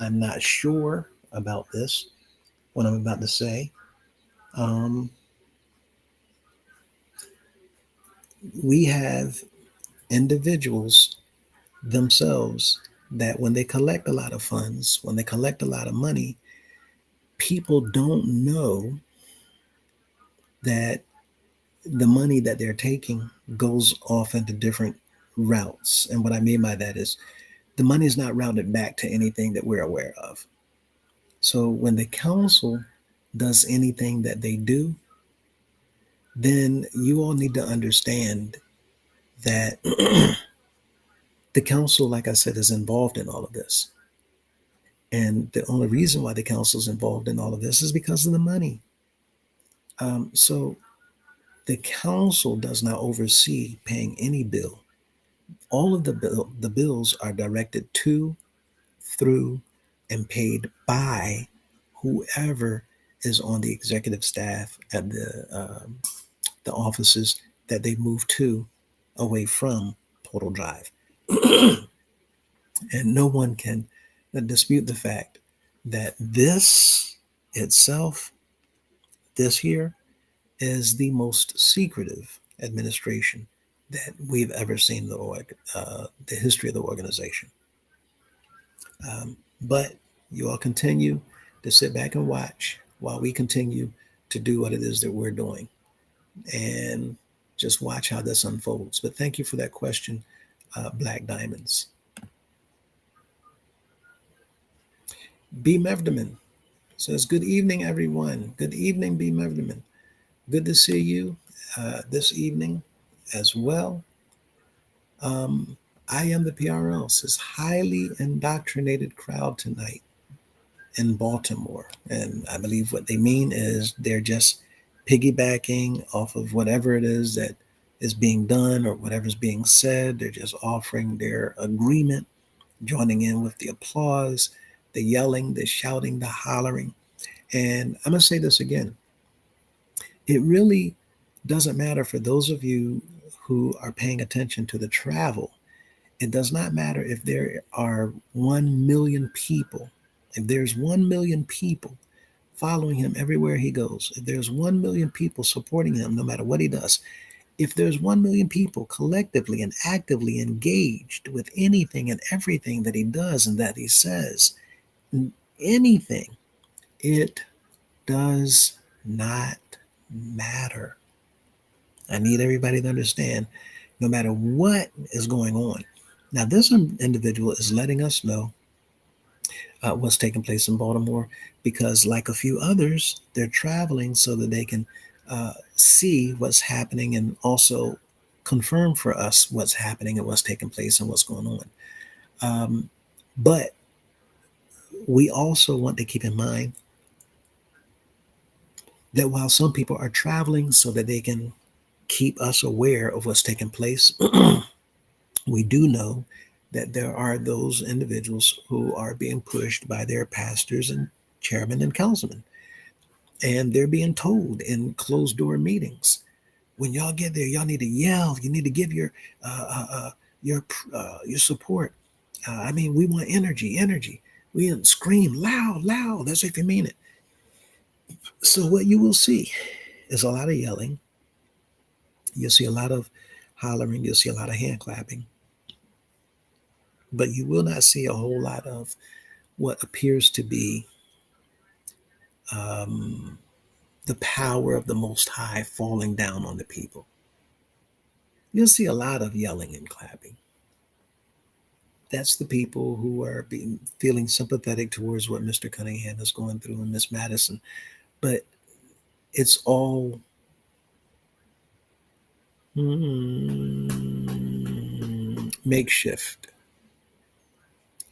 I'm not sure about this, what I'm about to say. We have individuals themselves that when they collect a lot of funds, when they collect a lot of money, people don't know that the money that they're taking goes off into different routes. And what I mean by that is the money is not routed back to anything that we're aware of. So when the council does anything that they do, then you all need to understand that the council, like I said, is involved in all of this. And the only reason why the council is involved in all of this is because of the money. So the council does not oversee paying any bill. All of the bills are directed to, through, and paid by whoever is on the executive staff at the offices that they move to away from Portal Drive. And no one can dispute the fact that this itself, this here, is the most secretive administration that we've ever seen in the history of the organization. But you all continue to sit back and watch while we continue to do what it is that we're doing. And just watch how this unfolds. But thank you for that question, Black Diamonds. B. Mevderman says, good evening, everyone. Good evening, B. Mevderman. Good to see you this evening as well. I am the PRL, says, highly indoctrinated crowd tonight in Baltimore. And I believe what they mean is they're just piggybacking off of whatever it is that is being done or whatever's being said. They're just offering their agreement, joining in with the applause, the yelling, the shouting, the hollering. And I'm going to say this again. It really doesn't matter for those of you who are paying attention to the travel. It does not matter if there are 1 million people. If there's 1 million people following him everywhere he goes, if there's 1 million people supporting him no matter what he does, if there's 1 million people collectively and actively engaged with anything and everything that he does and that he says, anything, it does not matter. I need everybody to understand, no matter what is going on. Now, this individual is letting us know what's taking place in Baltimore because, like a few others, they're traveling so that they can see what's happening and also confirm for us what's happening and what's taking place and what's going on. But we also want to keep in mind that while some people are traveling so that they can keep us aware of what's taking place, we do know that there are those individuals who are being pushed by their pastors and chairmen and councilmen. And they're being told in closed door meetings, when y'all get there, y'all need to yell. You need to give your support. I mean, we want energy, energy. We scream loud, loud. That's if you mean it. So what you will see is a lot of yelling. You'll see a lot of hollering. You'll see a lot of hand clapping. But you will not see a whole lot of what appears to be um, the power of the Most High falling down on the people. You'll see a lot of yelling and clapping. That's the people who are feeling sympathetic towards what Mr. Cunningham is going through and Miss Madison. But it's all makeshift.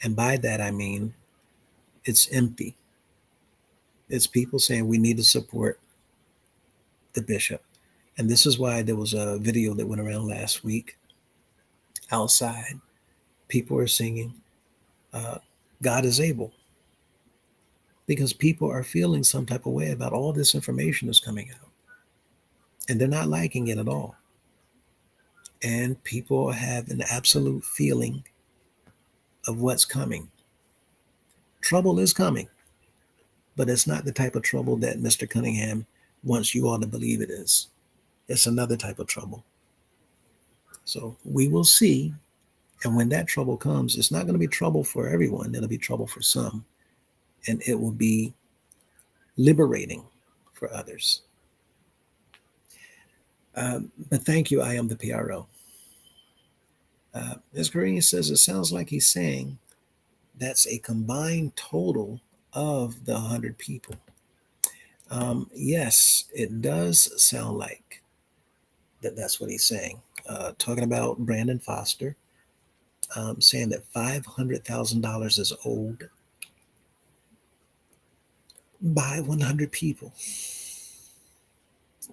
And by that, I mean it's empty. It's people saying we need to support the bishop. And this is why there was a video that went around last week outside. People are singing, God is able. Because people are feeling some type of way about all this information that's coming out. And they're not liking it at all. And people have an absolute feeling of what's coming. Trouble is coming, but it's not the type of trouble that Mr. Cunningham wants you all to believe it is. It's another type of trouble. So we will see. And when that trouble comes, it's not going to be trouble for everyone. It'll be trouble for some. And it will be liberating for others. But thank you. I am the PRO. Ms. Green says it sounds like he's saying that's a combined total of the 100 people. Yes, it does sound like that's what he's saying. Talking about Brandon Foster, saying that $500,000 is owed by 100 people.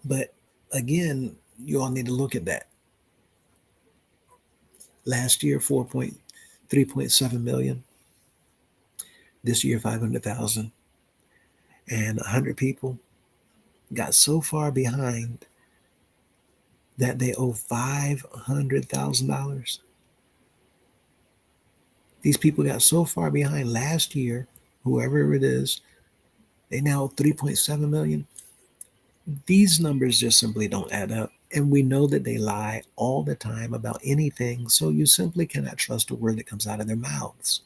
But again, you all need to look at that. Last year, 3.7 million. This year, 500,000. And 100 people got so far behind that they owe $500,000. These people got so far behind last year, whoever it is, they now owe 3.7 million. These numbers just simply don't add up. And we know that they lie all the time about anything. So you simply cannot trust a word that comes out of their mouths.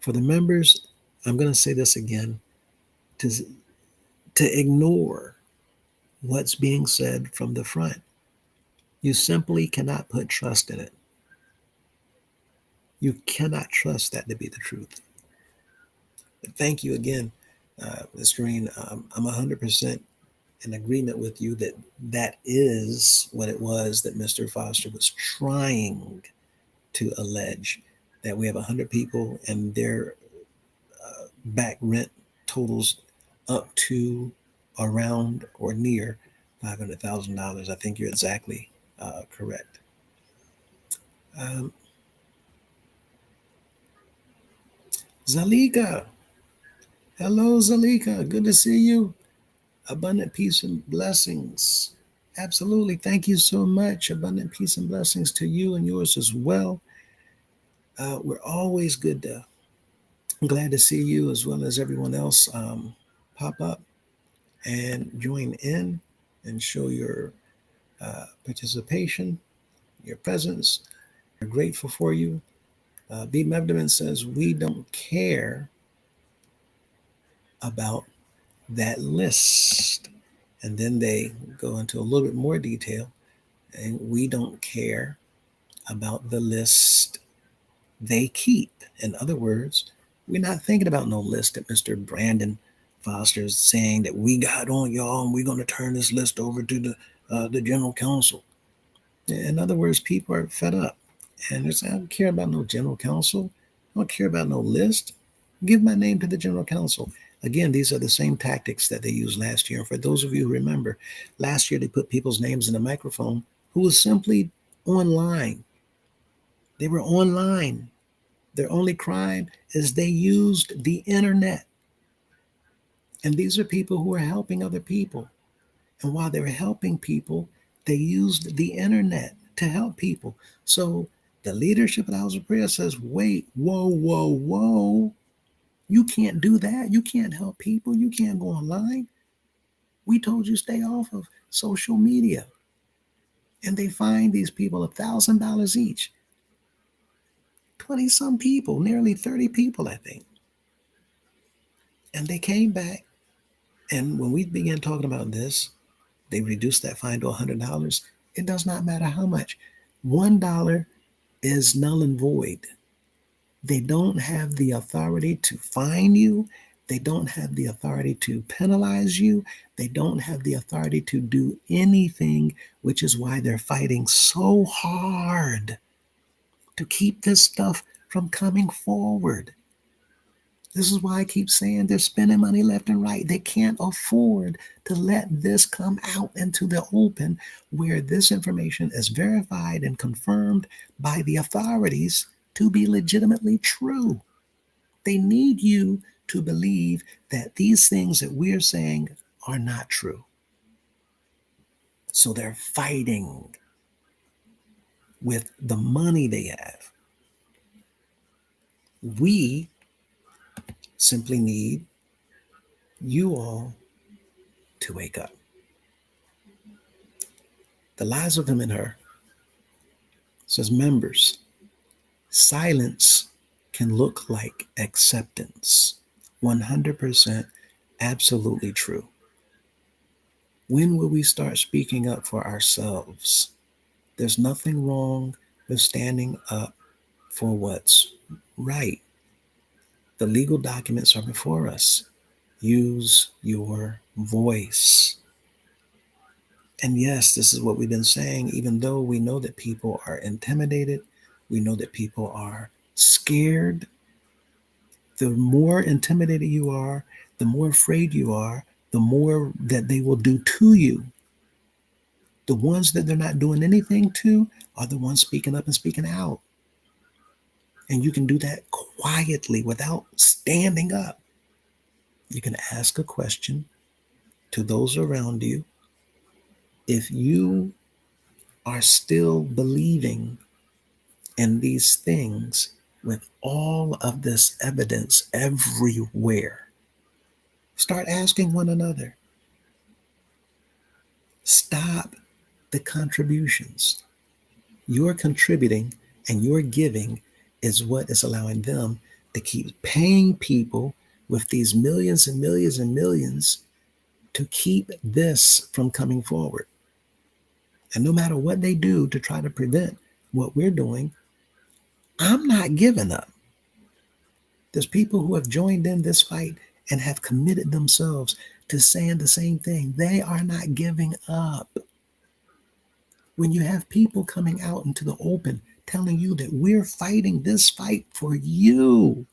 For the members, I'm going to say this again, to ignore what's being said from the front. You simply cannot put trust in it. You cannot trust that to be the truth. But thank you again, Ms. Green. I'm 100% in agreement with you that that is what it was that Mr. Foster was trying to allege, that we have 100 people and their back rent totals up to around or near $500,000. I think you're exactly correct. Zalika. Hello, Zalika. Good to see you. Abundant peace and blessings. Absolutely. Thank you so much. Abundant peace and blessings to you and yours as well. We're always glad to see you as well as everyone else pop up and join in and show your participation, your presence. We're grateful for you. B. Mevderman says, we don't care about that list. And then they go into a little bit more detail, and we don't care about the list they keep. In other words, we're not thinking about no list that Mr. Brandon Foster is saying that we got on y'all and we're going to turn this list over to the general counsel. In other words, people are fed up. And they're saying, I don't care about no general counsel. I don't care about no list. Give my name to the general counsel. Again, these are the same tactics that they used last year. And for those of you who remember, last year they put people's names in the microphone who was simply online. They were online. Their only crime is they used the internet. And these are people who are helping other people. And while they were helping people, they used the internet to help people. So the leadership of the House of Prayer says, wait, whoa, whoa, whoa. You can't do that. You can't help people. You can't go online. We told you stay off of social media. And they fined these people $1,000 each. 20 some people, nearly 30 people, I think. And they came back. And when we began talking about this, they reduced that fine to $100. It does not matter how much. $1 is null and void. They don't have the authority to fine you. They don't have the authority to penalize you. They don't have the authority to do anything, which is why they're fighting so hard to keep this stuff from coming forward. This is why I keep saying they're spending money left and right. They can't afford to let this come out into the open where this information is verified and confirmed by the authorities to be legitimately true. They need you to believe that these things that we're saying are not true. So they're fighting with the money they have. We simply need you all to wake up. The Lies of Him and Her says, members, silence can look like acceptance. 100% absolutely true. When will we start speaking up for ourselves? There's nothing wrong with standing up for what's right. The legal documents are before us. Use your voice. And yes, this is what we've been saying, even though we know that people are intimidated, we know that people are scared. The more intimidated you are, the more afraid you are, the more that they will do to you. The ones that they're not doing anything to are the ones speaking up and speaking out. And you can do that quietly without standing up. You can ask a question to those around you. If you are still believing in these things with all of this evidence everywhere, start asking one another. Stop the contributions. Your contributing and your giving is what is allowing them to keep paying people with these millions and millions and millions to keep this from coming forward. And no matter what they do to try to prevent what we're doing, I'm not giving up. There's people who have joined in this fight and have committed themselves to saying the same thing. They are not giving up. When you have people coming out into the open telling you that we're fighting this fight for you,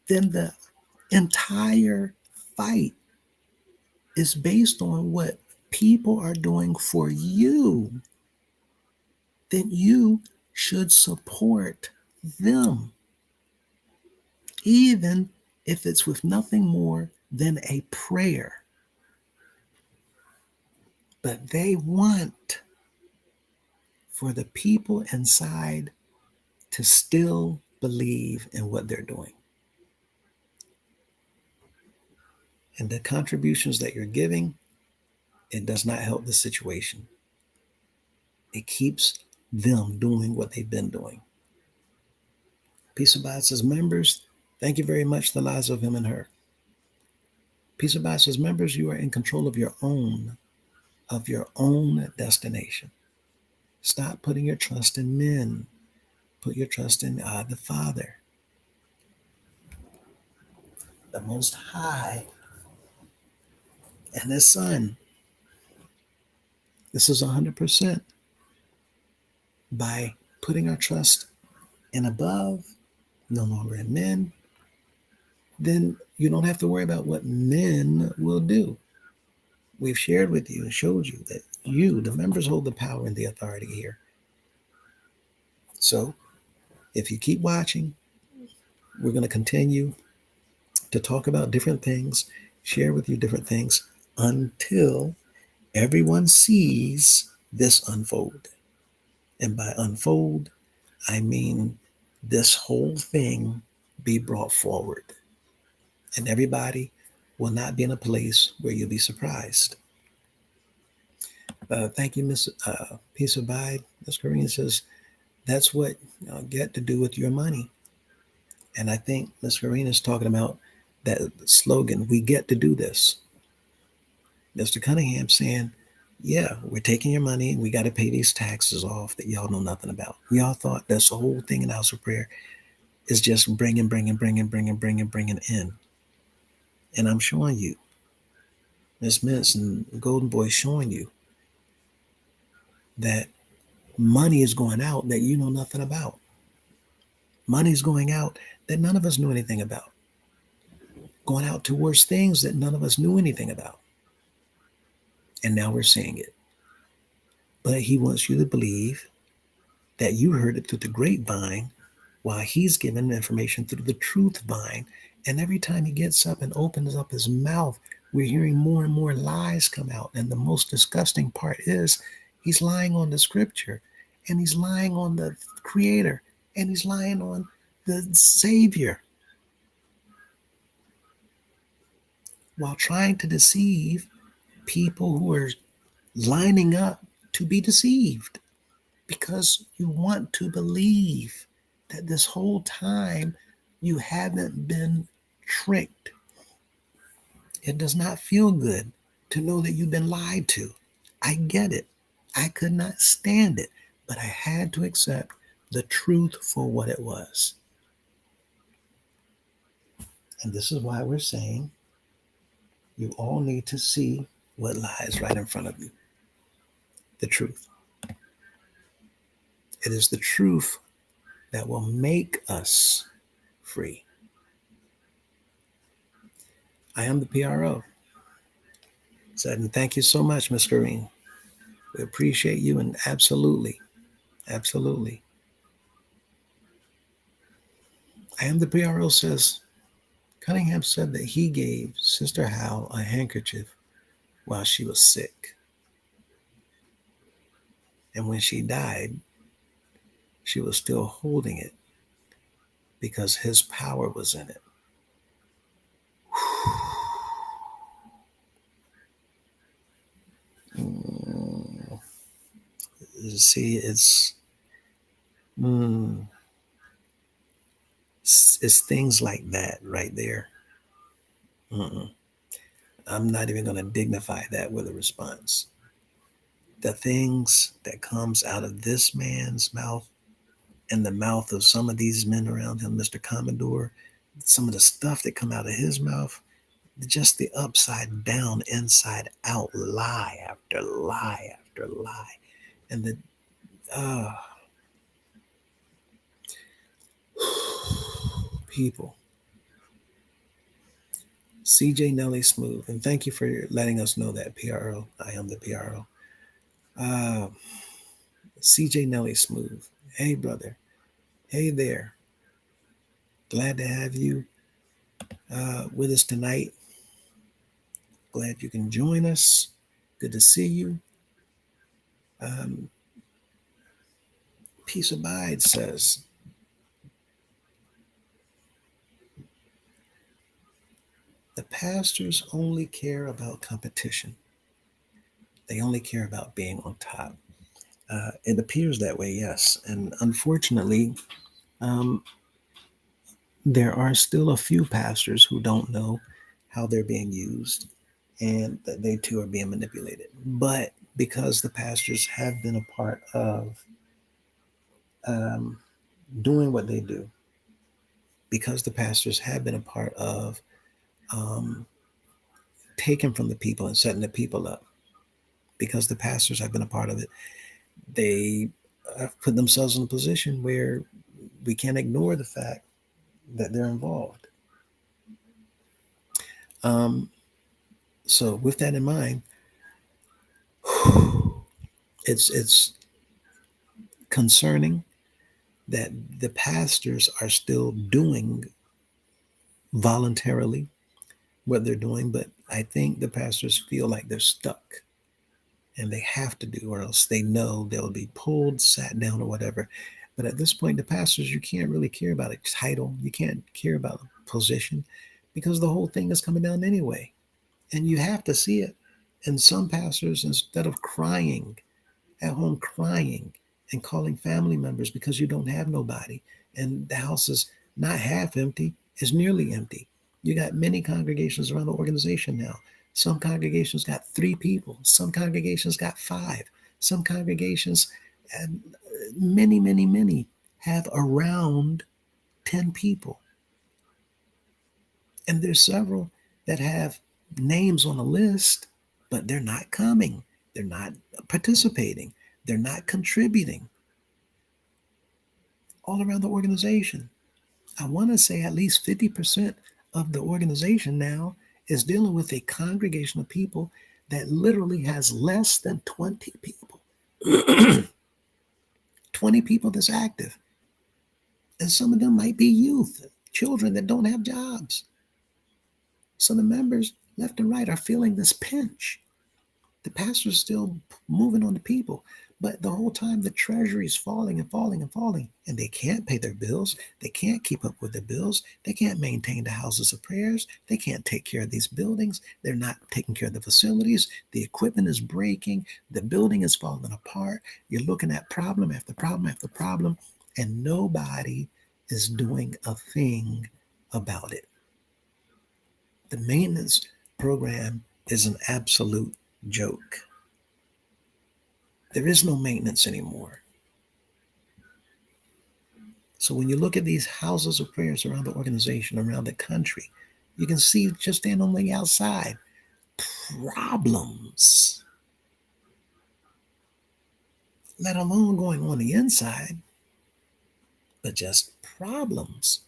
then the entire fight is based on what people are doing for you. Then you should support them, even if it's with nothing more than a prayer. But they want for the people inside to still believe in what they're doing. And the contributions that you're giving, it does not help the situation. It keeps them doing what they've been doing. Peace Abide says, members, thank you very much, The Lies of Him and Her. Peace Abide says, members, you are in control of your own destination. Stop putting your trust in men. Put your trust in God the Father, the Most High, and His Son. This is 100% by putting our trust in above, no longer in men, then you don't have to worry about what men will do. We've shared with you and showed you that you, the members, hold the power and the authority here. So if you keep watching, we're going to continue to talk about different things, share with you different things until everyone sees this unfold. And by unfold, I mean this whole thing be brought forward. And everybody will not be in a place where you'll be surprised. Thank you, Miss Peace Abide. Miss Karina says, that's what get to do with your money. And I think Miss Karina is talking about that slogan, we get to do this. Mr. Cunningham saying, yeah, we're taking your money and we got to pay these taxes off that y'all know nothing about. We all thought that's the whole thing in House of Prayer is just bringing in. And I'm showing you, Miss Mints and Golden Boy showing you that money is going out that you know nothing about. Money is going out that none of us knew anything about. Going out towards things that none of us knew anything about. And now we're seeing it. But he wants you to believe that you heard it through the grapevine while he's giving information through the truth vine. And every time he gets up and opens up his mouth, we're hearing more and more lies come out. And the most disgusting part is he's lying on the scripture, and he's lying on the creator, and he's lying on the savior, while trying to deceive people who are lining up to be deceived, because you want to believe that this whole time you haven't been tricked. It does not feel good to know that you've been lied to. I get it. I could not stand it, but I had to accept the truth for what it was. And this is why we're saying you all need to see what lies right in front of you. The truth. It is the truth that will make us free. I am the PRO. Said, and thank you so much, Ms. Green. We appreciate you, and absolutely. I am the PRO says, Cunningham said that he gave Sister Hal a handkerchief while she was sick. And when she died, she was still holding it because his power was in it. See, it's things like that right there. I'm not even going to dignify that with a response. The things that comes out of this man's mouth and the mouth of some of these men around him, Mr. Commodore, some of the stuff that come out of his mouth, just the upside down, inside out lie after lie after lie. And the people. CJ Nelly Smooth, and thank you for letting us know that, PRO. I am the PRO. CJ Nelly Smooth. Hey, brother. Hey there. Glad to have you with us tonight. Glad you can join us. Good to see you. Peace Abide says, the pastors only care about competition. They only care about being on top. It appears that way, yes. And unfortunately, there are still a few pastors who don't know how they're being used and that they too are being manipulated. But because the pastors have been a part of doing what they do, because the pastors have been a part of taking from the people and setting the people up, because the pastors have been a part of it, they have put themselves in a position where we can't ignore the fact that they're involved. So with that in mind, it's concerning that the pastors are still doing voluntarily what they're doing, but I think the pastors feel like they're stuck and they have to do, or else they know they'll be pulled, sat down, or whatever. But at this point, the pastors, you can't really care about a title, you can't care about a position, because the whole thing is coming down anyway, and you have to see it. And some pastors, instead of crying at home, crying and calling family members because you don't have nobody, and the house is not half empty, it's nearly empty. You got many congregations around the organization now. Some congregations got 3 people, some congregations got 5, some congregations, and many have around 10 people. And there's several that have names on a list, but they're not coming. They're not participating. They're not contributing all around the organization. I want to say at least 50% of the organization now is dealing with a congregation of people that literally has less than 20 people. 20 people that's active. And some of them might be youth, children that don't have jobs. So the members left and right are feeling this pinch. The pastor's still moving on the people, but the whole time the treasury is falling and falling and falling, and they can't pay their bills. They can't keep up with their bills. They can't maintain the houses of prayers. They can't take care of these buildings. They're not taking care of the facilities. The equipment is breaking. The building is falling apart. You're looking at problem after problem after problem, and nobody is doing a thing about it. The maintenance program is an absolute joke. There is no maintenance anymore. So when you look at these houses of prayers around the organization, around the country, you can see just stand on the outside problems, let alone going on the inside, but just problems.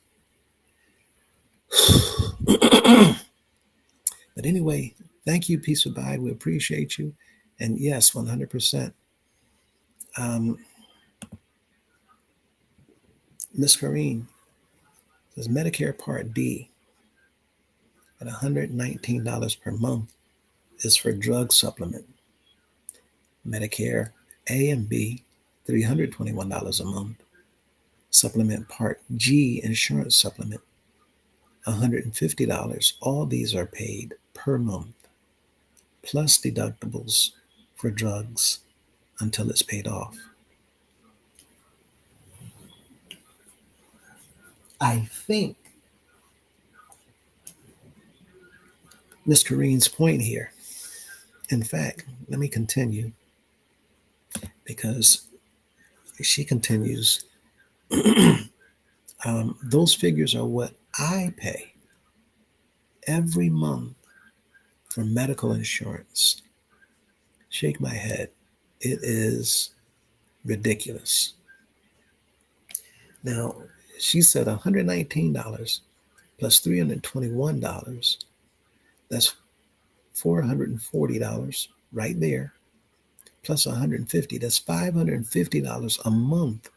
But anyway, thank you, Peace Abide. We appreciate you. And yes, 100%. Miss Karine says Medicare Part D at $119 per month is for drug supplement. Medicare A and B, $321 a month. Supplement Part G insurance supplement, $150. All these are paid per month, plus deductibles for drugs until it's paid off. I think Ms. Karine's point here, in fact, let me continue, because she continues, those figures are what I pay every month for medical insurance. Shake my head. It is ridiculous. Now, she said $119 plus $321. That's $440 right there. Plus $150. That's $550 a month.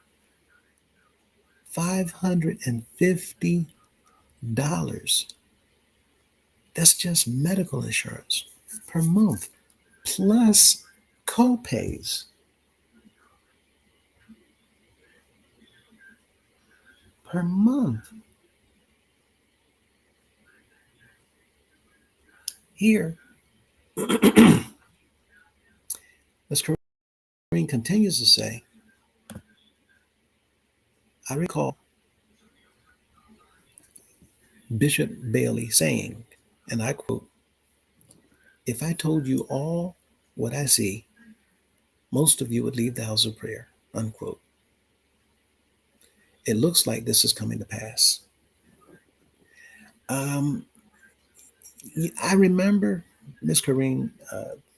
$550. That's just medical insurance per month, plus co-pays. Per month. Here, Ms. Karine continues to say, I recall Bishop Bailey saying, and I quote, "If I told you all what I see, most of you would leave the house of prayer," unquote. It looks like this is coming to pass. I remember, Ms. Karine,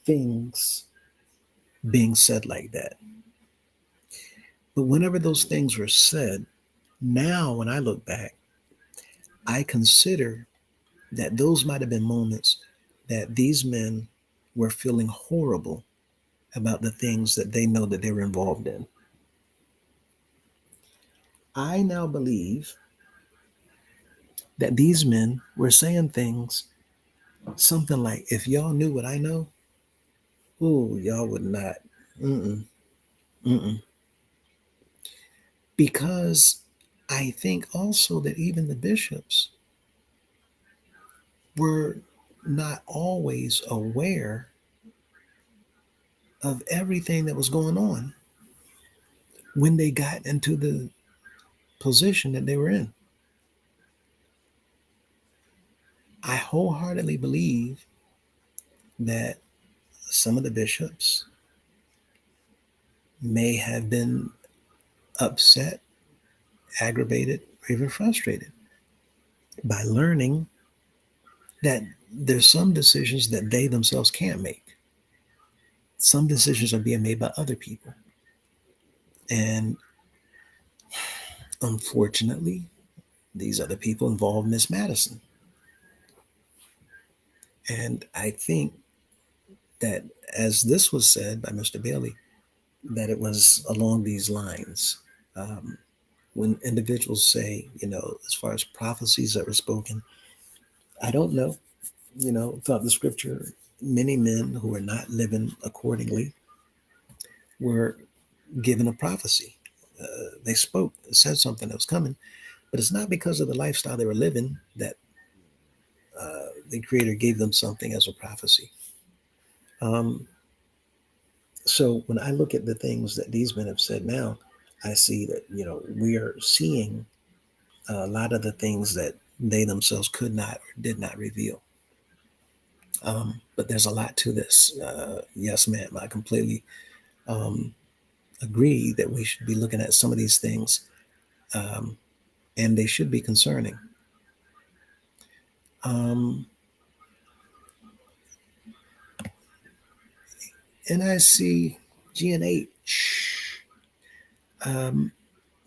things being said like that. But whenever those things were said, now when I look back, I consider that those might have been moments that these men were feeling horrible about the things that they know that they were involved in. I now believe that these men were saying things something like, if y'all knew what I know, ooh, y'all would not. Mm-mm, mm-mm. Because I think also that even the bishops were not always aware of everything that was going on when they got into the position that they were in. I wholeheartedly believe that some of the bishops may have been upset, aggravated, or even frustrated by learning that there's some decisions that they themselves can't make. Some decisions are being made by other people. And unfortunately, these other people involve Miss Madison. And I think that, as this was said by Mr. Bailey, that it was along these lines. When individuals say, as far as prophecies that were spoken, I don't know, throughout the scripture, many men who were not living accordingly were given a prophecy. They spoke, said something that was coming, but it's not because of the lifestyle they were living that the Creator gave them something as a prophecy. So when I look at the things that these men have said now, I see that, we are seeing a lot of the things that they themselves could not or did not reveal. But there's a lot to this. Yes, ma'am. I completely agree that we should be looking at some of these things, and they should be concerning. And I see G&H.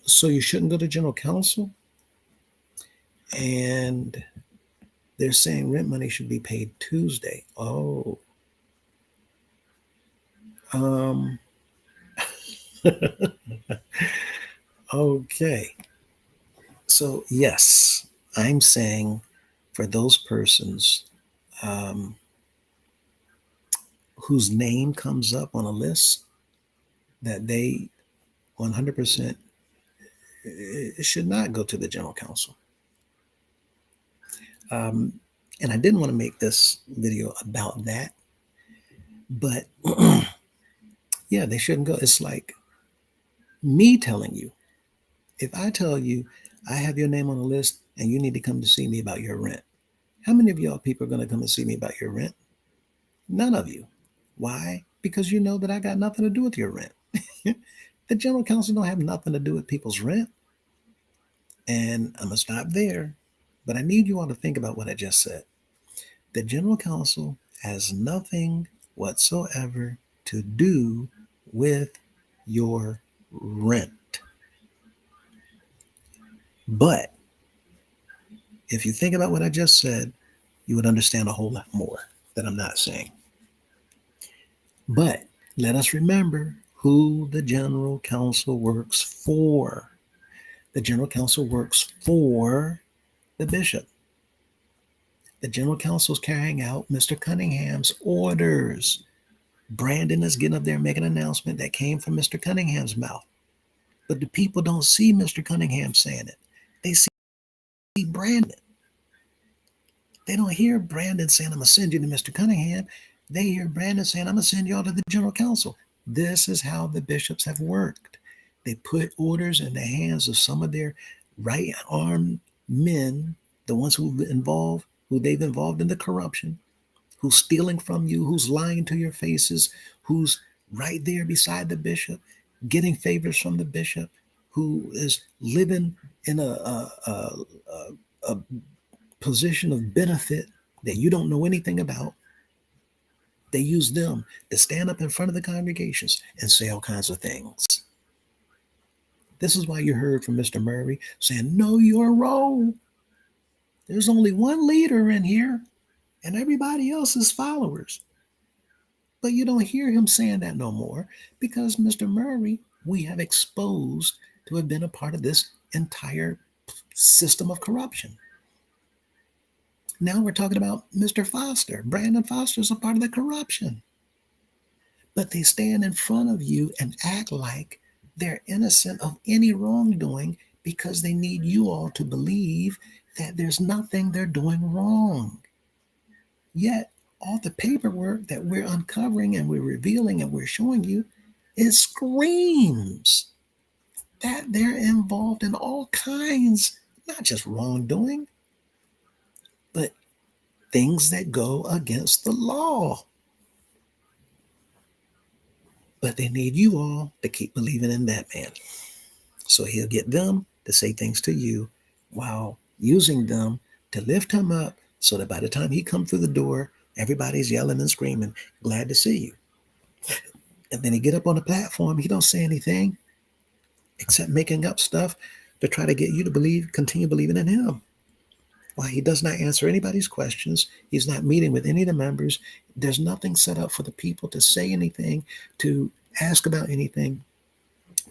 So you shouldn't go to general counsel, and they're saying rent money should be paid Tuesday. Oh, okay. So yes, I'm saying for those persons whose name comes up on a list, that they 100% should not go to the general counsel. And I didn't want to make this video about that, but yeah, they shouldn't go. It's like me telling you, if I tell you I have your name on a list and you need to come to see me about your rent, how many of y'all people are going to come and see me about your rent? None of you. Why? Because you know that I got nothing to do with your rent. The general counsel don't have nothing to do with people's rent. And I'm going to stop there. But I need you all to think about what I just said. The general counsel has nothing whatsoever to do with your rent. But if you think about what I just said, you would understand a whole lot more that I'm not saying. But let us remember who the general counsel works for. The general counsel works for the bishop. The general counsel is carrying out Mr. Cunningham's orders. Brandon is getting up there and making an announcement that came from Mr. Cunningham's mouth. But the people don't see Mr. Cunningham saying it. They see Brandon. They don't hear Brandon saying, I'm going to send you to Mr. Cunningham. They hear Brandon saying, I'm going to send y'all to the general counsel. This is how the bishops have worked. They put orders in the hands of some of their right-armed men, the ones who they've involved in the corruption, who's stealing from you, who's lying to your faces, who's right there beside the bishop, getting favors from the bishop, who is living in a position of benefit that you don't know anything about. They use them to stand up in front of the congregations and say all kinds of things. This is why you heard from Mr. Murray saying, know your role. There's only one leader in here, and everybody else is followers. But you don't hear him saying that no more because Mr. Murray, we have exposed to have been a part of this entire system of corruption. Now we're talking about Mr. Foster. Brandon Foster is a part of the corruption. But they stand in front of you and act like they're innocent of any wrongdoing because they need you all to believe that there's nothing they're doing wrong. Yet, all the paperwork that we're uncovering and we're revealing and we're showing you, it screams that they're involved in all kinds, not just wrongdoing, but things that go against the law. But they need you all to keep believing in that man. So he'll get them to say things to you while using them to lift him up so that by the time he comes through the door, everybody's yelling and screaming, glad to see you. And then he get up on the platform, he don't say anything except making up stuff to try to get you to continue believing in him. Why he does not answer anybody's questions. He's not meeting with any of the members. There's nothing set up for the people to say anything, to ask about anything,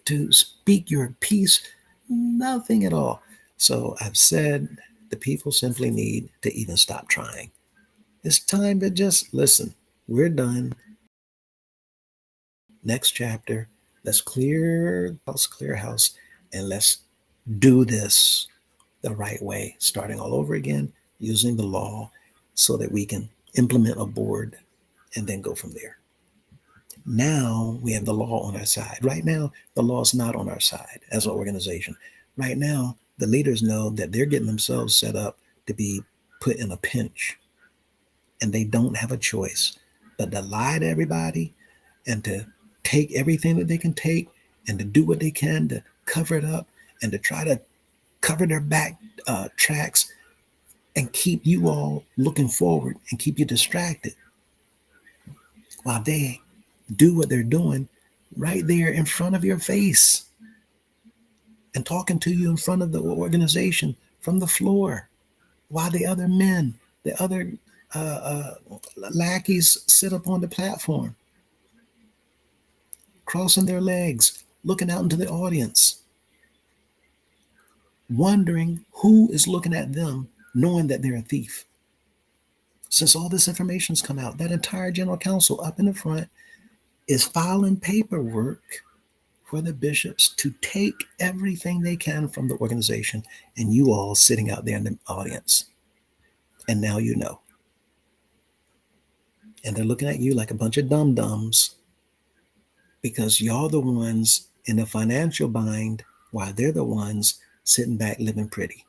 to speak your piece, nothing at all. So I've said the people simply need to even stop trying. It's time to just listen. We're done. Next chapter. Let's clear house, and let's do this the right way, starting all over again, using the law so that we can implement a board and then go from there. Now we have the law on our side. Right now, the law is not on our side as an organization. Right now, the leaders know that they're getting themselves set up to be put in a pinch, and they don't have a choice but to lie to everybody and to take everything that they can take and to do what they can to cover it up and to try to cover their back tracks and keep you all looking forward and keep you distracted while they do what they're doing right there in front of your face and talking to you in front of the organization from the floor while the other men, the other lackeys sit up on the platform, crossing their legs, looking out into the audience, wondering who is looking at them, knowing that they're a thief. Since all this information's come out, that entire general council up in the front is filing paperwork for the bishops to take everything they can from the organization, and you all sitting out there in the audience. And now you know. And they're looking at you like a bunch of dum-dums because y'all the ones in a financial bind while they're the ones sitting back living pretty.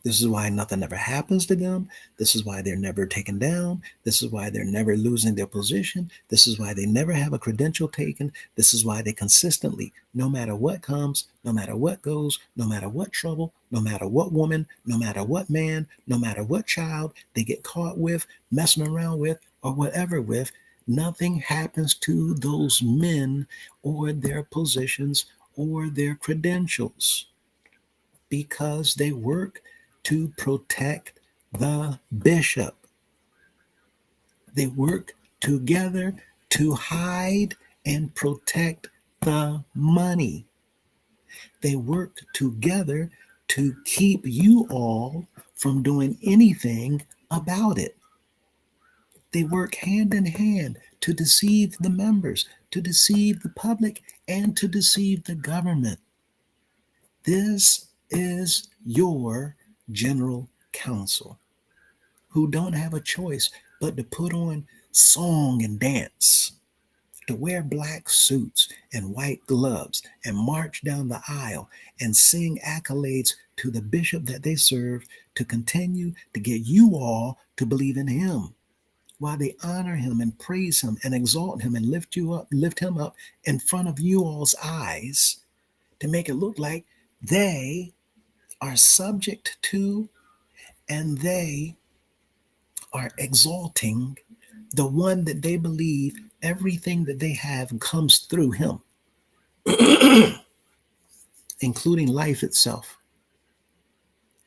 This is why nothing ever happens to them. This is why they're never taken down. This is why they're never losing their position. This is why they never have a credential taken. This is why they consistently, no matter what comes, no matter what goes, no matter what trouble, no matter what woman, no matter what man, no matter what child they get caught with, messing around with, or whatever with, nothing happens to those men or their positions or their credentials because they work to protect the bishop. They work together to hide and protect the money. They work together to keep you all from doing anything about it. They work hand in hand to deceive the members, to deceive the public, and to deceive the government. This is your general council, who don't have a choice but to put on song and dance, to wear black suits and white gloves and march down the aisle and sing accolades to the bishop that they serve to continue to get you all to believe in him while they honor him and praise him and exalt him and lift him up in front of you all's eyes to make it look like they are subject to and they are exalting the one that they believe everything that they have comes through him, including life itself.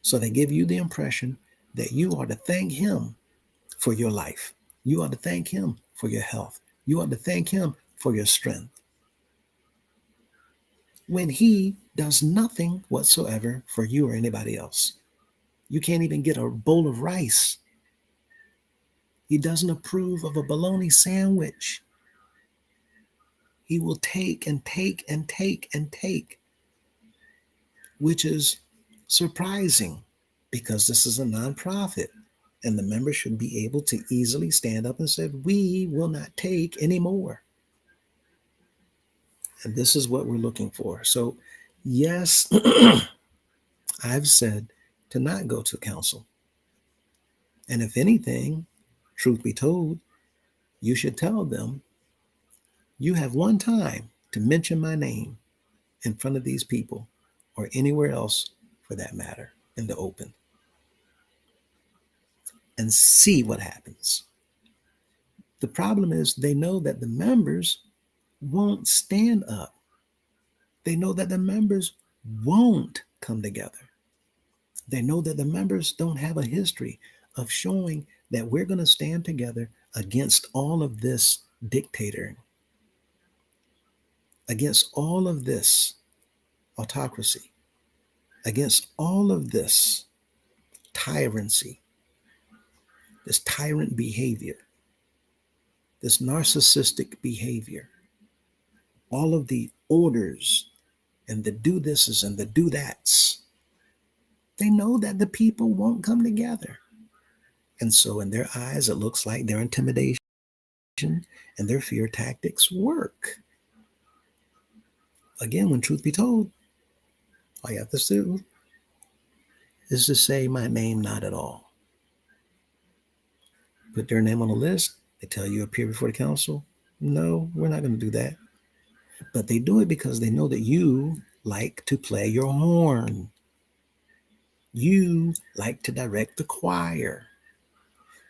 So they give you the impression that you are to thank him for your life. You ought to thank him for your health. You ought to thank him for your strength. When he does nothing whatsoever for you or anybody else. You can't even get a bowl of rice. He doesn't approve of a bologna sandwich. He will take and take and take and take, which is surprising because this is a nonprofit and the members should be able to easily stand up and say, we will not take anymore. And this is what we're looking for. So, yes, I've said to not go to council. And if anything, truth be told, you should tell them, you have one time to mention my name in front of these people or anywhere else for that matter in the open and see what happens. The problem is they know that the members won't stand up. They know that the members won't come together. They know that the members don't have a history of showing that we're going to stand together against all of this dictator, against all of this autocracy, against all of this tyranny, this tyrant behavior, this narcissistic behavior, all of the orders and the do thises and the do that's. They know that the people won't come together. And so in their eyes, it looks like their intimidation and their fear tactics work. Again, when truth be told, all you have to do is to say my name not at all. Put their name on the list. They tell you appear before the council. No, we're not going to do that. But they do it because they know that you like to play your horn. You like to direct the choir.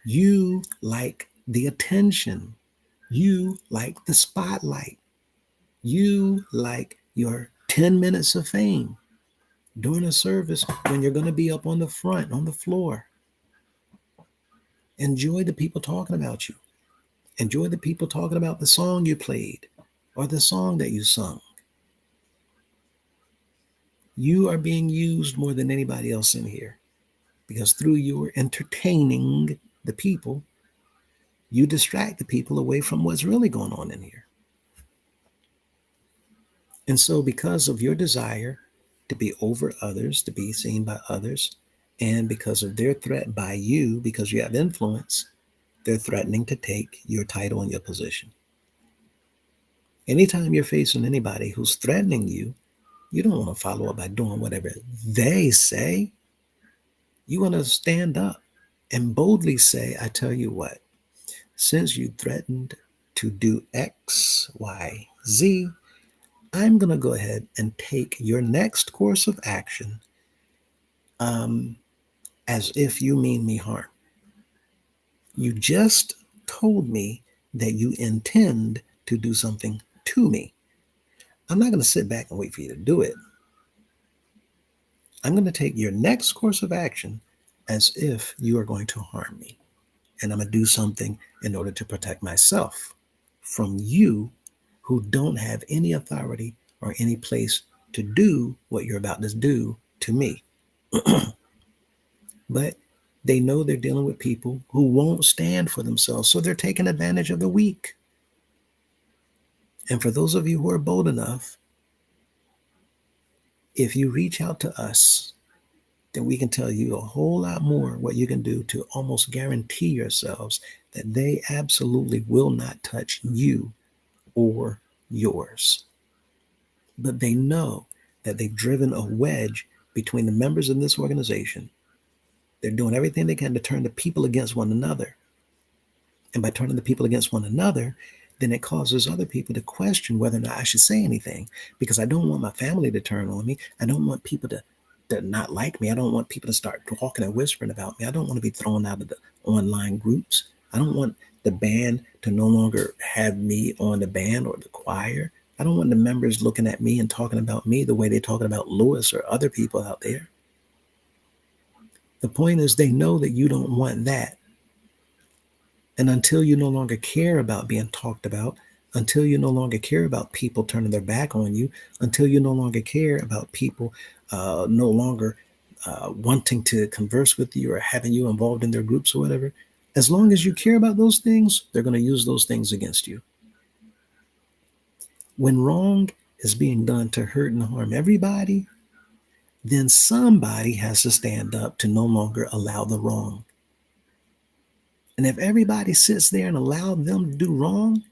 You like the attention. You like the spotlight. You like your 10 minutes of fame during a service when you're going to be up on the front, on the floor. Enjoy the people talking about you. Enjoy the people talking about the song you played or the song that you sung. You are being used more than anybody else in here because through your entertaining the people, you distract the people away from what's really going on in here. And so because of your desire to be over others, to be seen by others, and because of their threat by you, because you have influence, they're threatening to take your title and your position. Anytime you're facing anybody who's threatening you, you don't want to follow up by doing whatever they say. You want to stand up and boldly say, I tell you what, since you threatened to do X, Y, Z, I'm going to go ahead and take your next course of action as if you mean me harm. You just told me that you intend to do something to me. I'm not going to sit back and wait for you to do it. I'm going to take your next course of action as if you are going to harm me. And I'm going to do something in order to protect myself from you who don't have any authority or any place to do what you're about to do to me. But they know they're dealing with people who won't stand for themselves. So they're taking advantage of the weak. And for those of you who are bold enough, if you reach out to us, then we can tell you a whole lot more what you can do to almost guarantee yourselves that they absolutely will not touch you or yours. But they know that they've driven a wedge between the members in this organization. They're doing everything they can to turn the people against one another. And by turning the people against one another, then it causes other people to question whether or not I should say anything, because I don't want my family to turn on me. I don't want people to not like me. I don't want people to start talking and whispering about me. I don't want to be thrown out of the online groups. I don't want the band to no longer have me on the band or the choir. I don't want the members looking at me and talking about me the way they're talking about Lewis or other people out there. The point is, they know that you don't want that. And until you no longer care about being talked about, until you no longer care about people turning their back on you, until you no longer care about people no longer wanting to converse with you or having you involved in their groups or whatever, as long as you care about those things, they're going to use those things against you. When wrong is being done to hurt and harm everybody, then somebody has to stand up to no longer allow the wrong. And if everybody sits there and allow them to do wrong,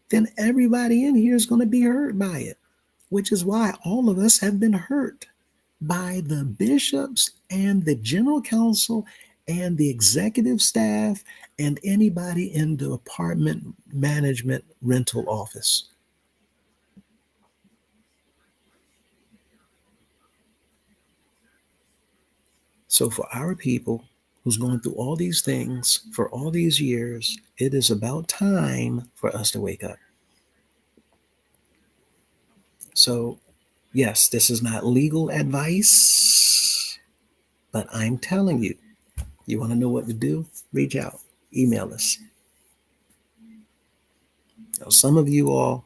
then everybody in here is going to be hurt by it, which is why all of us have been hurt by the bishops and the general council and the executive staff and anybody in the apartment management rental office. So for our people who's going through all these things for all these years, it is about time for us to wake up. So, yes, this is not legal advice, but I'm telling you, you want to know what to do? Reach out, email us. Now, some of you all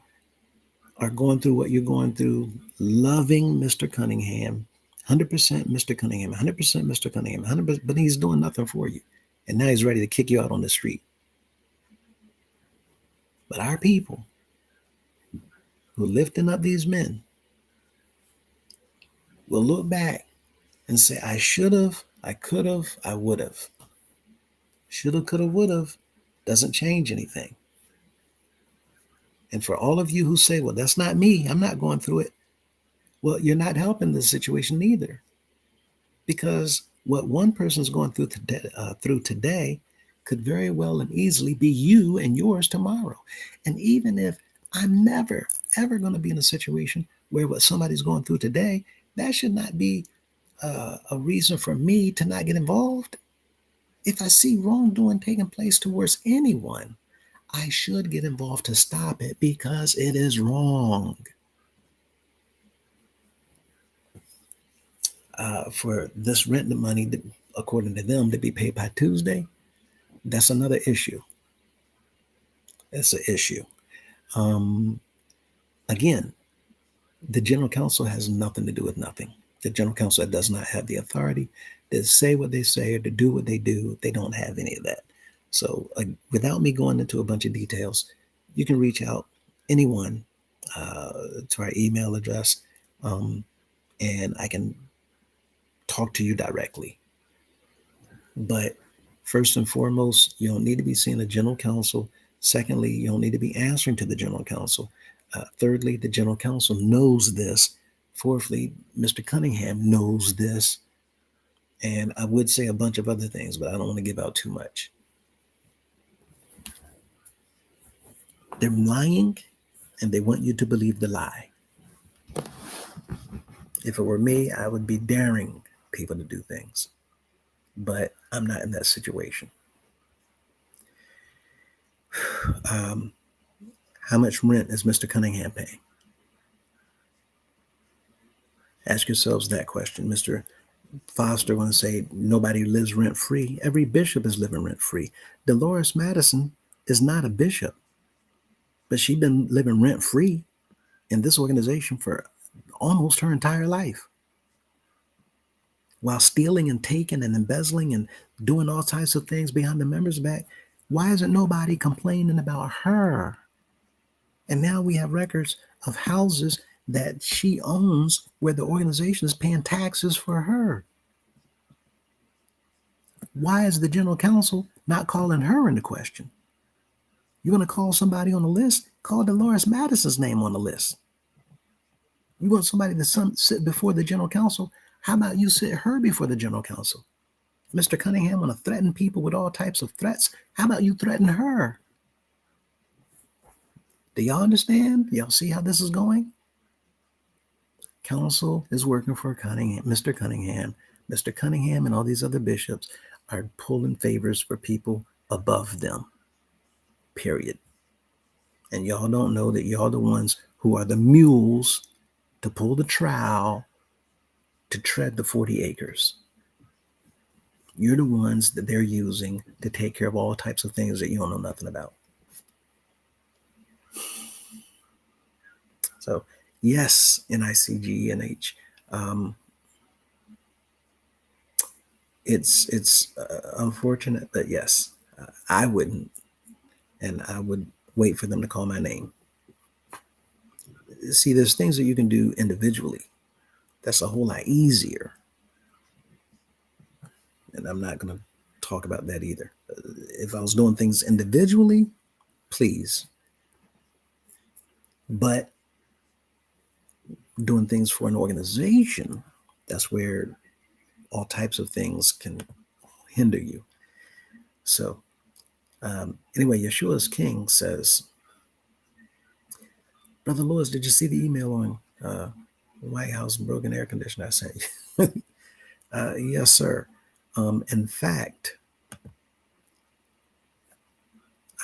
are going through what you're going through, loving Mr. Cunningham, 100% Mr. Cunningham, 100% Mr. Cunningham, 100%, but he's doing nothing for you. And now he's ready to kick you out on the street. But our people who are lifting up these men will look back and say, I should have, I could have, I would have. Should have, could have, would have doesn't change anything. And for all of you who say, well, that's not me, I'm not going through it. Well, you're not helping the situation either. Because what one person's going through today could very well and easily be you and yours tomorrow. And even if I'm never, ever going to be in a situation where what somebody's going through today, that should not be a reason for me to not get involved. If I see wrongdoing taking place towards anyone, I should get involved to stop it because it is wrong. For this rent money, according to them, to be paid by Tuesday, that's another issue. That's an issue. Again, the general counsel has nothing to do with nothing. The general counsel does not have the authority to say what they say or to do what they do. They don't have any of that. So without me going into a bunch of details, you can reach out anyone to our email address, and I can talk to you directly. But first and foremost, you don't need to be seeing a general counsel. Secondly, you don't need to be answering to the general counsel. Thirdly, the general counsel knows this. Fourthly, Mr. Cunningham knows this. And I would say a bunch of other things, but I don't want to give out too much. They're lying, and they want you to believe the lie. If it were me, I would be daring people to do things. But I'm not in that situation. How much rent is Mr. Cunningham paying? Ask yourselves that question. Mr. Foster want to say nobody lives rent free. Every bishop is living rent free. Dolores Madison is not a bishop, but she's been living rent free in this organization for almost her entire life, while stealing and taking and embezzling and doing all types of things behind the members' back. Why isn't nobody complaining about her? And now we have records of houses that she owns where the organization is paying taxes for her. Why is the general counsel not calling her into question? You want to call somebody on the list? Call Dolores Madison's name on the list. You want somebody to sit before the general counsel? How about you sit her before the general counsel? Mr. Cunningham want to threaten people with all types of threats. How about you threaten her? Do y'all understand? Y'all see how this is going? Counsel is working for Cunningham, Mr. Cunningham. Mr. Cunningham and all these other bishops are pulling favors for people above them. Period. And y'all don't know that y'all the ones who are the mules to pull the trowel to tread the 40 acres. You're the ones that they're using to take care of all types of things that you don't know nothing about. So, yes, NICGNH. Um, it's unfortunate, but yes, I wouldn't, and I would wait for them to call my name. See, there's things that you can do individually. That's a whole lot easier, and I'm not going to talk about that either. If I was doing things individually, please, but doing things for an organization, that's where all types of things can hinder you. So, anyway, Yeshua's King says, Brother Lewis, did you see the email on White House broken air conditioner I sent you? Yes, sir. In fact,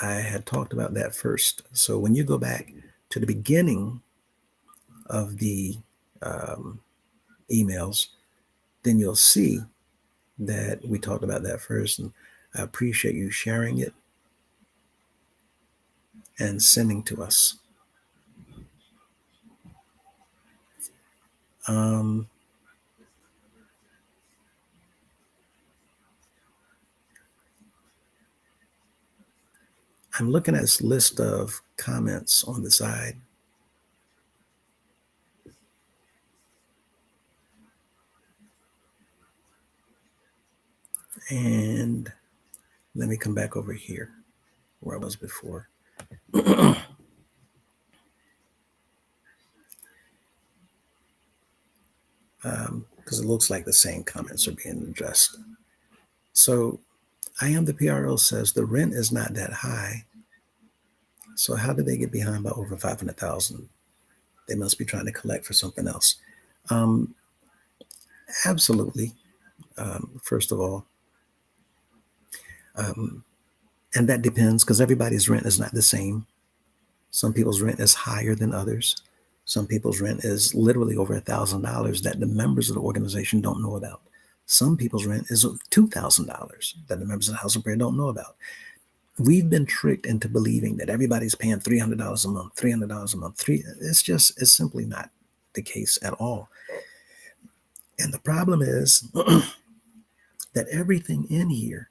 I had talked about that first. So when you go back to the beginning of the emails, then you'll see that we talked about that first. And I appreciate you sharing it and sending to us. I'm looking at this list of comments on the side. And let me come back over here where I was before. Because it looks like the same comments are being addressed. So I am the PRO says the rent is not that high. So how did they get behind by over 500,000? They must be trying to collect for something else. Absolutely. First of all, and that depends because everybody's rent is not the same. Some people's rent is higher than others. Some people's rent is literally over $1,000 that the members of the organization don't know about. Some people's rent is $2,000 that the members of the House of Prayer don't know about. We've been tricked into believing that everybody's paying $300 a month, $300 a month. It's simply not the case at all. And the problem is that everything in here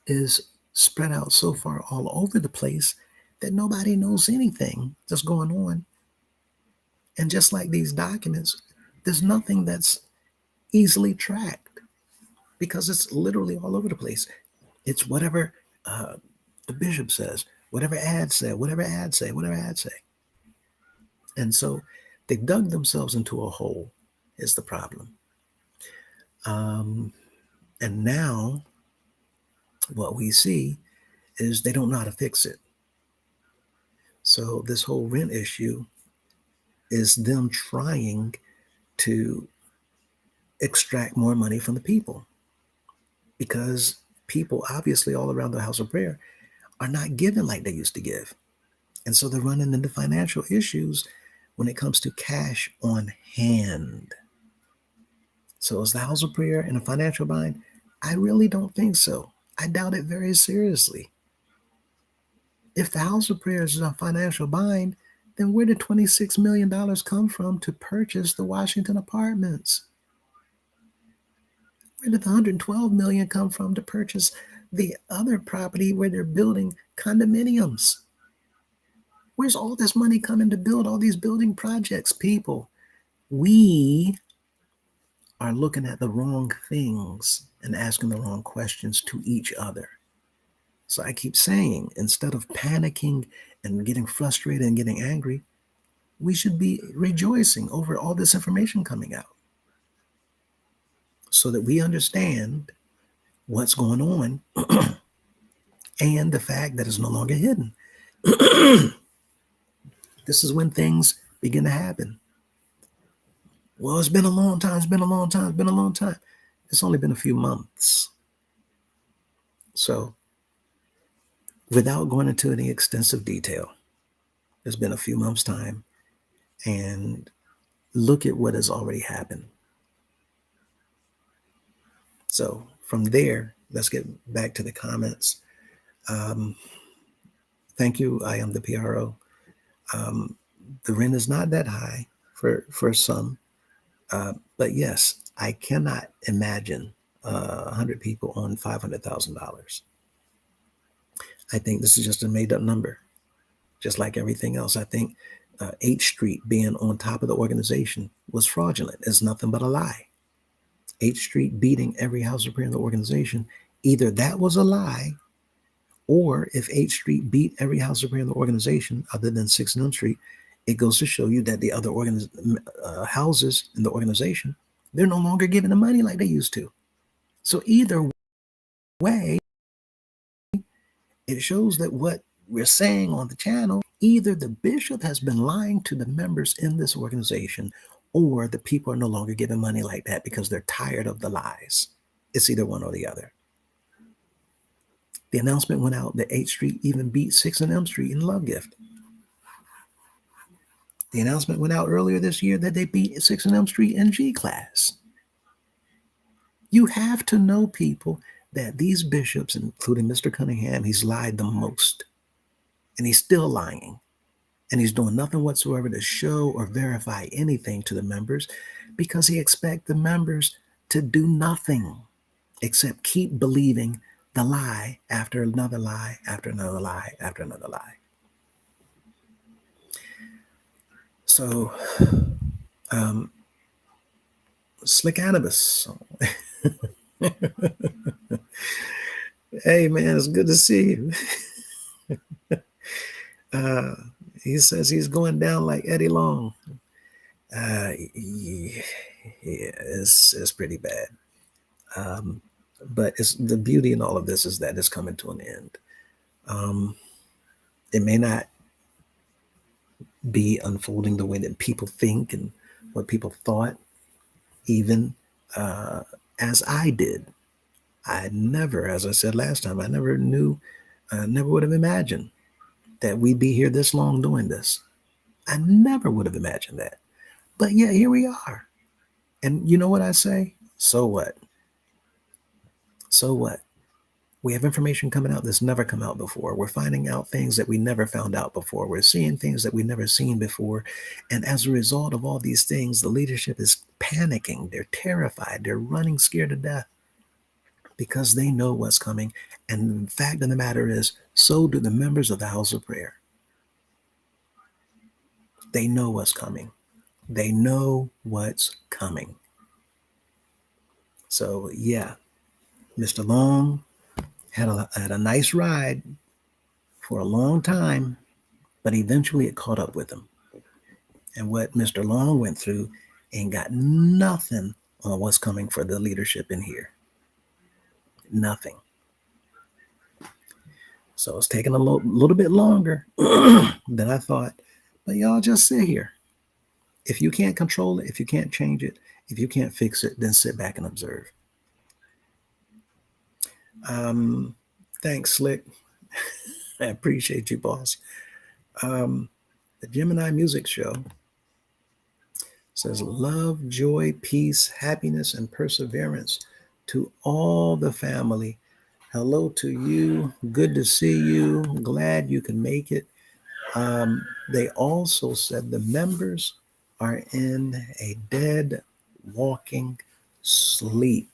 is spread out so far all over the place that nobody knows anything that's going on. And just like these documents, there's nothing that's easily tracked because it's literally all over the place. It's whatever the bishop says, whatever ad say, whatever ad say, whatever ad say. And so they dug themselves into a hole is the problem. And now what we see is they don't know how to fix it. So this whole rent issue is them trying to extract more money from the people because people obviously all around the House of Prayer are not giving like they used to give. And so they're running into financial issues when it comes to cash on hand. So is the House of Prayer in a financial bind? I really don't think so. I doubt it very seriously. If the House of Prayer is in a financial bind, then where did $26 million come from to purchase the Washington apartments? Where did the $112 million come from to purchase the other property where they're building condominiums? Where's all this money coming to build all these building projects, people? We are looking at the wrong things and asking the wrong questions to each other. So I keep saying, instead of panicking and getting frustrated and getting angry, we should be rejoicing over all this information coming out so that we understand what's going on and the fact that it's no longer hidden. This is when things begin to happen. Well, it's been a long time. It's been a long time. It's been a long time. It's only been a few months. So without going into any extensive detail, it's been a few months' time. And look at what has already happened. So from there, let's get back to the comments. Um, thank you. I am the PRO. Um, the rent is not that high for some, but yes, I cannot imagine 100 people on $500,000. I think this is just a made up number, just like everything else. I think H Street being on top of the organization was fraudulent. It's nothing but a lie. H Street beating every house of prayer in the organization, either that was a lie, or if H Street beat every house of prayer in the organization other than 6 and Elm Street, it goes to show you that the other houses in the organization, they're no longer giving the money like they used to. So either way, it shows that what we're saying on the channel, either the bishop has been lying to the members in this organization, or the people are no longer giving money like that because they're tired of the lies. It's either one or the other. The announcement went out that H Street even beat 6 and Elm Street in Love Gift. The announcement went out earlier this year that they beat 6 and Elm Street in G Class. You have to know, people, that these bishops, including Mr. Cunningham, he's lied the most. And he's still lying. And he's doing nothing whatsoever to show or verify anything to the members, because he expects the members to do nothing except keep believing the lie after another lie, after another lie, after another lie. So, Slick Anubis. Hey, man, it's good to see you. He says he's going down like Eddie Long. Yeah, it's pretty bad. But it's the beauty in all of this is that it's coming to an end. It may not be unfolding the way that people think and what people thought, even as I did. I never, as I said last time, I never knew, never would have imagined that we'd be here this long doing this. I never would have imagined that. But yeah, here we are. And you know what I say? So what? So what? We have information coming out that's never come out before. We're finding out things that we never found out before. We're seeing things that we never seen before. And as a result of all these things, the leadership is panicking. They're terrified. They're running scared to death because they know what's coming. And the fact of the matter is, so do the members of the House of Prayer. They know what's coming. They know what's coming. So yeah, Mr. Long had a nice ride for a long time, but eventually it caught up with him. And what Mr. Long went through ain't got nothing on what's coming for the leadership in here. Nothing. So it's taking a little bit longer than I thought. But y'all just sit here. If you can't control it, if you can't change it, if you can't fix it, then sit back and observe. Thanks, Slick. I appreciate you, boss. The Gemini Music Show says, love, joy, peace, happiness, and perseverance to all the family. Hello to you. Good to see you. Glad you can make it. They also said the members are in a dead walking sleep.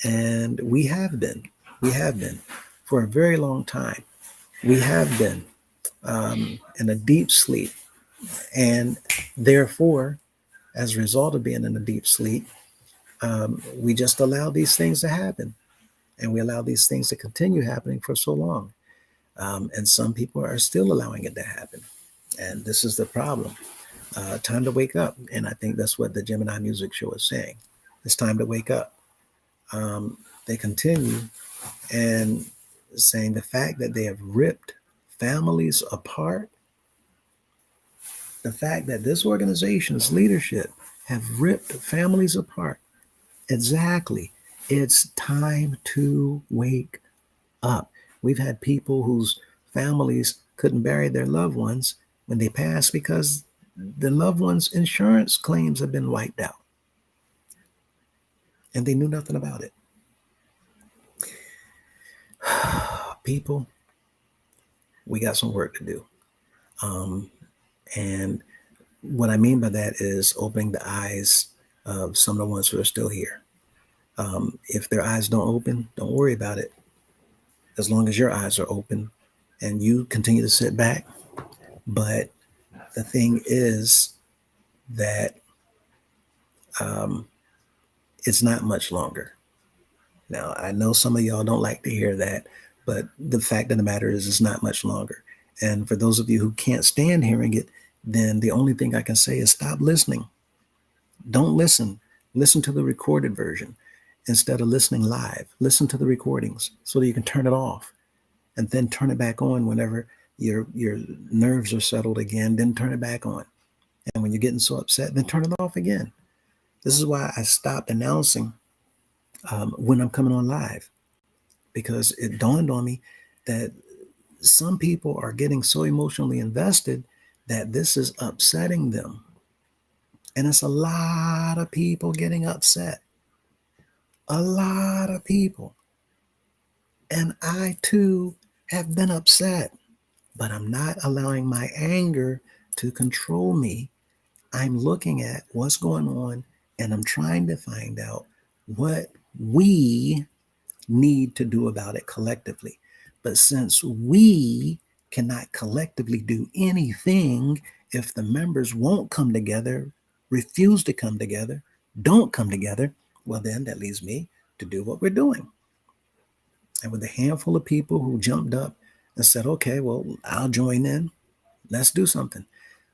And we have been for a very long time. We have been in a deep sleep. And therefore, as a result of being in a deep sleep, we just allow these things to happen. And we allow these things to continue happening for so long. And some people are still allowing it to happen. And this is the problem. Time to wake up. And I think that's what the Gemini Music Show is saying. It's time to wake up. They continue and saying the fact that they have ripped families apart, the fact that this organization's leadership have ripped families apart. Exactly. It's time to wake up. We've had people whose families couldn't bury their loved ones when they passed because the loved ones' insurance claims have been wiped out. And they knew nothing about it. People, we got some work to do. Um, and what I mean by that is opening the eyes of some of the ones who are still here. If their eyes don't open, don't worry about it. As long as your eyes are open and you continue to sit back. But the thing is that um, it's not much longer. Now, I know some of y'all don't like to hear that, but the fact of the matter is, it's not much longer. And for those of you who can't stand hearing it, then the only thing I can say is stop listening. Don't listen. Listen to the recorded version instead of listening live. Listen to the recordings so that you can turn it off and then turn it back on whenever your nerves are settled again. Then turn it back on. And when you're getting so upset, then turn it off again. This is why I stopped announcing when I'm coming on live, because it dawned on me that some people are getting so emotionally invested that this is upsetting them. And it's a lot of people getting upset. A lot of people. And I too have been upset, but I'm not allowing my anger to control me. I'm looking at what's going on and I'm trying to find out what we need to do about it collectively. But since we cannot collectively do anything if the members won't come together, refuse to come together, don't come together, well, then that leaves me to do what we're doing. And with a handful of people who jumped up and said, okay, well, I'll join in, let's do something.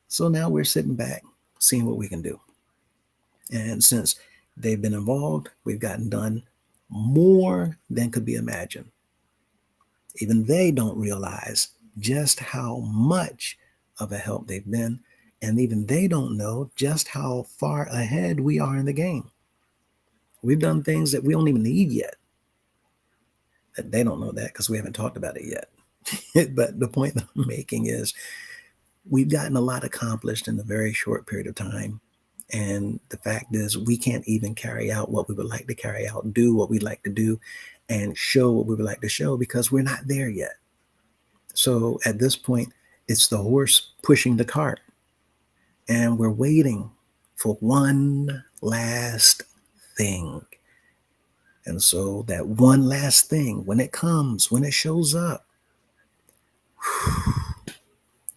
So now we're sitting back, seeing what we can do. And since they've been involved, we've gotten done more than could be imagined. Even they don't realize just how much of a help they've been. And even they don't know just how far ahead we are in the game. We've done things that we don't even need yet. They don't know that because we haven't talked about it yet. But the point that I'm making is we've gotten a lot accomplished in a very short period of time. And the fact is, we can't even carry out what we would like to carry out, do what we'd like to do, and show what we would like to show because we're not there yet. So at this point, it's the horse pushing the cart, and we're waiting for one last thing. And so that one last thing, when it comes, when it shows up,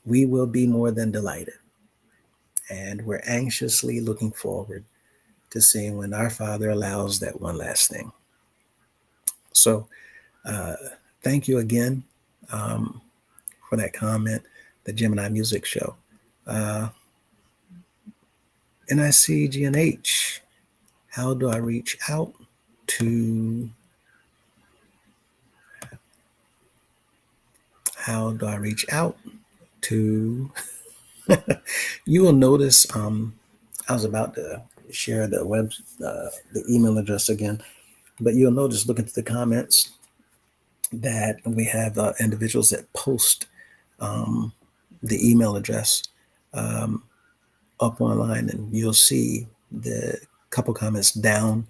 we will be more than delighted. And we're anxiously looking forward to seeing when our Father allows that one last thing. So thank you again for that comment, the Gemini Music Show. NICGNH, how do I reach out to you will notice I was about to share the email address again, but you'll notice looking through the comments that we have individuals that post the email address up online, and you'll see the couple comments down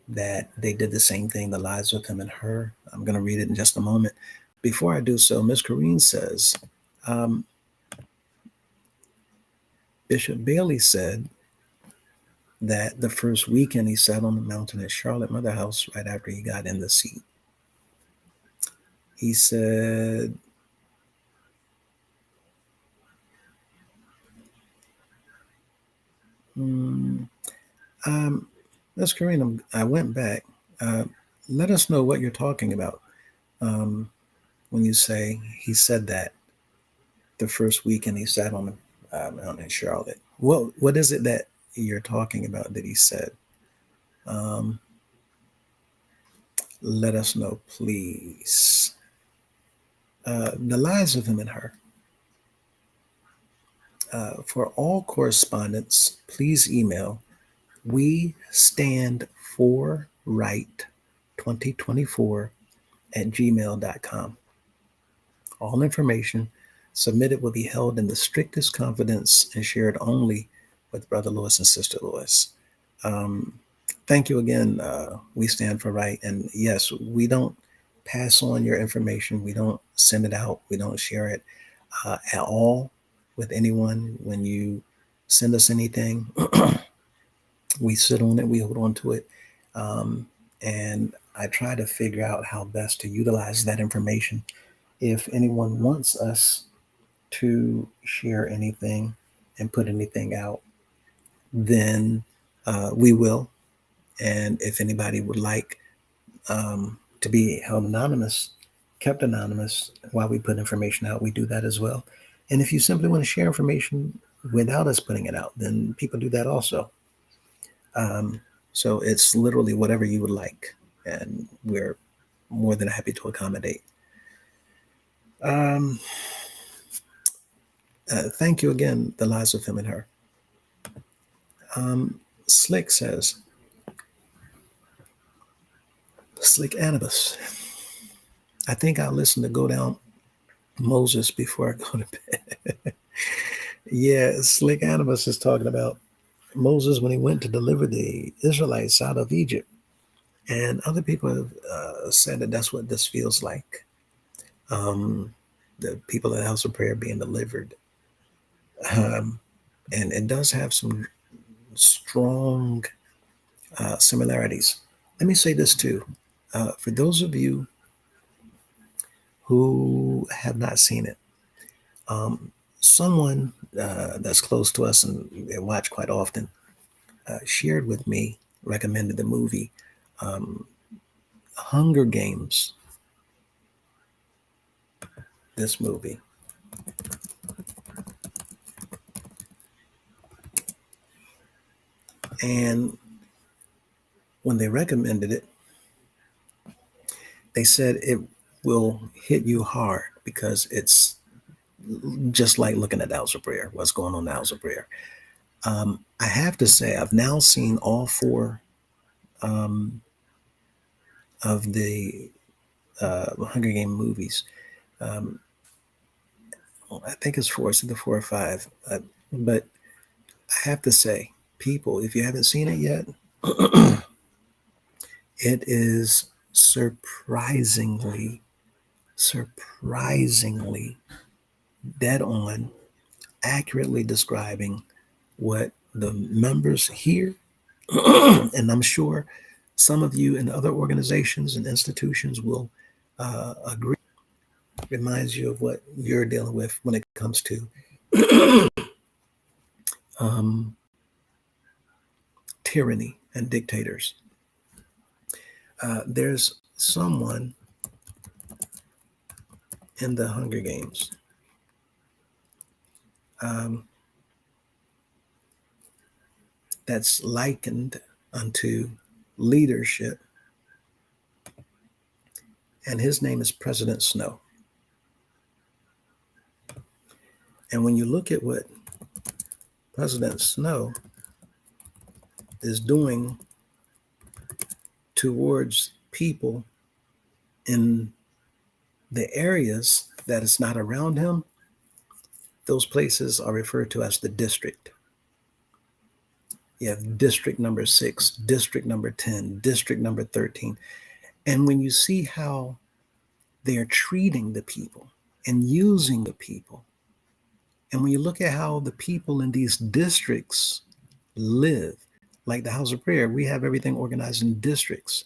that they did the same thing, the lives with him and her. I'm going to read it in just a moment. Before I do so, Ms. Corrine says, Bishop Bailey said that the first weekend he sat on the mountain at Charlotte Mother House right after he got in the seat. He said, Ms. Corrine, I went back. Let us know what you're talking about when you say he said that the first weekend he sat on the mountain in Charlotte. What is it that you're talking about that he said? Let us know, please. The lives of him and her. For all correspondence, please email we stand for right 2024 at gmail.com. All information submitted will be held in the strictest confidence and shared only with Brother Lewis and Sister Lewis. Thank you again. We stand for right. And yes, we don't pass on your information. We don't send it out. We don't share it at all with anyone. When you send us anything, we sit on it, we hold on to it. And I try to figure out how best to utilize that information. If anyone wants us to share anything and put anything out, then we will. And if anybody would like to be held anonymous, kept anonymous while we put information out, we do that as well. And if you simply want to share information without us putting it out, then people do that also. So it's literally whatever you would like, and we're more than happy to accommodate. Um, Thank you again, the lives of him and her. Slick says, Slick Anubis, I think I'll listen to Go Down Moses before I go to bed. Yeah, Slick Anubis is talking about Moses when he went to deliver the Israelites out of Egypt. And other people have said that that's what this feels like. The people at the House of Prayer being delivered. And it does have some strong similarities. Let me say this too. For those of you who have not seen it, someone that's close to us and watch quite often shared with me, recommended the movie Hunger Games. This movie. And when they recommended it, they said it will hit you hard because it's just like looking at the House of Prayer, what's going on in the House of Prayer. I have to say, I've now seen all four of the Hunger Game movies. I think it's four, it's either four or five. But I have to say, people, if you haven't seen it yet, it is surprisingly dead on, accurately describing what the members here, and I'm sure some of you in other organizations and institutions will agree, reminds you of what you're dealing with when it comes to tyranny and dictators. There's someone in the Hunger Games that's likened unto leadership, and his name is President Snow. And when you look at what President Snow is doing towards people in the areas that is not around him, those places are referred to as the district. You have district number 6, district number 10, district number 13. And when you see how they are treating the people and using the people, and when you look at how the people in these districts live, like the House of Prayer, we have everything organized in districts.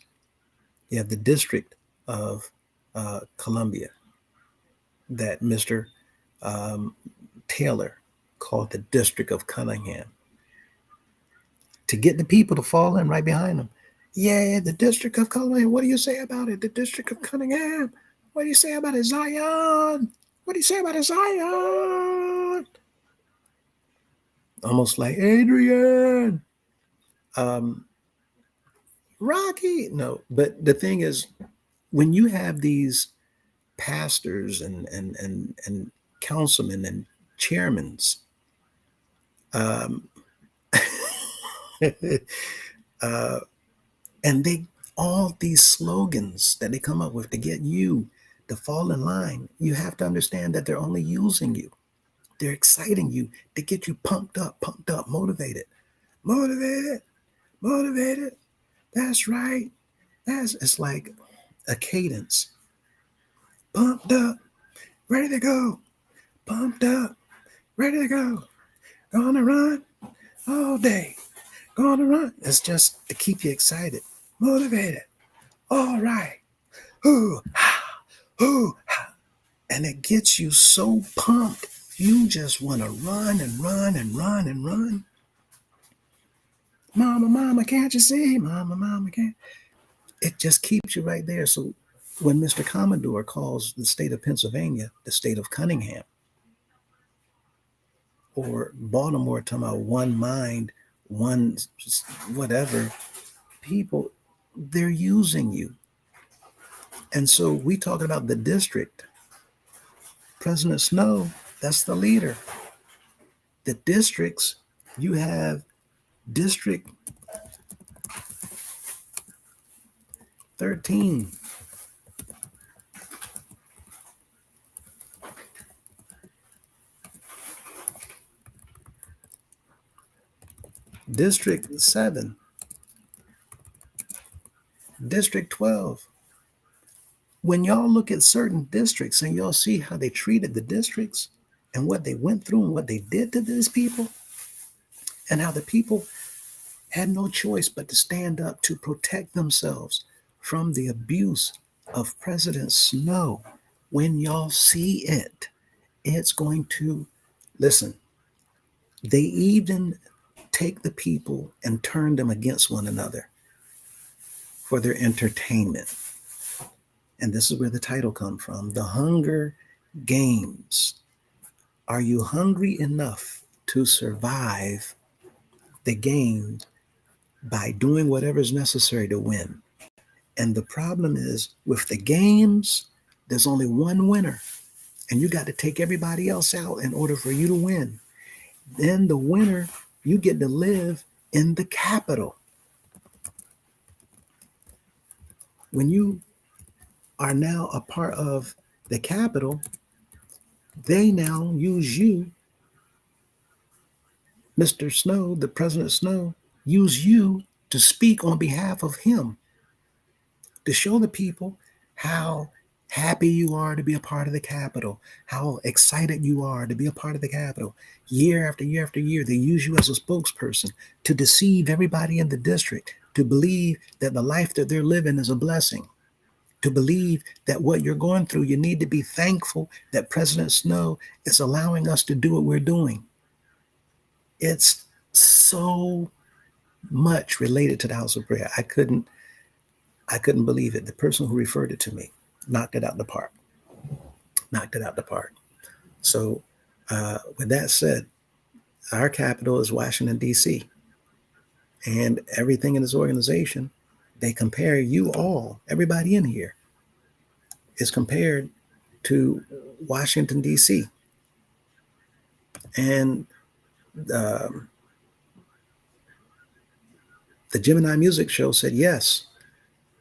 You have the district of Columbia that Mr. Taylor called the District of Cunningham, to get the people to fall in right behind them. Yeah, the District of Cunningham. What do you say about it? The District of Cunningham. What do you say about it, Zion? What do you say about it, Zion? Almost like Adrian. Rocky. No, but the thing is, when you have these pastors and councilmen and chairmen, and they all these slogans that they come up with to get you to fall in line, you have to understand that they're only using you. They're exciting you to get you pumped up, motivated. That's right. It's like a cadence. pumped up, ready to go, pumped up, ready to go, gonna run all day, gonna run. It's just to keep you excited, motivated. All right, ooh, ha, ooh, ha. And it gets you so pumped, you just want to run and run and run and run. Mama, mama, can't you see? Mama, mama, can't. It just keeps you right there. So when Mr. Commodore calls the state of Pennsylvania the state of Cunningham, or Baltimore talking about one mind, one whatever, people, they're using you. And so we talking about the district. President Snow, that's the leader. The districts, you have District 13. District 7. District 12. When y'all look at certain districts and y'all see how they treated the districts and what they went through and what they did to these people, and how the people had no choice but to stand up to protect themselves from the abuse of President Snow. When y'all see it, it's going to listen. They even take the people and turn them against one another for their entertainment. And this is where the title comes from, The Hunger Games. Are you hungry enough to survive the game by doing whatever is necessary to win? And the problem is with the games, there's only one winner, and you got to take everybody else out in order for you to win. Then the winner, you get to live in the capital. When you are now a part of the capital, they now use you, Mr. Snow, the President Snow, use you to speak on behalf of him, to show the people how happy you are to be a part of the Capitol, how excited you are to be a part of the Capitol. Year after year after year, they use you as a spokesperson to deceive everybody in the district, to believe that the life that they're living is a blessing, to believe that what you're going through, you need to be thankful that President Snow is allowing us to do what we're doing. It's so much related to the House of Prayer. I couldn't believe it. The person who referred it to me knocked it out the park. Knocked it out the park. So, with that said, our capital is Washington, D.C. And everything in this organization, they compare you all, everybody in here, is compared to Washington, D.C. And the Gemini Music Show said, yes,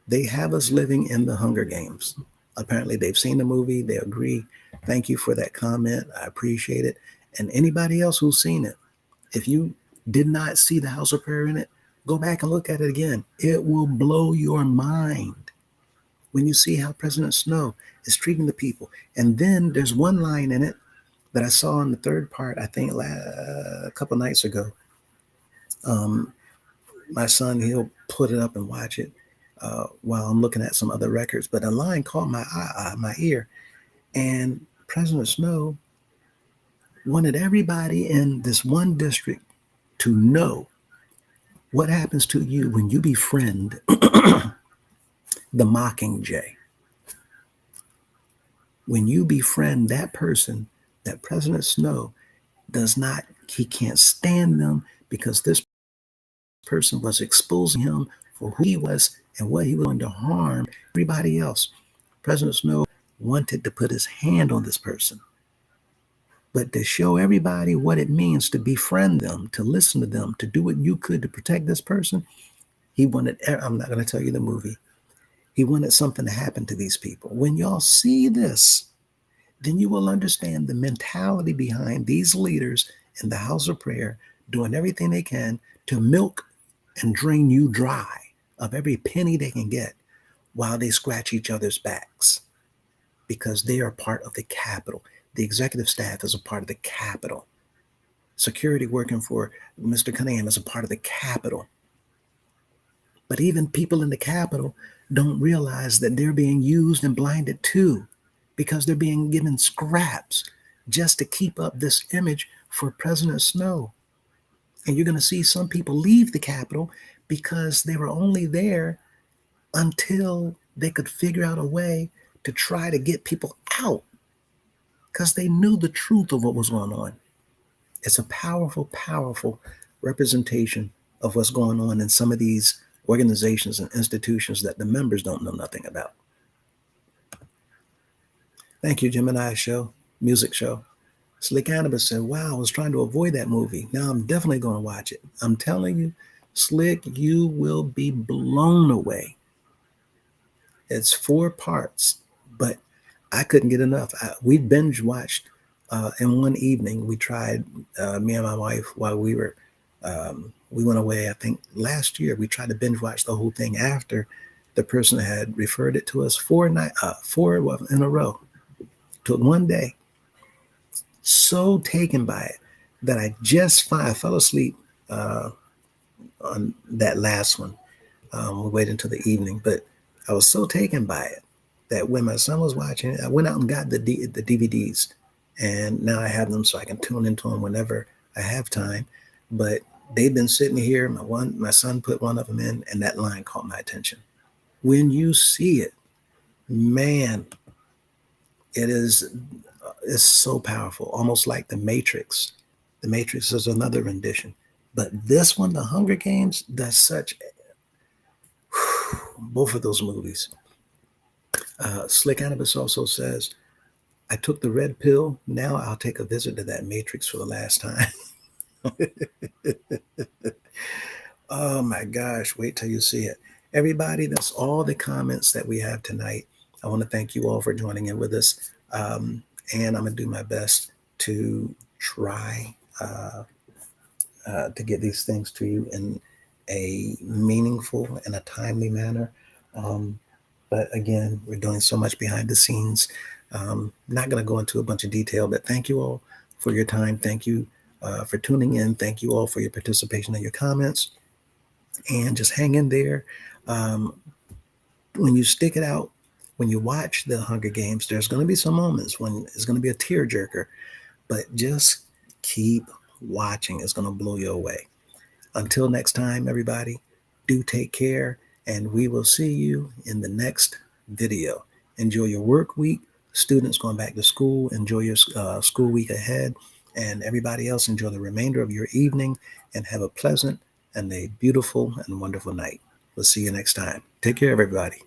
they have us living in the Hunger Games. Apparently, they've seen the movie. They agree. Thank you for that comment. I appreciate it. And anybody else who's seen it, if you did not see the House of Prayer in it, go back and look at it again. It will blow your mind when you see how President Snow is treating the people. And then there's one line in it that I saw in the third part, I think a couple nights ago. My son, he'll put it up and watch it while I'm looking at some other records. But a line caught my ear. And President Snow wanted everybody in this one district to know what happens to you when you befriend the Mockingjay. When you befriend that person that President Snow he can't stand them because this person was exposing him for who he was and what he was going to harm everybody else. President Snow wanted to put his hand on this person. But to show everybody what it means to befriend them, to listen to them, to do what you could to protect this person, he wanted, I'm not going to tell you the movie, he wanted something to happen to these people. When y'all see this, then you will understand the mentality behind these leaders in the House of Prayer doing everything they can to milk and drain you dry of every penny they can get while they scratch each other's backs. because they are part of the Capitol. The executive staff is a part of the Capitol. Security working for Mr. Cunningham is a part of the Capitol. But even people in the Capitol don't realize that they're being used and blinded too, because they're being given scraps just to keep up this image for President Snow. And you're going to see some people leave the Capitol because they were only there until they could figure out a way to try to get people out, because they knew the truth of what was going on. It's a powerful, powerful representation of what's going on in some of these organizations and institutions that the members don't know nothing about. Thank you, Gemini Show, Music Show. Slick Cannabis said, wow, I was trying to avoid that movie. Now I'm definitely going to watch it. I'm telling you, Slick, you will be blown away. It's 4 parts, but I couldn't get enough. We binge watched in one evening. We tried, me and my wife, while we went away, I think last year, we tried to binge watch the whole thing after the person had referred it to us 4 in a row. Took one day. So taken by it that I fell asleep on that last one. We waited until the evening, but I was so taken by it that when my son was watching it, I went out and got the DVDs, and now I have them so I can tune into them whenever I have time. But they've been sitting here. My son put one of them in, and that line caught my attention. When you see it, man, it's so powerful, almost like The Matrix. The Matrix is another rendition, but this one, The Hunger Games, does such. Both of those movies. Slick Cannabis also says, I took the red pill. Now I'll take a visit to that Matrix for the last time. Oh my gosh, wait till you see it. Everybody, that's all the comments that we have tonight. I want to thank you all for joining in with us. And I'm going to do my best to try to get these things to you in a meaningful and a timely manner. But again, we're doing so much behind the scenes. Not going to go into a bunch of detail, but thank you all for your time. Thank you for tuning in. Thank you all for your participation and your comments. And just hang in there. When you stick it out, when you watch the Hunger Games, there's going to be some moments when it's going to be a tearjerker, but just keep watching. It's going to blow you away. Until next time, everybody, do take care, and we will see you in the next video. Enjoy your work week. Students going back to school, enjoy your school week ahead, and everybody else, enjoy the remainder of your evening and have a pleasant and a beautiful and wonderful night. We'll see you next time. Take care, everybody.